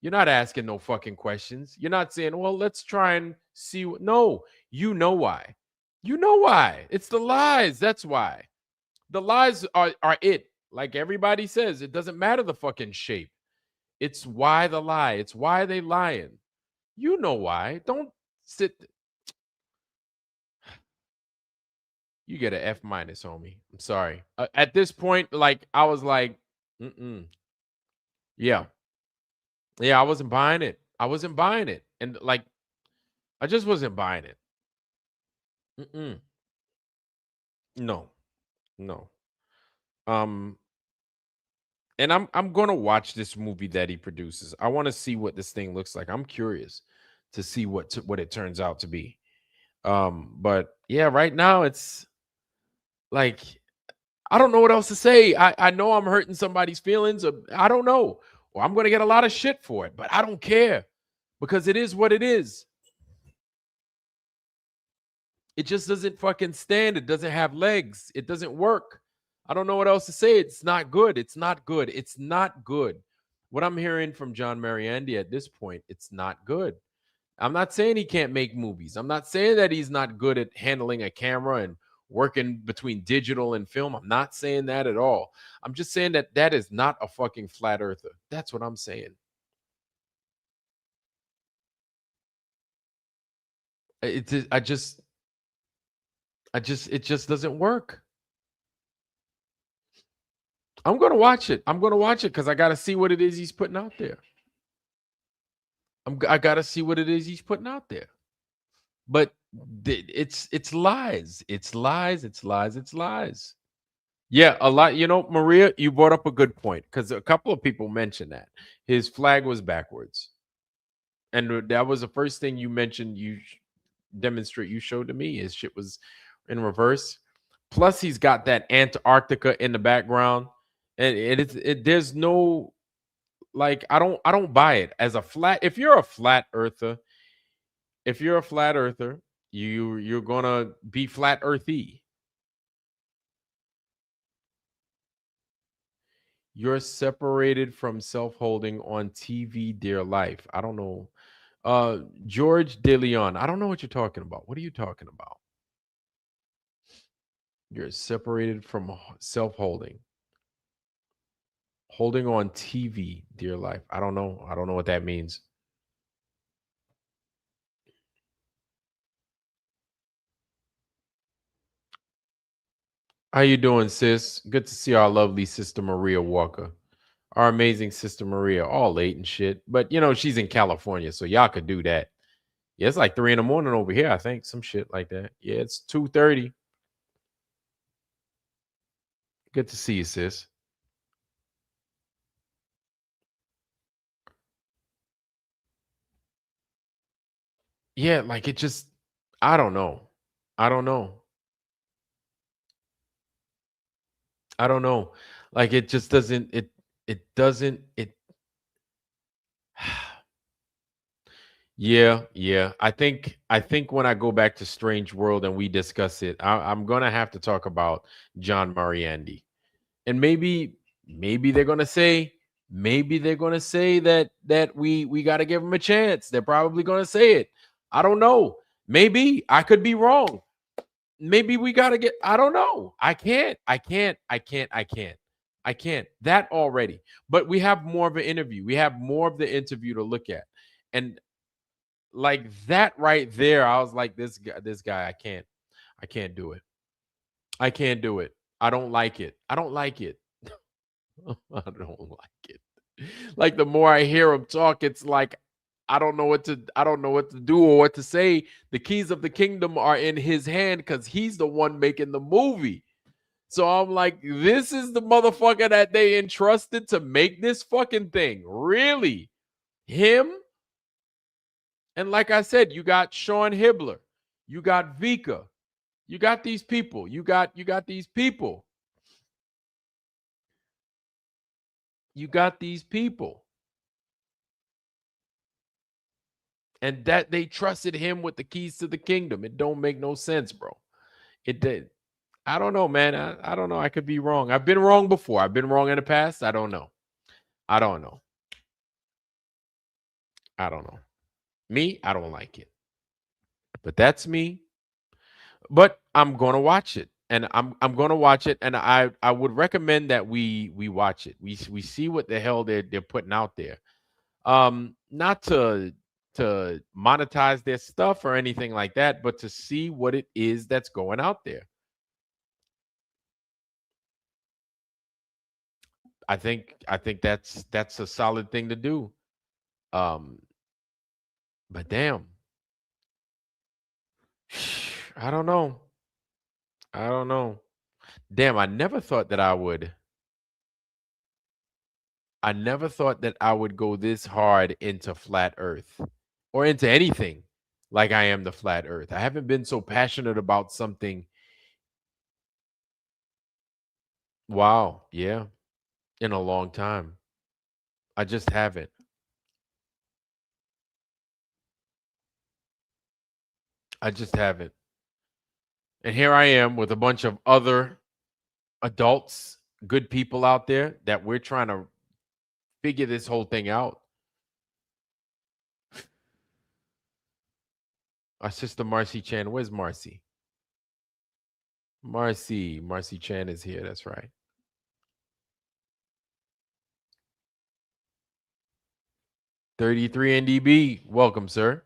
You're not asking no fucking questions. You're not saying, well, let's try and see. No, you know why. You know why. It's the lies. That's why. The lies are it. Like everybody says, it doesn't matter the fucking shape. It's why the lie. It's why they lying. You know why. Don't sit. You get an F-, homie. I'm sorry. At this point, like, I was like, yeah, I wasn't buying it. And like, I just wasn't buying it. No, no. And I'm gonna watch this movie that he produces. I want to see what this thing looks like. I'm curious to see what it turns out to be. But yeah, right now it's like I don't know what else to say. I know I'm hurting somebody's feelings. Or I don't know. Or I'm gonna get a lot of shit for it, but I don't care because it is what it is. It just doesn't fucking stand. It doesn't have legs. It doesn't work. I don't know what else to say. It's not good. It's not good. It's not good. What I'm hearing from John Mariande at this point, it's not good. I'm not saying he can't make movies. I'm not saying that he's not good at handling a camera and working between digital and film. I'm not saying that at all. I'm just saying that that is not a fucking flat earther. That's what I'm saying. It just doesn't work. I'm going to watch it. I'm going to watch it because I got to see what it is he's putting out there. I got to see what it is he's putting out there. But it's lies. It's lies. It's lies. It's lies. Yeah, a lot. You know, Maria, you brought up a good point because a couple of people mentioned that his flag was backwards. And that was the first thing you mentioned. You showed to me his shit was in reverse. Plus, he's got that Antarctica in the background. And there's no like I don't buy it as a flat. If you're a flat earther, you're gonna be flat earthy. You're separated from self-holding on TV, dear life. I don't know. George De Leon. I don't know what you're talking about. What are you talking about? You're separated from self-holding. Holding on TV, dear life. I don't know. I don't know what that means. How you doing, sis? Good to see our lovely sister Maria Walker. Our amazing sister Maria, all late and shit. But you know, she's in California, so y'all could do that. Yeah, it's like 3 in the morning over here, I think. Some shit like that. Yeah, it's 2:30. Good to see you, sis. Yeah, like it just I don't know. I don't know. I don't know. Like it just doesn't it doesn't it yeah. I think when I go back to Strange World and we discuss it, I'm gonna have to talk about John Mariande. And maybe they're gonna say that we got to give them a chance. They're probably gonna say it. I don't know. Maybe I could be wrong. Maybe we got to get. I don't know. I can't. That already. But we have more of an interview. We have more of the interview to look at, and like that right there, I was like, this guy, I can't do it. I can't do it. I don't like it. I don't like it. I don't like it. Like the more I hear him talk, it's like I don't know what to do or what to say. The keys of the kingdom are in his hand because he's the one making the movie. So I'm like, this is the motherfucker that they entrusted to make this fucking thing. Really? Him? And like I said, you got Sean Hibbler, you got Vika, you got these people, you got these people. You got these people. And that they trusted him with the keys to the kingdom. It don't make no sense, bro. It did. I don't know, man. I don't know. I could be wrong. I've been wrong before. I've been wrong in the past. I don't know. I don't know. I don't know. Me, I don't like it. But that's me. But I'm gonna watch it. And I'm gonna watch it. And I would recommend that we watch it. We see what the hell they're putting out there. Not to monetize their stuff or anything like that, but to see what it is that's going out there. I think that's a solid thing to do. But damn. I don't know. I don't know. Damn, I never thought that I would go this hard into flat earth or into anything like I am the flat earth. I haven't been so passionate about something. Wow, yeah, in a long time. I just haven't. I just haven't. And here I am with a bunch of other adults, good people out there that we're trying to figure this whole thing out. Our sister Marcy Chan. Where's Marcy? Marcy Chan is here. That's right. $33 NDB. Welcome, sir.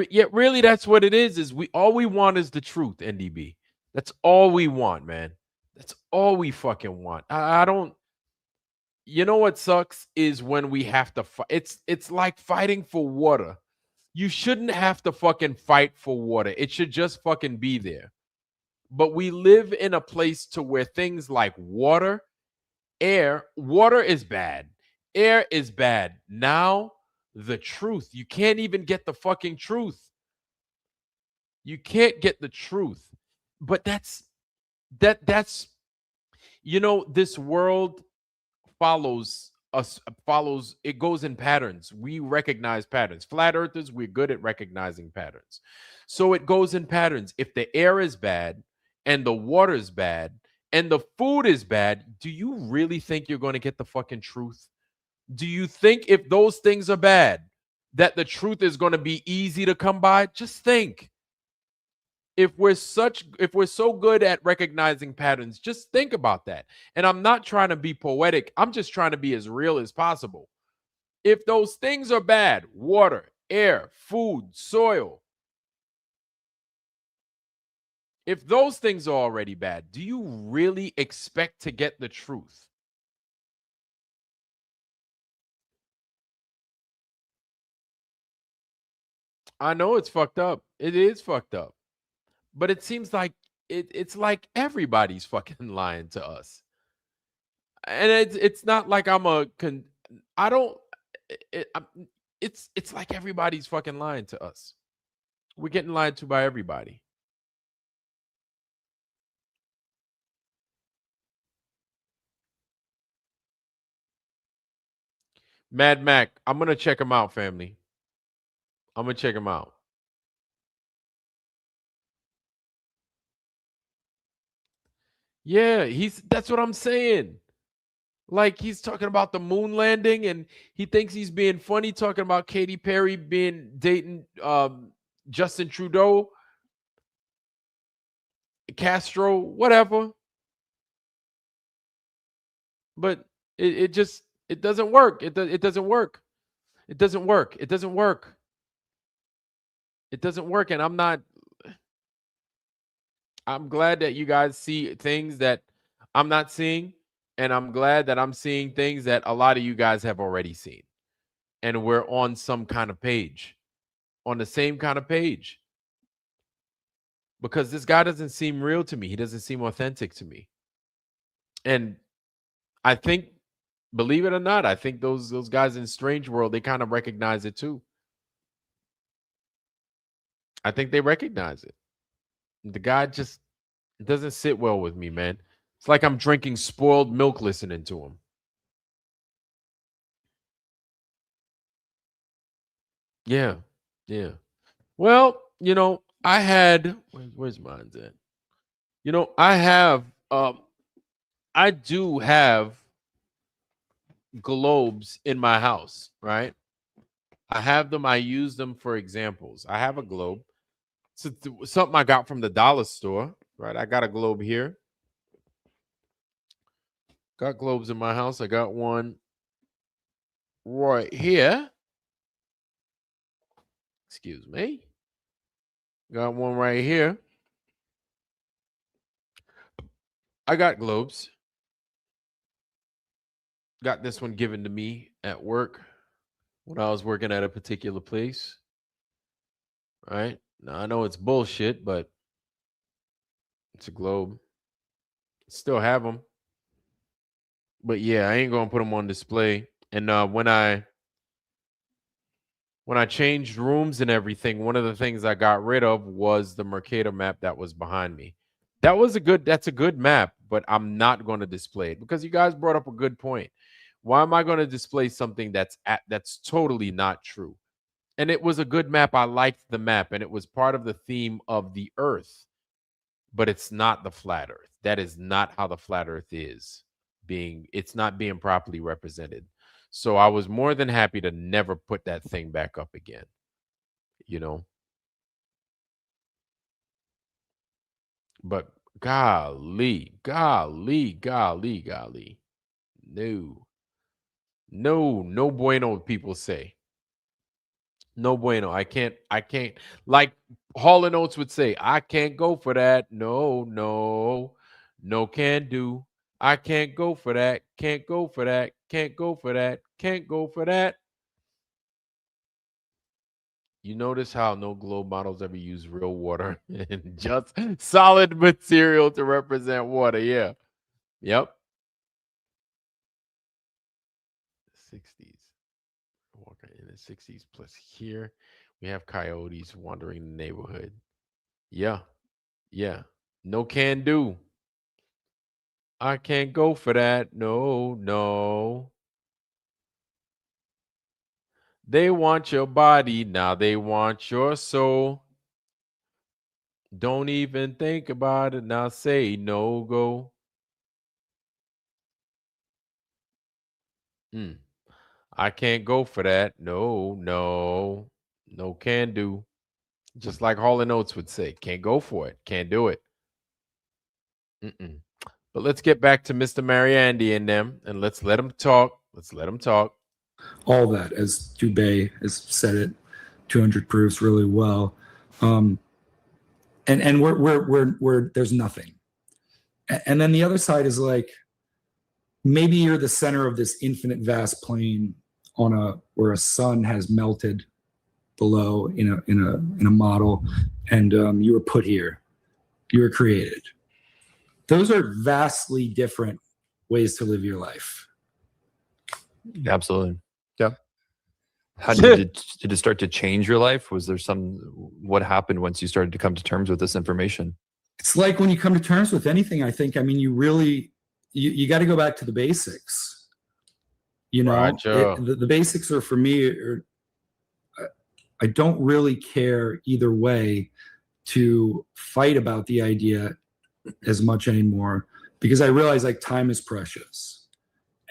Yeah, really, that's what it is. Is all we want is the truth, NDB. That's all we want, man. That's all we fucking want. I don't. You know what sucks is when we have to fight. It's like fighting for water. You shouldn't have to fucking fight for water. It should just fucking be there. But we live in a place to where things like water, water is bad. Air is bad. Now, the truth. You can't even get the fucking truth. You can't get the truth. But that's this world follows us, it goes in patterns. We recognize patterns. Flat earthers, we're good at recognizing patterns. So it goes in patterns. If the air is bad and the water is bad and the food is bad, do you really think you're going to get the fucking truth? Do you think if those things are bad that the truth is going to be easy to come by? Just think. If we're so good at recognizing patterns, just think about that. And I'm not trying to be poetic. I'm just trying to be as real as possible. If those things are bad, water, air, food, soil, if those things are already bad, do you really expect to get the truth? I know it's fucked up. It is fucked up. But it seems like it's like everybody's fucking lying to us. And it's not like I don't it's like everybody's fucking lying to us. We're getting lied to by everybody. Mad Mac, I'm going to check him out, family. I'm going to check him out. Yeah, that's what I'm saying. Like he's talking about the moon landing and he thinks he's being funny talking about Katy Perry dating Justin Trudeau, Castro, whatever. But it doesn't work. It doesn't work. It doesn't work. It doesn't work. It doesn't work. And I'm glad that you guys see things that I'm not seeing. And I'm glad that I'm seeing things that a lot of you guys have already seen. And we're on some kind of page, on the same kind of page. Because this guy doesn't seem real to me. He doesn't seem authentic to me. And I think, believe it or not, I think those guys in Strange World, they kind of recognize it too. I think they recognize it. The guy just doesn't sit well with me, man. It's like I'm drinking spoiled milk listening to him. Yeah. Yeah. Well, I had where's mine at? I do have globes in my house, right? I have them. I use them for examples. I have a globe. It's something I got from the dollar store, right? I got a globe here. Got globes in my house. I got one right here. Excuse me. Got one right here. I got globes. Got this one given to me at work when I was working at a particular place. Right? Now I know it's bullshit, but It's a globe. Still have them. But yeah, I ain't gonna put them on display. And when I changed rooms and everything, one of the things I got rid of was the Mercator map that was behind me. That's a good map, but I'm not going to display it because you guys brought up a good point. Why am I going to display something that's totally not true? And it was a good map. I liked the map, and it was part of the theme of the Earth, but it's not the flat Earth. That is not how the flat Earth is it's not being properly represented. So I was more than happy to never put that thing back up again. You know, but golly. No bueno, people say. No bueno. I can't, like Hall and Oates would say, I can't go for that. No can do. I can't go for that. Can't go for that. Can't go for that. Can't go for that. You notice how no globe models ever use real water and just solid material to represent water. Yeah. Yep. 60s. Walking in the 60s plus here. We have coyotes wandering the neighborhood. Yeah. No can do. I can't go for that. No. They want your body. Now they want your soul. Don't even think about it. Now say no go. I can't go for that. No can do. Just like Hall and Oates would say, can't go for it. Can't do it. But let's get back to Mr. Mariande and them, and let's let them talk. All that, as Dubé has said it, 200 proofs really well. And we're there's nothing. And then the other side is like, maybe you're the center of this infinite vast plane where a sun has melted below in a model, and you were put here. You were created. Those are vastly different ways to live your life. Absolutely. Yeah. How did it start to change your life? Was there what happened once you started to come to terms with this information? It's like when you come to terms with anything, I think, you really, you got to go back to the basics. You know, Roger. The basics are, for me, I don't really care either way to fight about the idea as much anymore, because I realize like time is precious,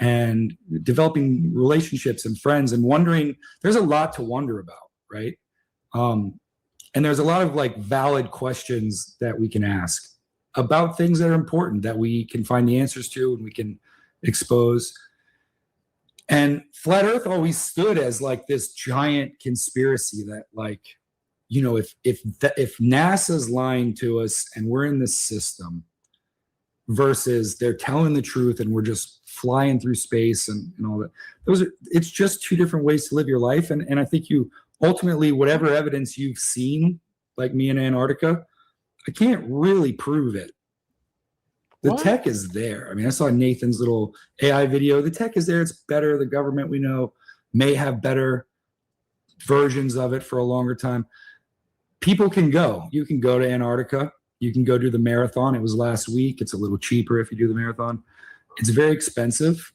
and developing relationships and friends and wondering, there's a lot to wonder about, right? And there's a lot of like valid questions that we can ask about things that are important, that we can find the answers to and we can expose. And Flat Earth always stood as like this giant conspiracy that, like, you know, if NASA's lying to us and we're in this system, versus they're telling the truth and we're just flying through space and all that, it's just two different ways to live your life. And I think you ultimately, whatever evidence you've seen, like me in Antarctica, I can't really prove it. The tech is there. I mean, I saw Nathan's little AI video. The tech is there. It's better. The government, we know, may have better versions of it for a longer time. People can go. You can go to Antarctica. You can go do the marathon. It was last week. It's a little cheaper if you do the marathon. It's very expensive.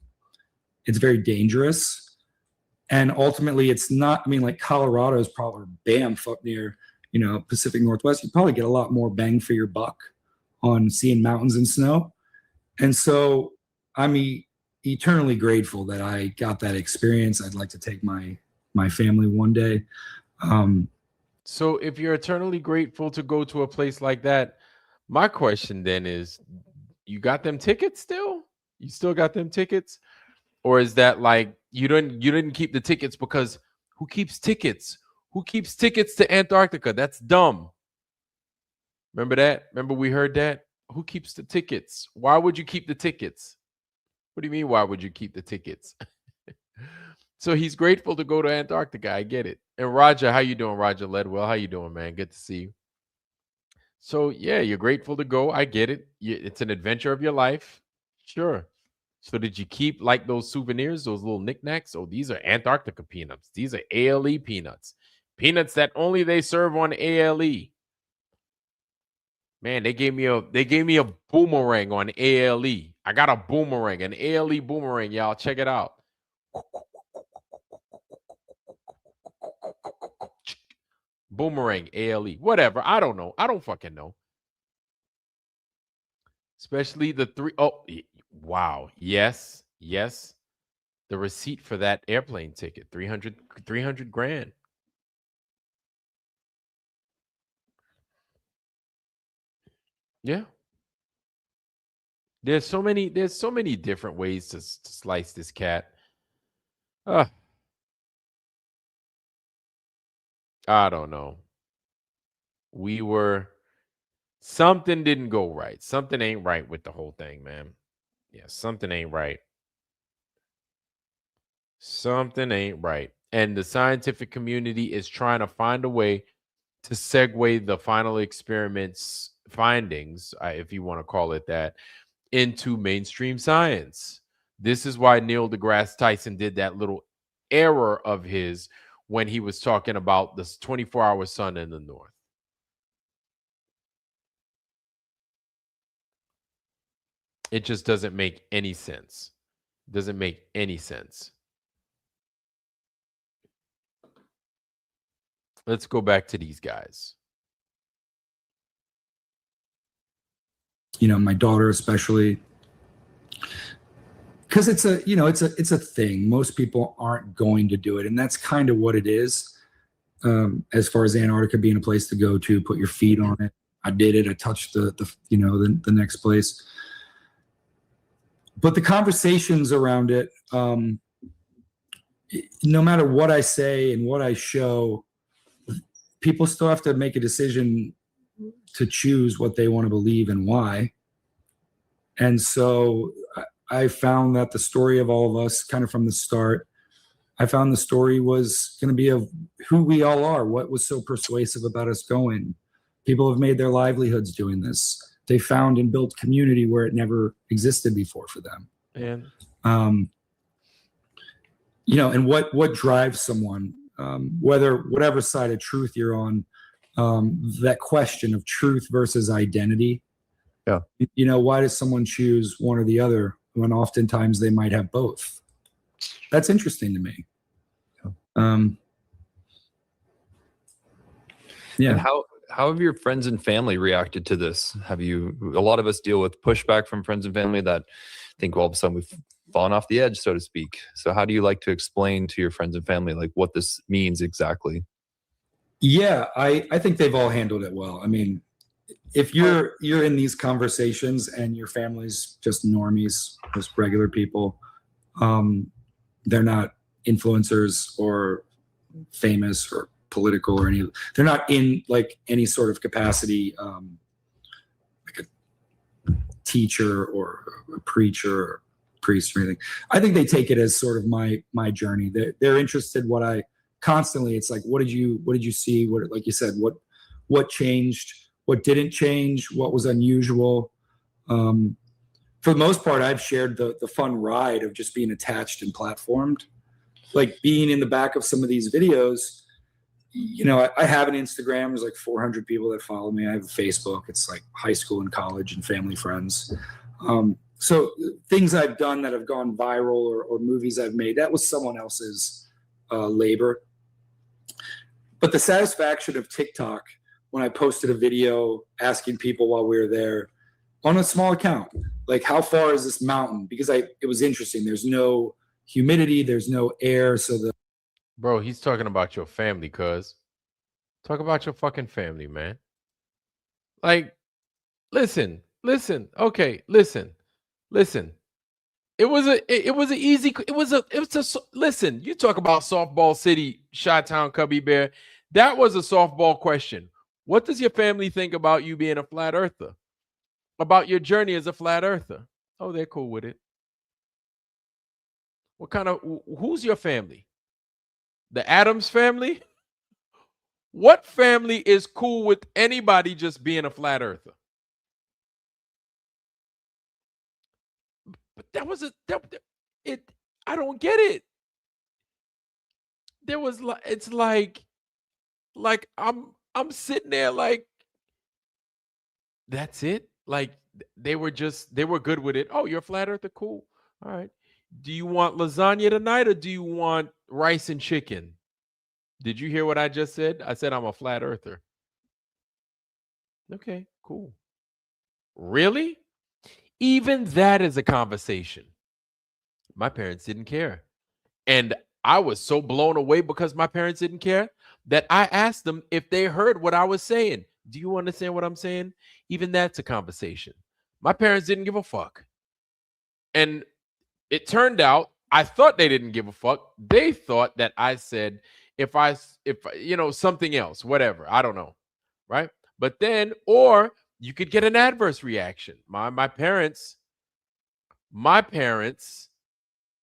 It's very dangerous. And ultimately, it's not, I mean, like Colorado is probably Banff up near, you know, Pacific Northwest. You probably get a lot more bang for your buck on seeing mountains and snow. And so I'm eternally grateful that I got that experience. I'd like to take my family one day. So if you're eternally grateful to go to a place like that, my question then is, you got them tickets still? You still got them tickets? Or is that like you didn't keep the tickets because who keeps tickets? Who keeps tickets to Antarctica? That's dumb. Remember that? Remember we heard that? Who keeps the tickets? Why would you keep the tickets? What do you mean, why would you keep the tickets? So he's grateful to go to Antarctica. I get it. And Roger, how you doing? Roger Ledwell, how you doing, man? Good to see you. So yeah, you're grateful to go. I get it. It's an adventure of your life. Sure. So did you keep like those souvenirs, those little knickknacks? Oh, these are Antarctica peanuts. These are ALE peanuts. Peanuts that only they serve on ALE. Man, they gave me a boomerang on ALE. I got a boomerang, an ALE boomerang, y'all. Check it out. Boomerang, ALE. Whatever. I don't know. I don't fucking know. Especially the three. Oh, wow. Yes. Yes. The receipt for that airplane ticket, 300 grand. Yeah. There's so many different ways to slice this cat. I don't know. Something didn't go right. Something ain't right with the whole thing, man. Yeah, something ain't right. Something ain't right. And the scientific community is trying to find a way to segue the final experiment's findings, if you want to call it that, into mainstream science. This is why Neil deGrasse Tyson did that little error of his when he was talking about this 24-hour sun in the north. It just doesn't make any sense. Doesn't make any sense. Let's go back to these guys. You know, my daughter especially, because it's a thing. Most people aren't going to do it, and that's kind of what it is. As far as Antarctica being a place to go to, put your feet on it. I did it. I touched the next place. But the conversations around it, no matter what I say and what I show, people still have to make a decision to choose what they want to believe and why. And so I found that the story of all of us, kind of from the start, I found the story was going to be of who we all are, what was so persuasive about us going. People have made their livelihoods doing this. They found and built community where it never existed before for them. And and what drives someone, whatever side of truth you're on, that question of truth versus identity. Yeah. Why does someone choose one or the other when oftentimes they might have both? That's interesting to me. And how have your friends and family reacted to this? A lot of us deal with pushback from friends and family that think all of a sudden we've fallen off the edge, so to speak. So how do you like to explain to your friends and family like what this means exactly? Yeah, I think they've all handled it well. I mean, if you're in these conversations and your family's just normies, just regular people, they're not influencers or famous or political or they're not in like any sort of capacity, like a teacher or a preacher or priest or anything. I think they take it as sort of my journey. They're interested constantly. It's like, what did you see? What, like you said, what changed? What didn't change? What was unusual? For the most part, I've shared the fun ride of just being attached and platformed, like being in the back of some of these videos. I have an Instagram. There's like 400 people that follow me. I have a Facebook. It's like high school and college and family friends. So things I've done that have gone viral or movies I've made, that was someone else's labor. But the satisfaction of TikTok, when I posted a video asking people while we were there on a small account, like, how far is this mountain? Because it was interesting. There's no humidity. There's no air. So bro, he's talking about your family, cuz. Talk about your fucking family, man. Like, listen. Okay, listen. It was a listen, you talk about softball city, Chi-Town, Cubby Bear. That was a softball question. What does your family think about you being a flat earther? About your journey as a flat earther? Oh, they're cool with it. Who's your family? The Adams family? What family is cool with anybody just being a flat earther? But that was it. I don't get it. There was like, it's like I'm sitting there like, that's it. Like they were good with it. Oh, you're a flat earther, cool. All right. Do you want lasagna tonight or do you want rice and chicken? Did you hear what I just said? I said I'm a flat earther. Okay, cool. Really? Even that is a conversation. My parents didn't care. And I was so blown away because my parents didn't care that I asked them if they heard what I was saying. Do you understand what I'm saying? Even that's a conversation. My parents didn't give a fuck. And it turned out I thought they didn't give a fuck. They thought that I said if something else, whatever, I don't know, right? But then, or you could get an adverse reaction. My parents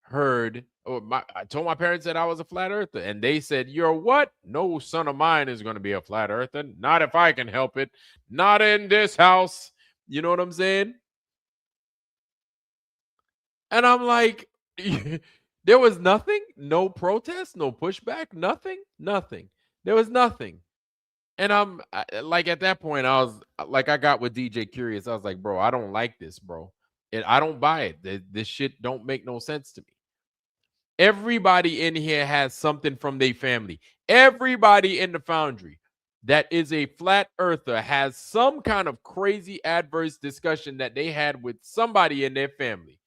heard, I told my parents that I was a flat earther, and they said, "You're what? No son of mine is going to be a flat earther. Not if I can help it. Not in this house." You know what I'm saying? And I'm like, there was nothing, no protest, no pushback, nothing. There was nothing. And like, at that point, I was like, I got with DJ Curious. I was like, bro, I don't like this, bro. I don't buy it. This shit don't make no sense to me. Everybody in here has something from their family. Everybody in the foundry that is a flat earther has some kind of crazy adverse discussion that they had with somebody in their family.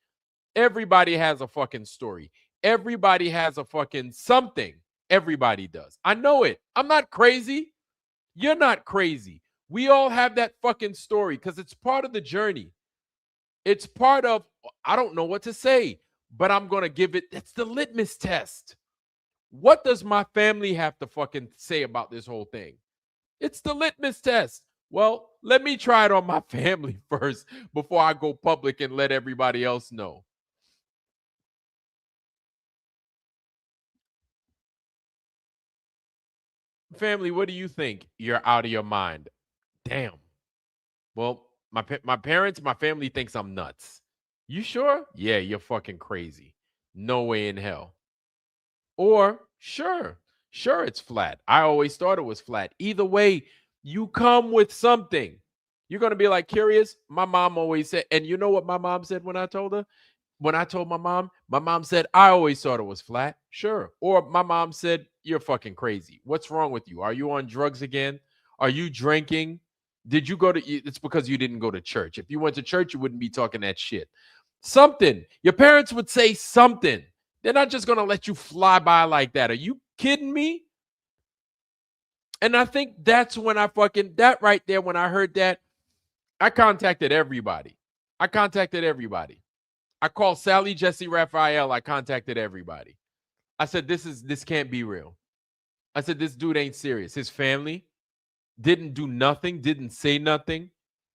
Everybody has a fucking story. Everybody has a fucking something. Everybody does. I know it. I'm not crazy. You're not crazy. We all have that fucking story because it's part of the journey. It's part of, I don't know what to say, but I'm going to give it. It's the litmus test. What does my family have to fucking say about this whole thing? It's the litmus test. Well, let me try it on my family first before I go public and let everybody else know. Family, what do you think? You're out of your mind. Damn. Well, my parents, my family thinks I'm nuts. You sure? Yeah, you're fucking crazy. No way in hell. Or sure, it's flat. I always thought it was flat. Either way, you come with something. You're going to be like, curious. My mom always said, and you know what my mom said when I told her? When I told my mom said, I always thought it was flat. Sure. Or my mom said, you're fucking crazy. What's wrong with you? Are you on drugs again? Are you drinking? Did you go to, it's because you didn't go to church. If you went to church, you wouldn't be talking that shit. Something. Your parents would say something. They're not just going to let you fly by like that. Are you kidding me? And I think that's when that right there, when I heard that, I contacted everybody. I called Sally, Jesse, Raphael. I contacted everybody. I said, this can't be real. I said, this dude ain't serious. His family didn't do nothing, didn't say nothing.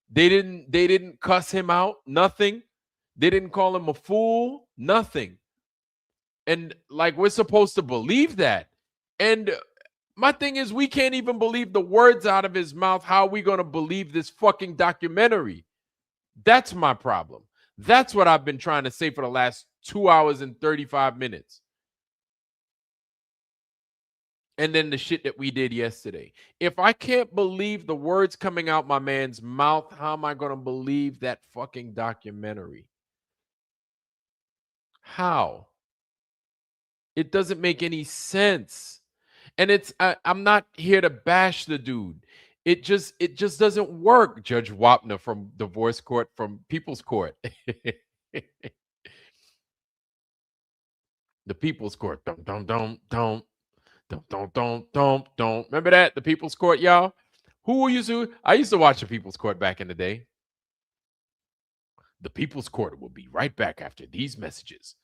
They didn't cuss him out, nothing. They didn't call him a fool, nothing. And like, we're supposed to believe that. And my thing is, we can't even believe the words out of his mouth. How are we going to believe this fucking documentary? That's my problem. That's what I've been trying to say for the last 2 hours and 35 minutes. And then the shit that we did yesterday. If I can't believe the words coming out my man's mouth, how am I going to believe that fucking documentary? How? It doesn't make any sense. And I'm not here to bash the dude. It just doesn't work. Judge Wapner from Divorce Court, from People's Court. The People's Court. Don't. Remember that? The People's Court, y'all? I used to watch the People's Court back in the day. The People's Court will be right back after these messages.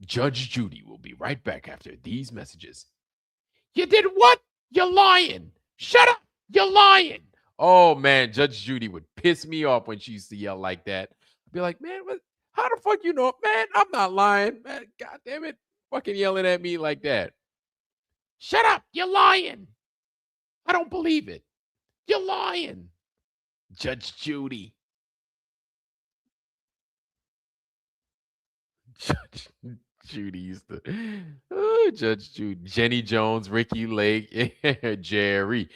Judge Judy will be right back after these messages. You did what? You're lying. Shut up. You're lying. Oh, man, Judge Judy would piss me off when she used to yell like that. I'd be like, man, how the fuck you know? Man, I'm not lying. Man, God damn it. Fucking yelling at me like that. Shut up. You're lying. I don't believe it. You're lying. Judge Judy. Judge Judy used to. Oh, Judge Judy. Jenny Jones, Ricky Lake, Jerry.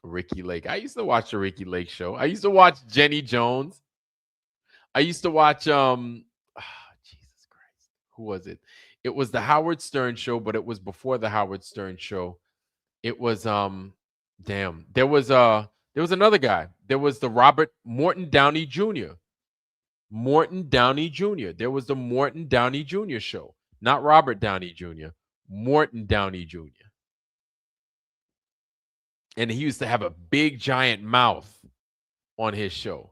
Ricky Lake. I used to watch the Ricky Lake show. I used to watch Jenny Jones. I used to watch Jesus Christ. Who was it? It was the Howard Stern show, but it was before the Howard Stern show. It was damn. There was another guy. There was the Robert Morton Downey Jr. Morton Downey Jr. There was the Morton Downey Jr. show. Not Robert Downey Jr. Morton Downey Jr. And he used to have a big giant mouth on his show.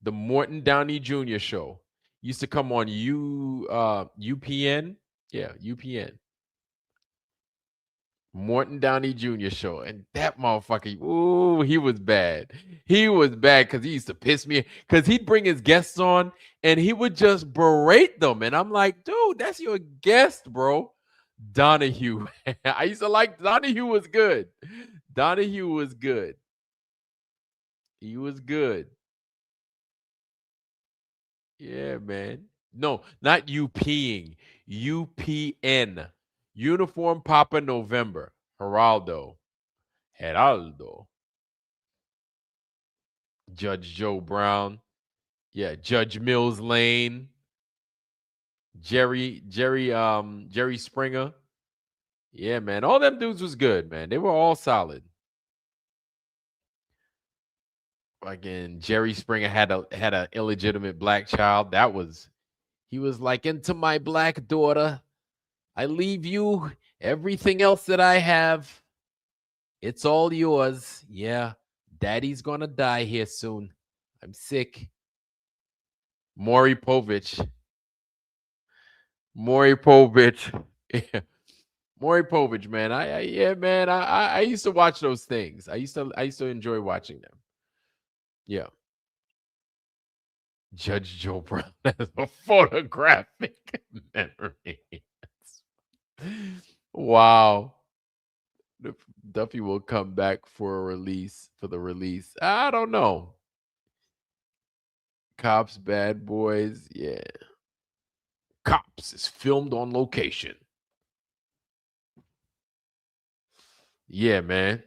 The Morton Downey Jr. show used to come on UPN. Yeah, UPN. Morton Downey Jr. show. And that motherfucker, ooh, he was bad. He was bad because he used to piss me because he'd bring his guests on and he would just berate them. And I'm like, dude, that's your guest, bro. Donahue. I used to like Donahue was good. Donahue was good. He was good. Yeah, man. No, not UPing. UPN. Uniform Papa November. Geraldo. Judge Joe Brown. Yeah, Judge Mills Lane. Jerry Springer. Yeah, man. All them dudes was good, man. They were all solid. Again, Jerry Springer had a illegitimate black child. He was like, into my black daughter, I leave you everything else that I have. It's all yours. Yeah, daddy's gonna die here soon. I'm sick. Maury Povich. Maury Povich, man. I used to watch those things. I used to enjoy watching them. Yeah. Judge Joe Brown has a photographic memory. Wow. Duffy will come back for the release. I don't know. Cops, Bad Boys, yeah. Cops is filmed on location. Yeah, man.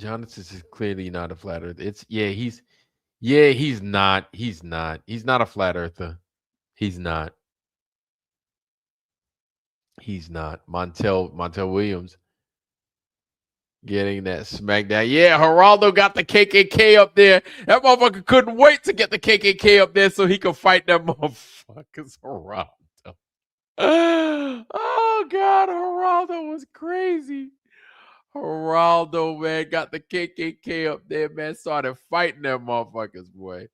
Jonathan is clearly not a flat earther. He's not. He's not. He's not a flat earther. He's not. He's not. Montel Williams getting that smackdown. Yeah, Geraldo got the KKK up there. That motherfucker couldn't wait to get the KKK up there so he could fight them motherfuckers. Geraldo. Oh God, Geraldo was crazy. Geraldo, man, got the KKK up there, man. Started fighting them motherfuckers, boy.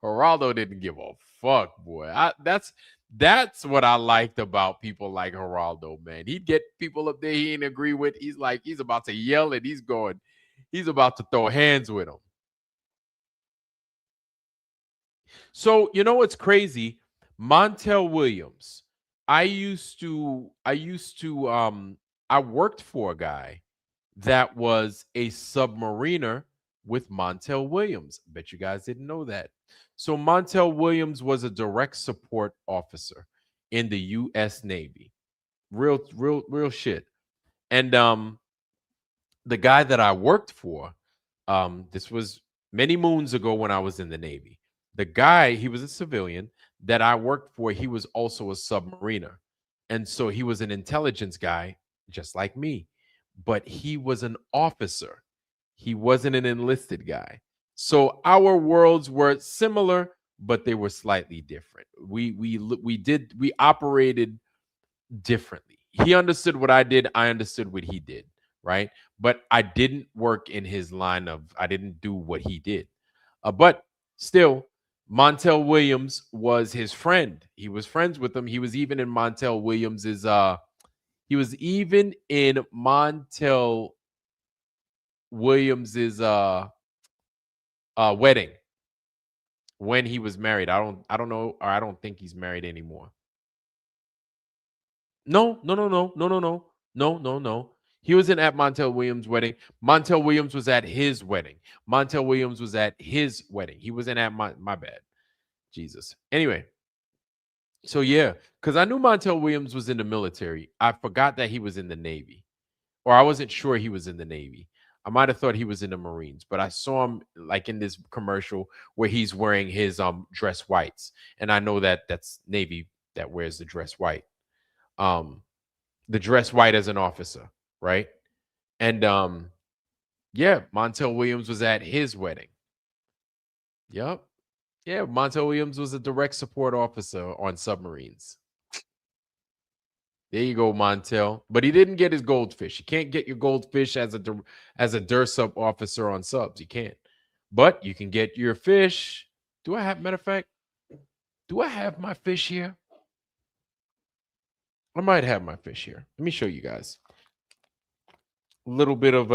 Geraldo didn't give a fuck, boy. That's what I liked about people like Geraldo, man. He'd get people up there he didn't agree with. He's about to yell and he's about to throw hands with them. So, you know what's crazy? Montel Williams. I worked for a guy that was a submariner with Montel Williams. Bet you guys didn't know that. So Montel Williams was a direct support officer in the U.S. Navy. Real shit. And the guy that I worked for, this was many moons ago when I was in the Navy. The guy, he was a civilian that I worked for. He was also a submariner. And so he was an intelligence guy, just like me. But he was an officer. He wasn't an enlisted guy. So our worlds were similar, but they were slightly different. We operated differently. He understood what I did. I understood what he did, right? But I didn't work in his line of, I didn't do what he did. But still, Montel Williams was his friend. He was friends with him. He was even in Montel Williams's wedding when he was married. I don't know, or I don't think he's married anymore. No. He wasn't at Montel Williams' wedding. Montel Williams was at his wedding. Montel Williams was at his wedding. He wasn't at my bad. Jesus. Anyway, so yeah, because I knew Montel Williams was in the military. I forgot that he was in the Navy, or I wasn't sure he was in the Navy. I might have thought he was in the Marines, but I saw him like in this commercial where he's wearing his dress whites, and I know that that's Navy that wears the dress white. The dress white as an officer, right? And yeah, Montel Williams was at his wedding. Yep. Yeah, Montel Williams was a direct support officer on submarines. There you go, Montel. But he didn't get his goldfish. You can't get your goldfish as a DERSUP officer on subs. You can't. But you can get your fish. Do I have, matter of fact, do I have my fish here? I might have my fish here. Let me show you guys. A little bit of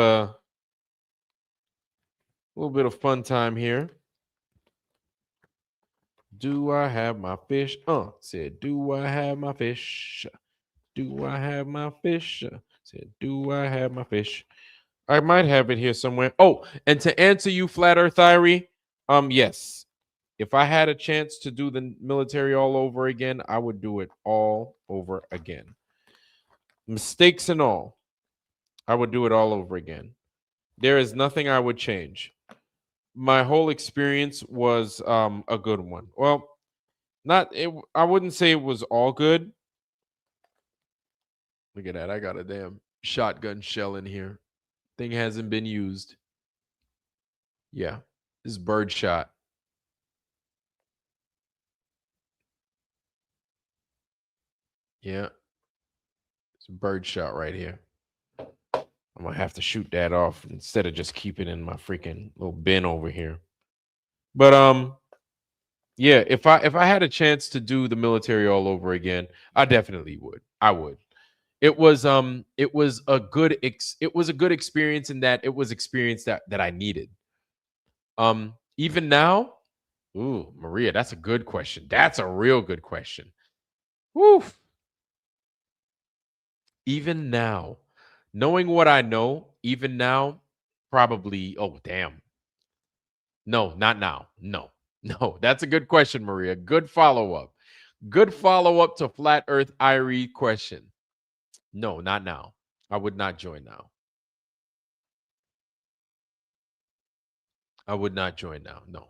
fun time here. Do I have my fish? Said, do I have my fish? Do I have my fish? Said, do I have my fish? I might have it here somewhere. Oh, and to answer you, Flat Earth Irie, yes. If I had a chance to do the military all over again, I would do it all over again. Mistakes and all, I would do it all over again. There is nothing I would change. My whole experience was a good one. Well, I wouldn't say it was all good. Look at that. I got a damn shotgun shell in here. Thing hasn't been used. Yeah. This is birdshot. Yeah. It's a birdshot right here. I'm gonna have to shoot that off instead of just keep it in my freaking little bin over here. But yeah, if I had a chance to do the military all over again, I definitely would. I would. It was a good experience in that it was experience that I needed. Even now, ooh, Maria, that's a good question. That's a real good question. Woo. Even now, knowing what I know, even now, probably, oh damn. No, not now. No. That's a good question, Maria. Good follow-up. Good follow-up to Flat Earth Irie question. No, not now. I would not join now. I would not join now. No.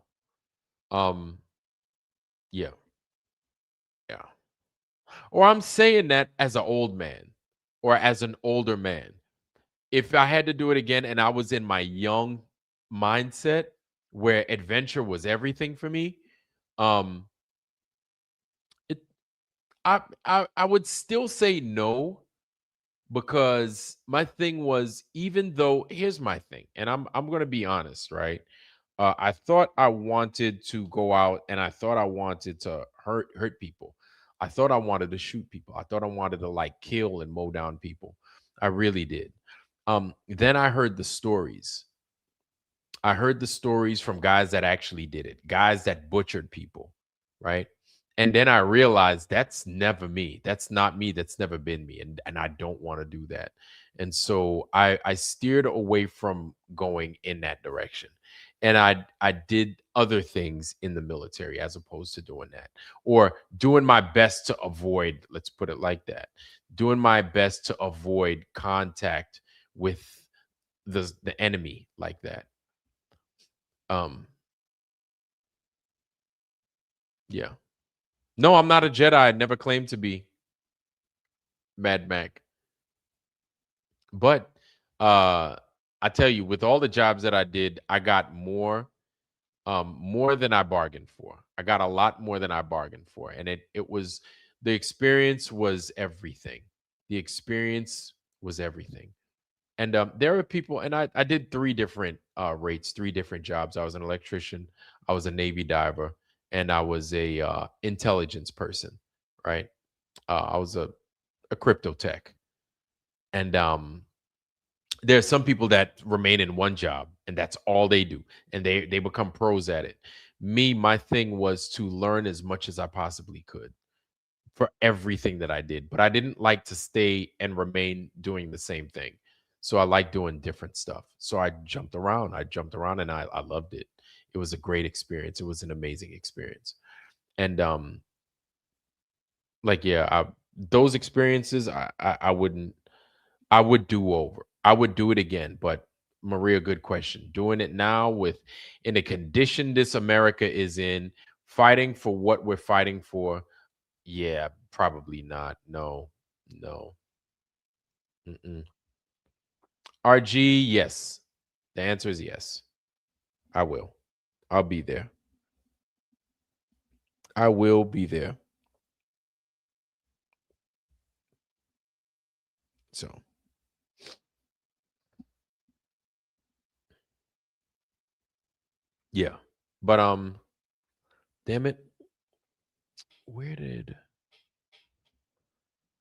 Yeah. Yeah. Or I'm saying that as an old man or as an older man. If I had to do it again and I was in my young mindset where adventure was everything for me, it I would still say no, because my thing was, even though, here's my thing, and I'm gonna be honest, right? I thought I wanted to go out and I thought I wanted to hurt people. I thought I wanted to shoot people. I thought I wanted to like kill and mow down people. I really did. Then I heard the stories. I heard the stories from guys that actually did it, guys that butchered people, right? And then I realized that's never me. That's not me. That's never been me. And I don't want to do that. And so I steered away from going in that direction. And I did other things in the military as opposed to doing that, or doing my best to avoid, let's put it like that, doing my best to avoid contact with the enemy like that. Yeah. No, I'm not a Jedi. I never claimed to be Mad Mac. But I tell you, with all the jobs that I did, I got more than I bargained for. I got a lot more than I bargained for. And it was, the experience was everything. The experience was everything. And there are people, and I did 3 different rates, 3 different jobs. I was an electrician, I was a Navy diver, and I was a intelligence person, right? I was a crypto tech. And there are some people that remain in one job and that's all they do, and they become pros at it. Me, my thing was to learn as much as I possibly could for everything that I did, but I didn't like to stay and remain doing the same thing. So I like doing different stuff. So I jumped around. And I loved it. It was a great experience. It was an amazing experience. And like yeah, those experiences I wouldn't I would do over. I would do it again, but Maria, good question. Doing it now with in the condition this America is in, fighting for what we're fighting for. Yeah, probably not. No, no. Mm-mm. RG, yes. The answer is yes. I will. I'll be there. I will be there. So, yeah. But damn it. Where did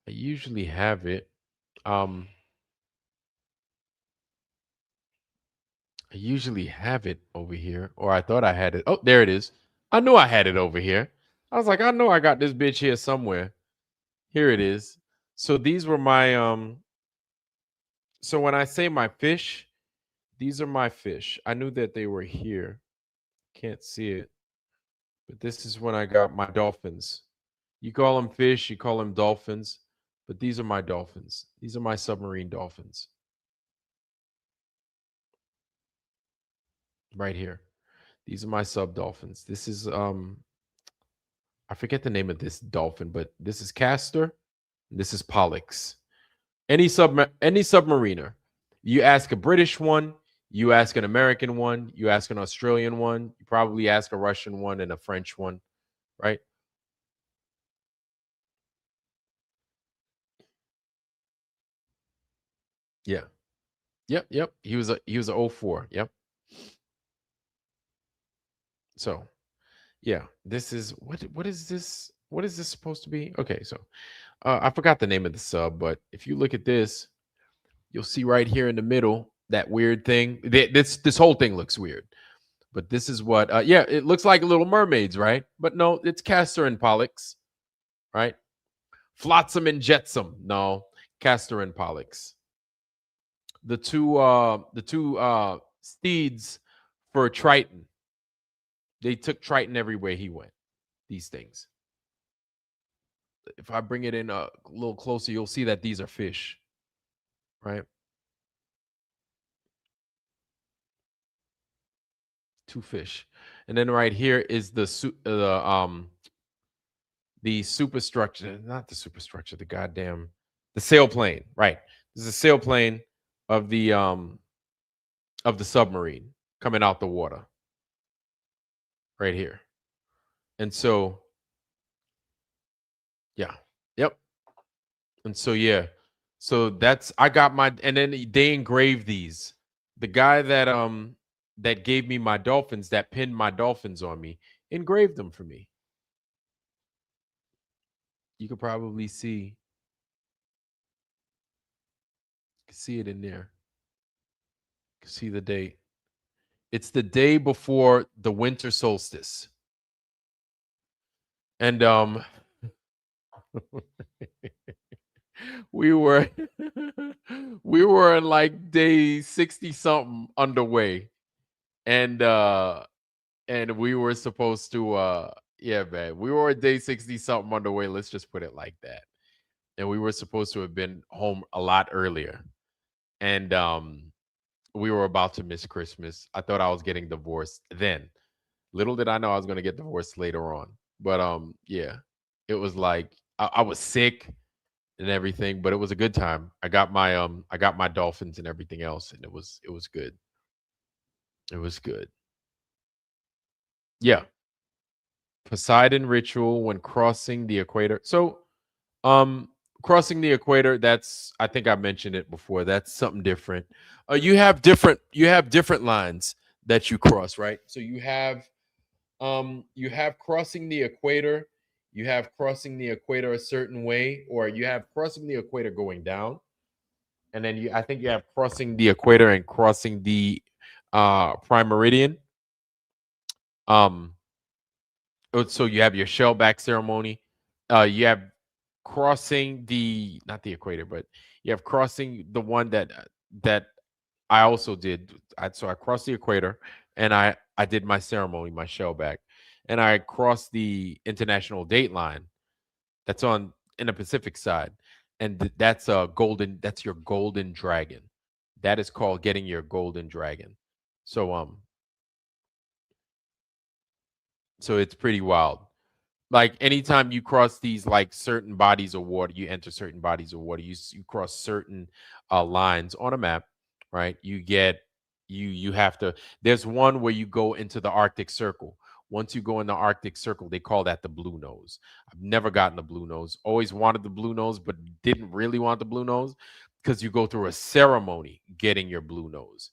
I usually have it? Um I usually have it over here, or I thought I had it. Oh, there it is. I knew I had it over here. I was like, I know I got this bitch here somewhere. Here it is. So these were my so when I say my fish, these are my fish. I knew that they were here. Can't see it. But this is when I got my dolphins. You call them fish, you call them dolphins, but these are my dolphins. These are my submarine dolphins. Right here. These are my sub dolphins. This is I forget the name of this dolphin, but this is Castor. This is Pollux. Any submariner. You ask a British one, you ask an American one, you ask an Australian one, you probably ask a Russian one and a French one, right? Yeah. Yep. He was a 04. Yep. So yeah, this is what is this? What is this supposed to be? Okay, so I forgot the name of the sub, but if you look at this, you'll see right here in the middle that weird thing. This whole thing looks weird, but this is what. Yeah, it looks like Little Mermaids, right? But no, it's Castor and Pollux, right? Flotsam and Jetsam. No, Castor and Pollux. The two steeds for Triton. They took Triton everywhere he went. These things. If I bring it in a little closer, you'll see that these are fish, right? Two fish, and then right here is the superstructure, not the superstructure, the sailplane, right? This is a sailplane of the submarine coming out the water, right here, and so yeah, yep, and so yeah, so that's I got my, and then they engraved these. The guy that gave me my dolphins, that pinned my dolphins on me, engraved them for me. You could probably see it in there. You can see the date. It's the day before the winter solstice. And we were we were in like day 60 something underway. And we were supposed to yeah, man. We were at day 60 something underway. Let's just put it like that. And we were supposed to have been home a lot earlier. And we were about to miss Christmas. I thought I was getting divorced then. Little did I know I was going to get divorced later on. But yeah, it was like I was sick and everything, but it was a good time. I got my dolphins and everything else, and it was good. It was good. Yeah. Poseidon ritual when crossing the equator. So crossing the equator, that's, I think I mentioned it before, that's something different. You have different lines that you cross, right? So you have crossing the equator, you have crossing the equator a certain way, or you have crossing the equator going down, and then I think you have crossing the equator and crossing the prime meridian. So you have your shellback ceremony. You have crossing the not the equator, but you have crossing the one that I also did. So I crossed the equator, and I did my ceremony, my shell back, and I crossed the international date line. That's on in the Pacific side, and that's a golden. That's your golden dragon. That is called getting your golden dragon. So so it's pretty wild. Like anytime you cross these like certain bodies of water, you enter certain bodies of water. You cross certain lines on a map, right? You have to. There's one where you go into the Arctic Circle. Once you go in the Arctic Circle, they call that the blue nose. I've never gotten the blue nose. Always wanted the blue nose, but didn't really want the blue nose because you go through a ceremony getting your blue nose.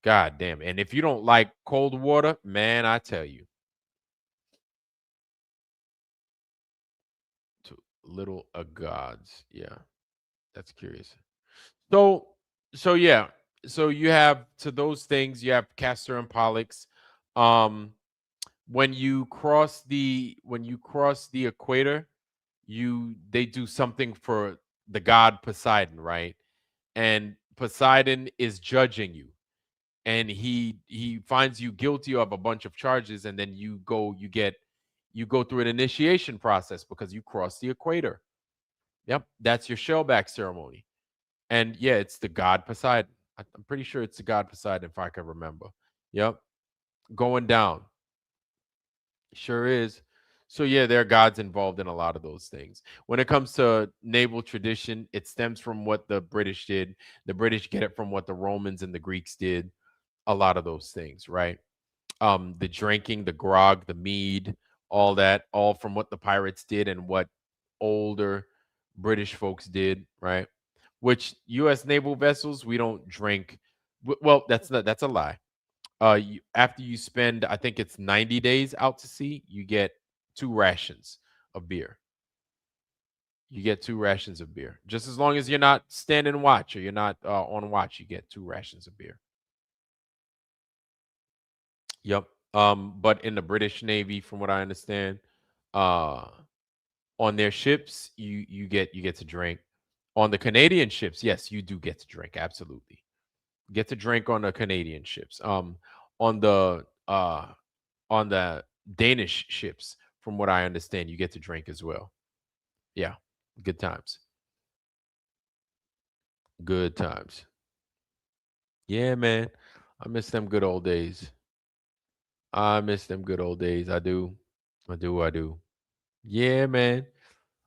God damn. And if you don't like cold water, man, I tell you. To little gods. Yeah. That's curious. So yeah. So you have to those things, you have Castor and Pollux. When you cross the equator, they do something for the god Poseidon, right? And Poseidon is judging you, and he finds you guilty of a bunch of charges, and then you go through an initiation process because you cross the equator. Yep, that's your shellback ceremony. And yeah, it's the god Poseidon. I'm pretty sure it's the god Poseidon if I can remember. Yep, going down. Sure is. So yeah, there are gods involved in a lot of those things. When it comes to naval tradition, it stems from what the British did. The British get it from what the Romans and the Greeks did. A lot of those things, right? The drinking, the grog, the mead, all that, all from what the pirates did and what older British folks did, right? Which U.S. naval vessels we don't drink. Well, that's a lie. After you spend, I think it's 90 days out to sea, you get 2 rations of beer. You get 2 rations of beer. Just as long as you're not standing watch or you're not on watch, you get 2 rations of beer. Yep. But in the British Navy, from what I understand, uh, on their ships, you get to drink. On the Canadian ships, yes, you do get to drink. Absolutely, get to drink on the Canadian ships. On the uh, on the Danish ships, from what I understand, you get to drink as well. Yeah, good times. Good times. Yeah, man. I miss them good old days. I miss them good old days. I do. I do. I do. Yeah, man.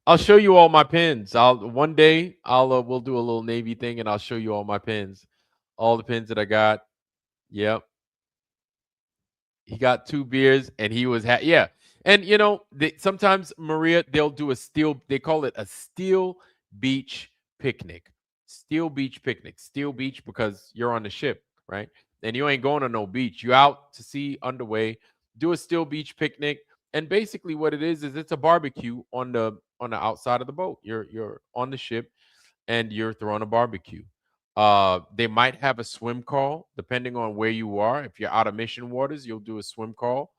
I'll show you all my pins. I'll we'll do a little Navy thing and I'll show you all my pins. All the pins that I got. Yep. He got 2 beers and he was yeah. And sometimes Maria, they'll do they call it a steel beach picnic. Steel beach picnic. Steel beach because you're on the ship, right? And you ain't going to no beach. You out to sea underway, do a steel beach picnic. And basically what it is it's a barbecue on the outside of the boat. You're on the ship and you're throwing a barbecue. They might have a swim call depending on where you are. If you're out of mission waters, you'll do a swim call.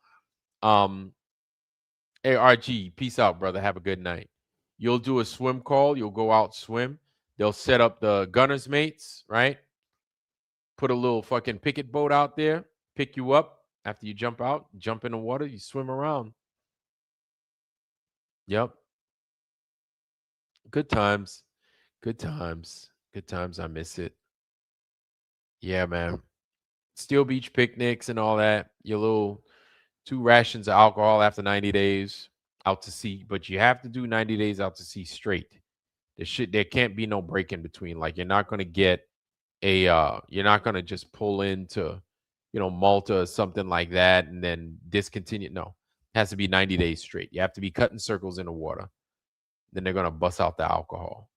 ARG, peace out, brother. Have a good night. You'll do a swim call. You'll go out swim. They'll set up the gunner's mates, right? Put a little fucking picket boat out there, pick you up after you jump out, jump in the water, you swim around. Yep. Good times. Good times. Good times. I miss it. Yeah, man. Steel beach picnics and all that. Your little 2 rations of alcohol after 90 days out to sea, but you have to do 90 days out to sea straight. There can't be no break in between. Like you're not gonna get you're not gonna just pull into, Malta or something like that and then discontinue. No, it has to be 90 days straight. You have to be cutting circles in the water. Then they're gonna bust out the alcohol.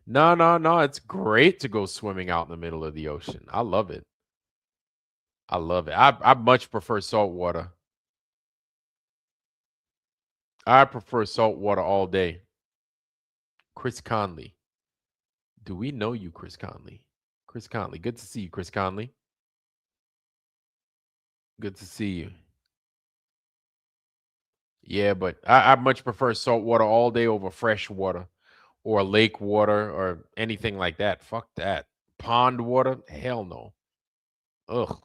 No, no, no. It's great to go swimming out in the middle of the ocean. I love it. I love it. I much prefer salt water. I prefer salt water all day. Chris Conley. Do we know you, Chris Conley? Chris Conley. Good to see you, Chris Conley. Good to see you. Yeah, but I much prefer salt water all day over fresh water or lake water or anything like that. Fuck that. Pond water? Hell no. Ugh.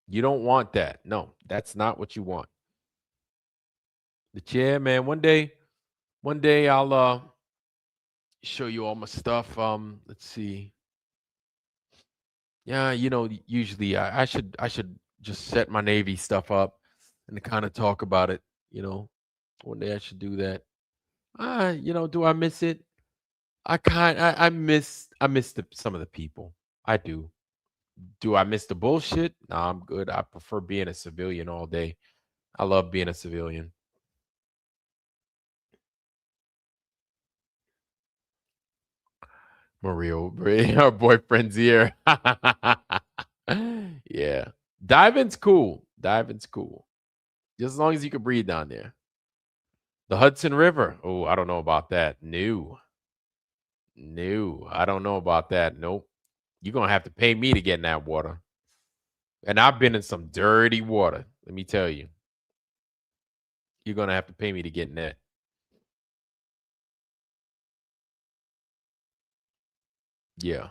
You don't want that. No, that's not what you want. But yeah, man, one day I'll show you all my stuff. Let's see. Yeah, usually I should just set my Navy stuff up and kind of talk about it, you know. One day I should do that. Do I miss it? I miss some of the people. I do. Do I miss the bullshit? Nah, I'm good. I prefer being a civilian all day. I love being a civilian. Mario, our boyfriend's here. Yeah. Diving's cool. Diving's cool. Just as long as you can breathe down there. The Hudson River. Oh, I don't know about that. No. No. I don't know about that. Nope. You're gonna have to pay me to get in that water. And I've been in some dirty water. Let me tell you. You're gonna have to pay me to get in that. Yeah.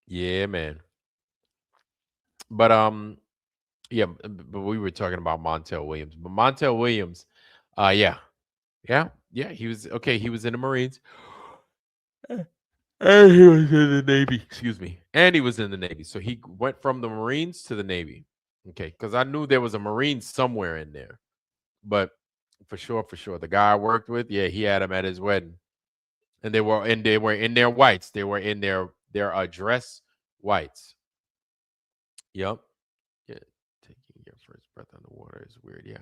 Yeah, man. But yeah, but we were talking about Montel Williams. But Montel Williams, yeah. Yeah. Yeah, he was okay, he was in the Marines. And he was in the Navy. Excuse me. And he was in the Navy. So he went from the Marines to the Navy. Okay, because I knew there was a Marine somewhere in there. But for sure. The guy I worked with, yeah, he had him at his wedding. And they were in their whites. They were in their dress whites. Yep. Yeah. Taking your first breath underwater is weird. Yeah.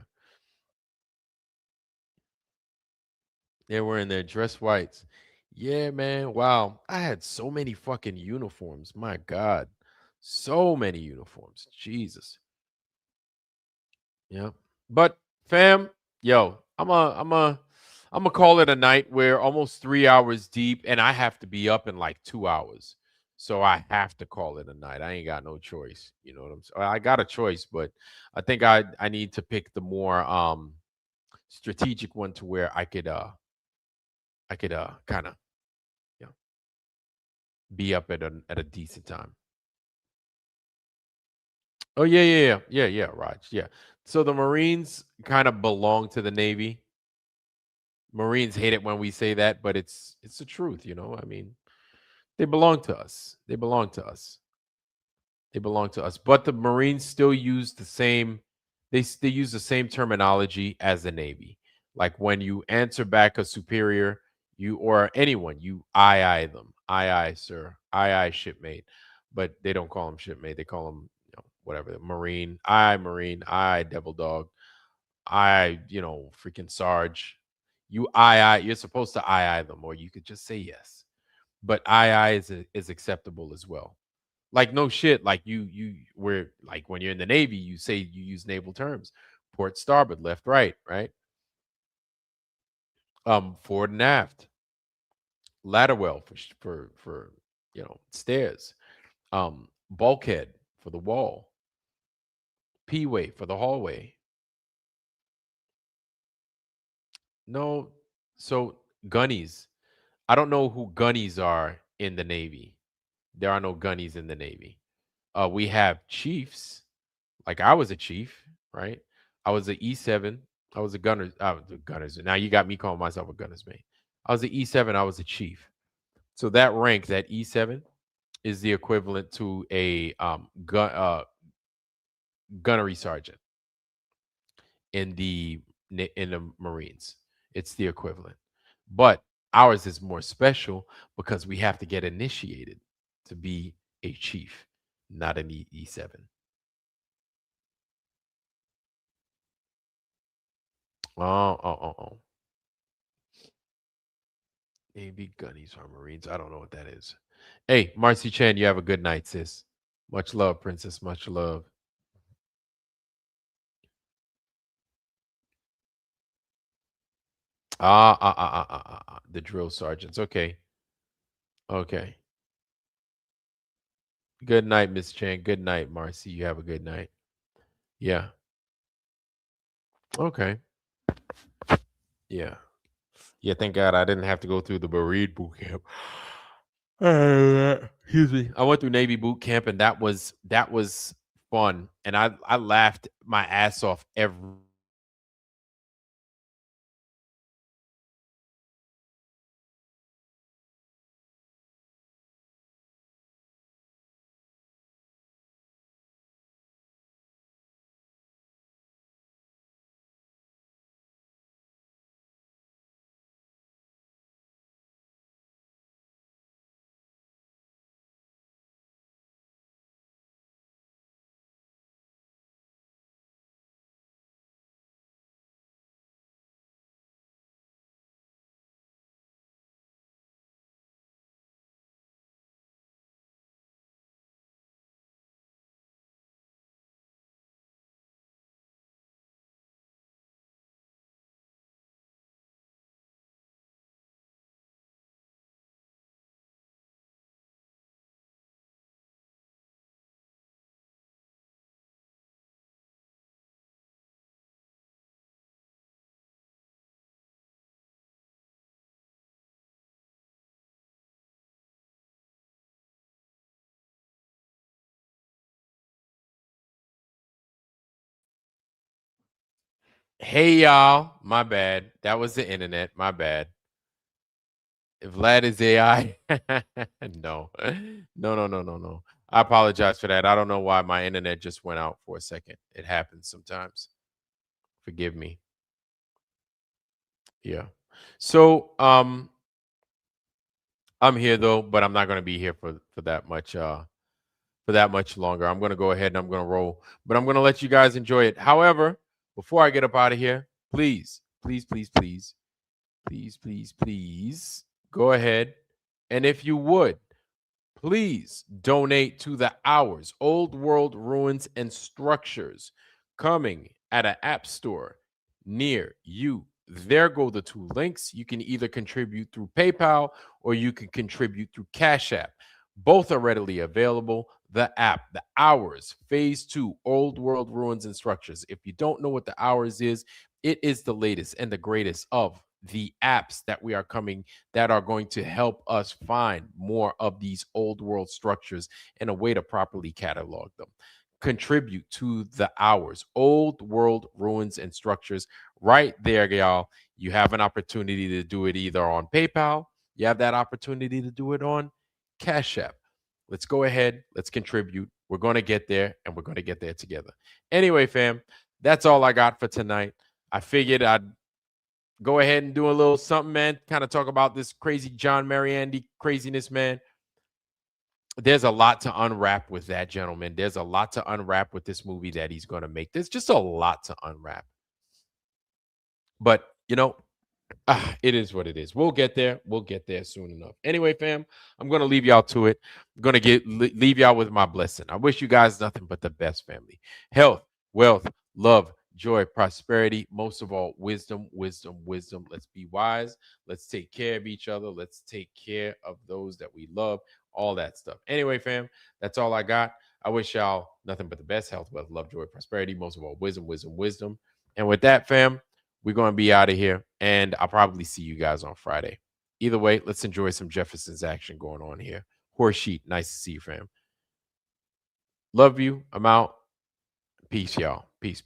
They were in their dress whites. Yeah, man. Wow. I had so many fucking uniforms. My God. So many uniforms. Jesus. Yeah. But fam, yo, I'm a call it a night. We're almost 3 hours deep, and I have to be up in like 2 hours. So I have to call it a night. I ain't got no choice. You know what I'm saying? I got a choice, but I think I need to pick the more strategic one to where I could kind of, you know, be up at a decent time. Oh yeah, yeah, yeah, yeah, yeah, Raj. Yeah. So the Marines kind of belong to the Navy. Marines hate it when we say that, but it's the truth, you know. I mean, they belong to us. They belong to us. They belong to us. But the Marines still use the same they use the same terminology as the Navy. Like when you answer back a superior, you or anyone, you aye them. Aye, sir. Aye, shipmate. But they don't call them shipmate. They call them, whatever. Marine. Aye, Marine. Aye, devil dog. Freaking Sarge. You're supposed to aye them, or you could just say yes. But aye is acceptable as well. Like no shit. Like where like when you're in the Navy, you say you use naval terms. Port, starboard, left, right? Forward and aft. Ladder well for stairs. Bulkhead for the wall. P-way for the hallway. No, so gunnies. I don't know who gunnies are in the Navy. There are no gunnies in the Navy. We have chiefs. Like I was a chief, right? I was an E7. I was a gunner. I was a gunners. Now you got me calling myself a gunners mate. I was an E7. I was a chief. So that rank, that E7, is the equivalent to a gunnery sergeant in the Marines. It's the equivalent. But ours is more special because we have to get initiated to be a chief, not an E7. Oh. Navy gunnies or Marines. I don't know what that is. Hey, Marcy Chan, you have a good night, sis. Much love, princess. Much love. The drill sergeants. Okay. Okay. Good night, Miss Chan. Good night, Marcy. You have a good night. Yeah. Okay. Yeah. Yeah, thank God I didn't have to go through the bereaved boot camp. Excuse me. I went through Navy boot camp, and that was fun. And I laughed my ass off every. Hey y'all, my bad. That was the internet. My bad. If Vlad is AI, no, no. I apologize for that. I don't know why my internet just went out for a second. It happens sometimes. Forgive me. Yeah. So I'm here though, but I'm not going to be here for that much longer. I'm going to go ahead and I'm going to roll, but I'm going to let you guys enjoy it. However, before I get up out of here, please go ahead, and if you would, please donate to the OWRS Old World Ruins and Structures coming at an app store near you. There go the two links. You can either contribute through PayPal or you can contribute through Cash App. Both are readily available. The app, the OWRS Phase 2 Old World Ruins and Structures. If you don't know what the OWRS is, it is the latest and the greatest of the apps that we are coming that are going to help us find more of these old world structures and a way to properly catalog them. Contribute to the OWRS Old World Ruins and Structures right there, y'all. You have an opportunity to do it either on PayPal. You have that opportunity to do it on Cash App. Let's go ahead. Let's contribute. We're going to get there, and we're going to get there together. Anyway, fam, that's all I got for tonight. I figured I'd go ahead and do a little something, man. Kind of talk about this crazy John Mariande craziness, man. There's a lot to unwrap with that, gentleman. There's a lot to unwrap with this movie that he's going to make. There's just a lot to unwrap. But, you know, it is what it is. We'll get there. We'll get there soon enough. Anyway, fam, I'm going to leave y'all to it. I'm going to leave y'all with my blessing. I wish you guys nothing but the best, family. Health, wealth, love, joy, prosperity, most of all, wisdom. Let's be wise. Let's take care of each other. Let's take care of those that we love, all that stuff. Anyway, fam, that's all I got. I wish y'all nothing but the best. Health, wealth, love, joy, prosperity, most of all, wisdom. And with that, fam, we're going to be out of here, and I'll probably see you guys on Friday. Either way, let's enjoy some Jefferson's action going on here. Horse sheet, nice to see you, fam. Love you. I'm out. Peace, y'all. Peace.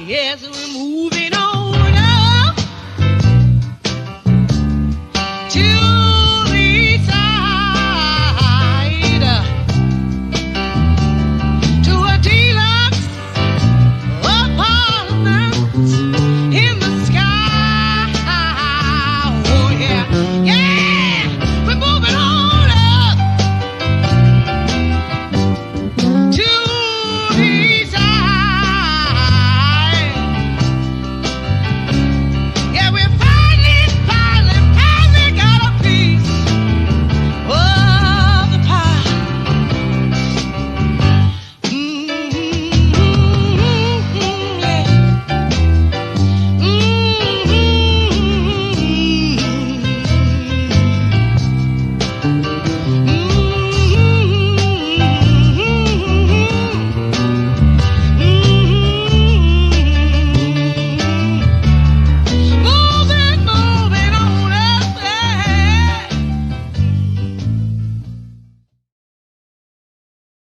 Yes,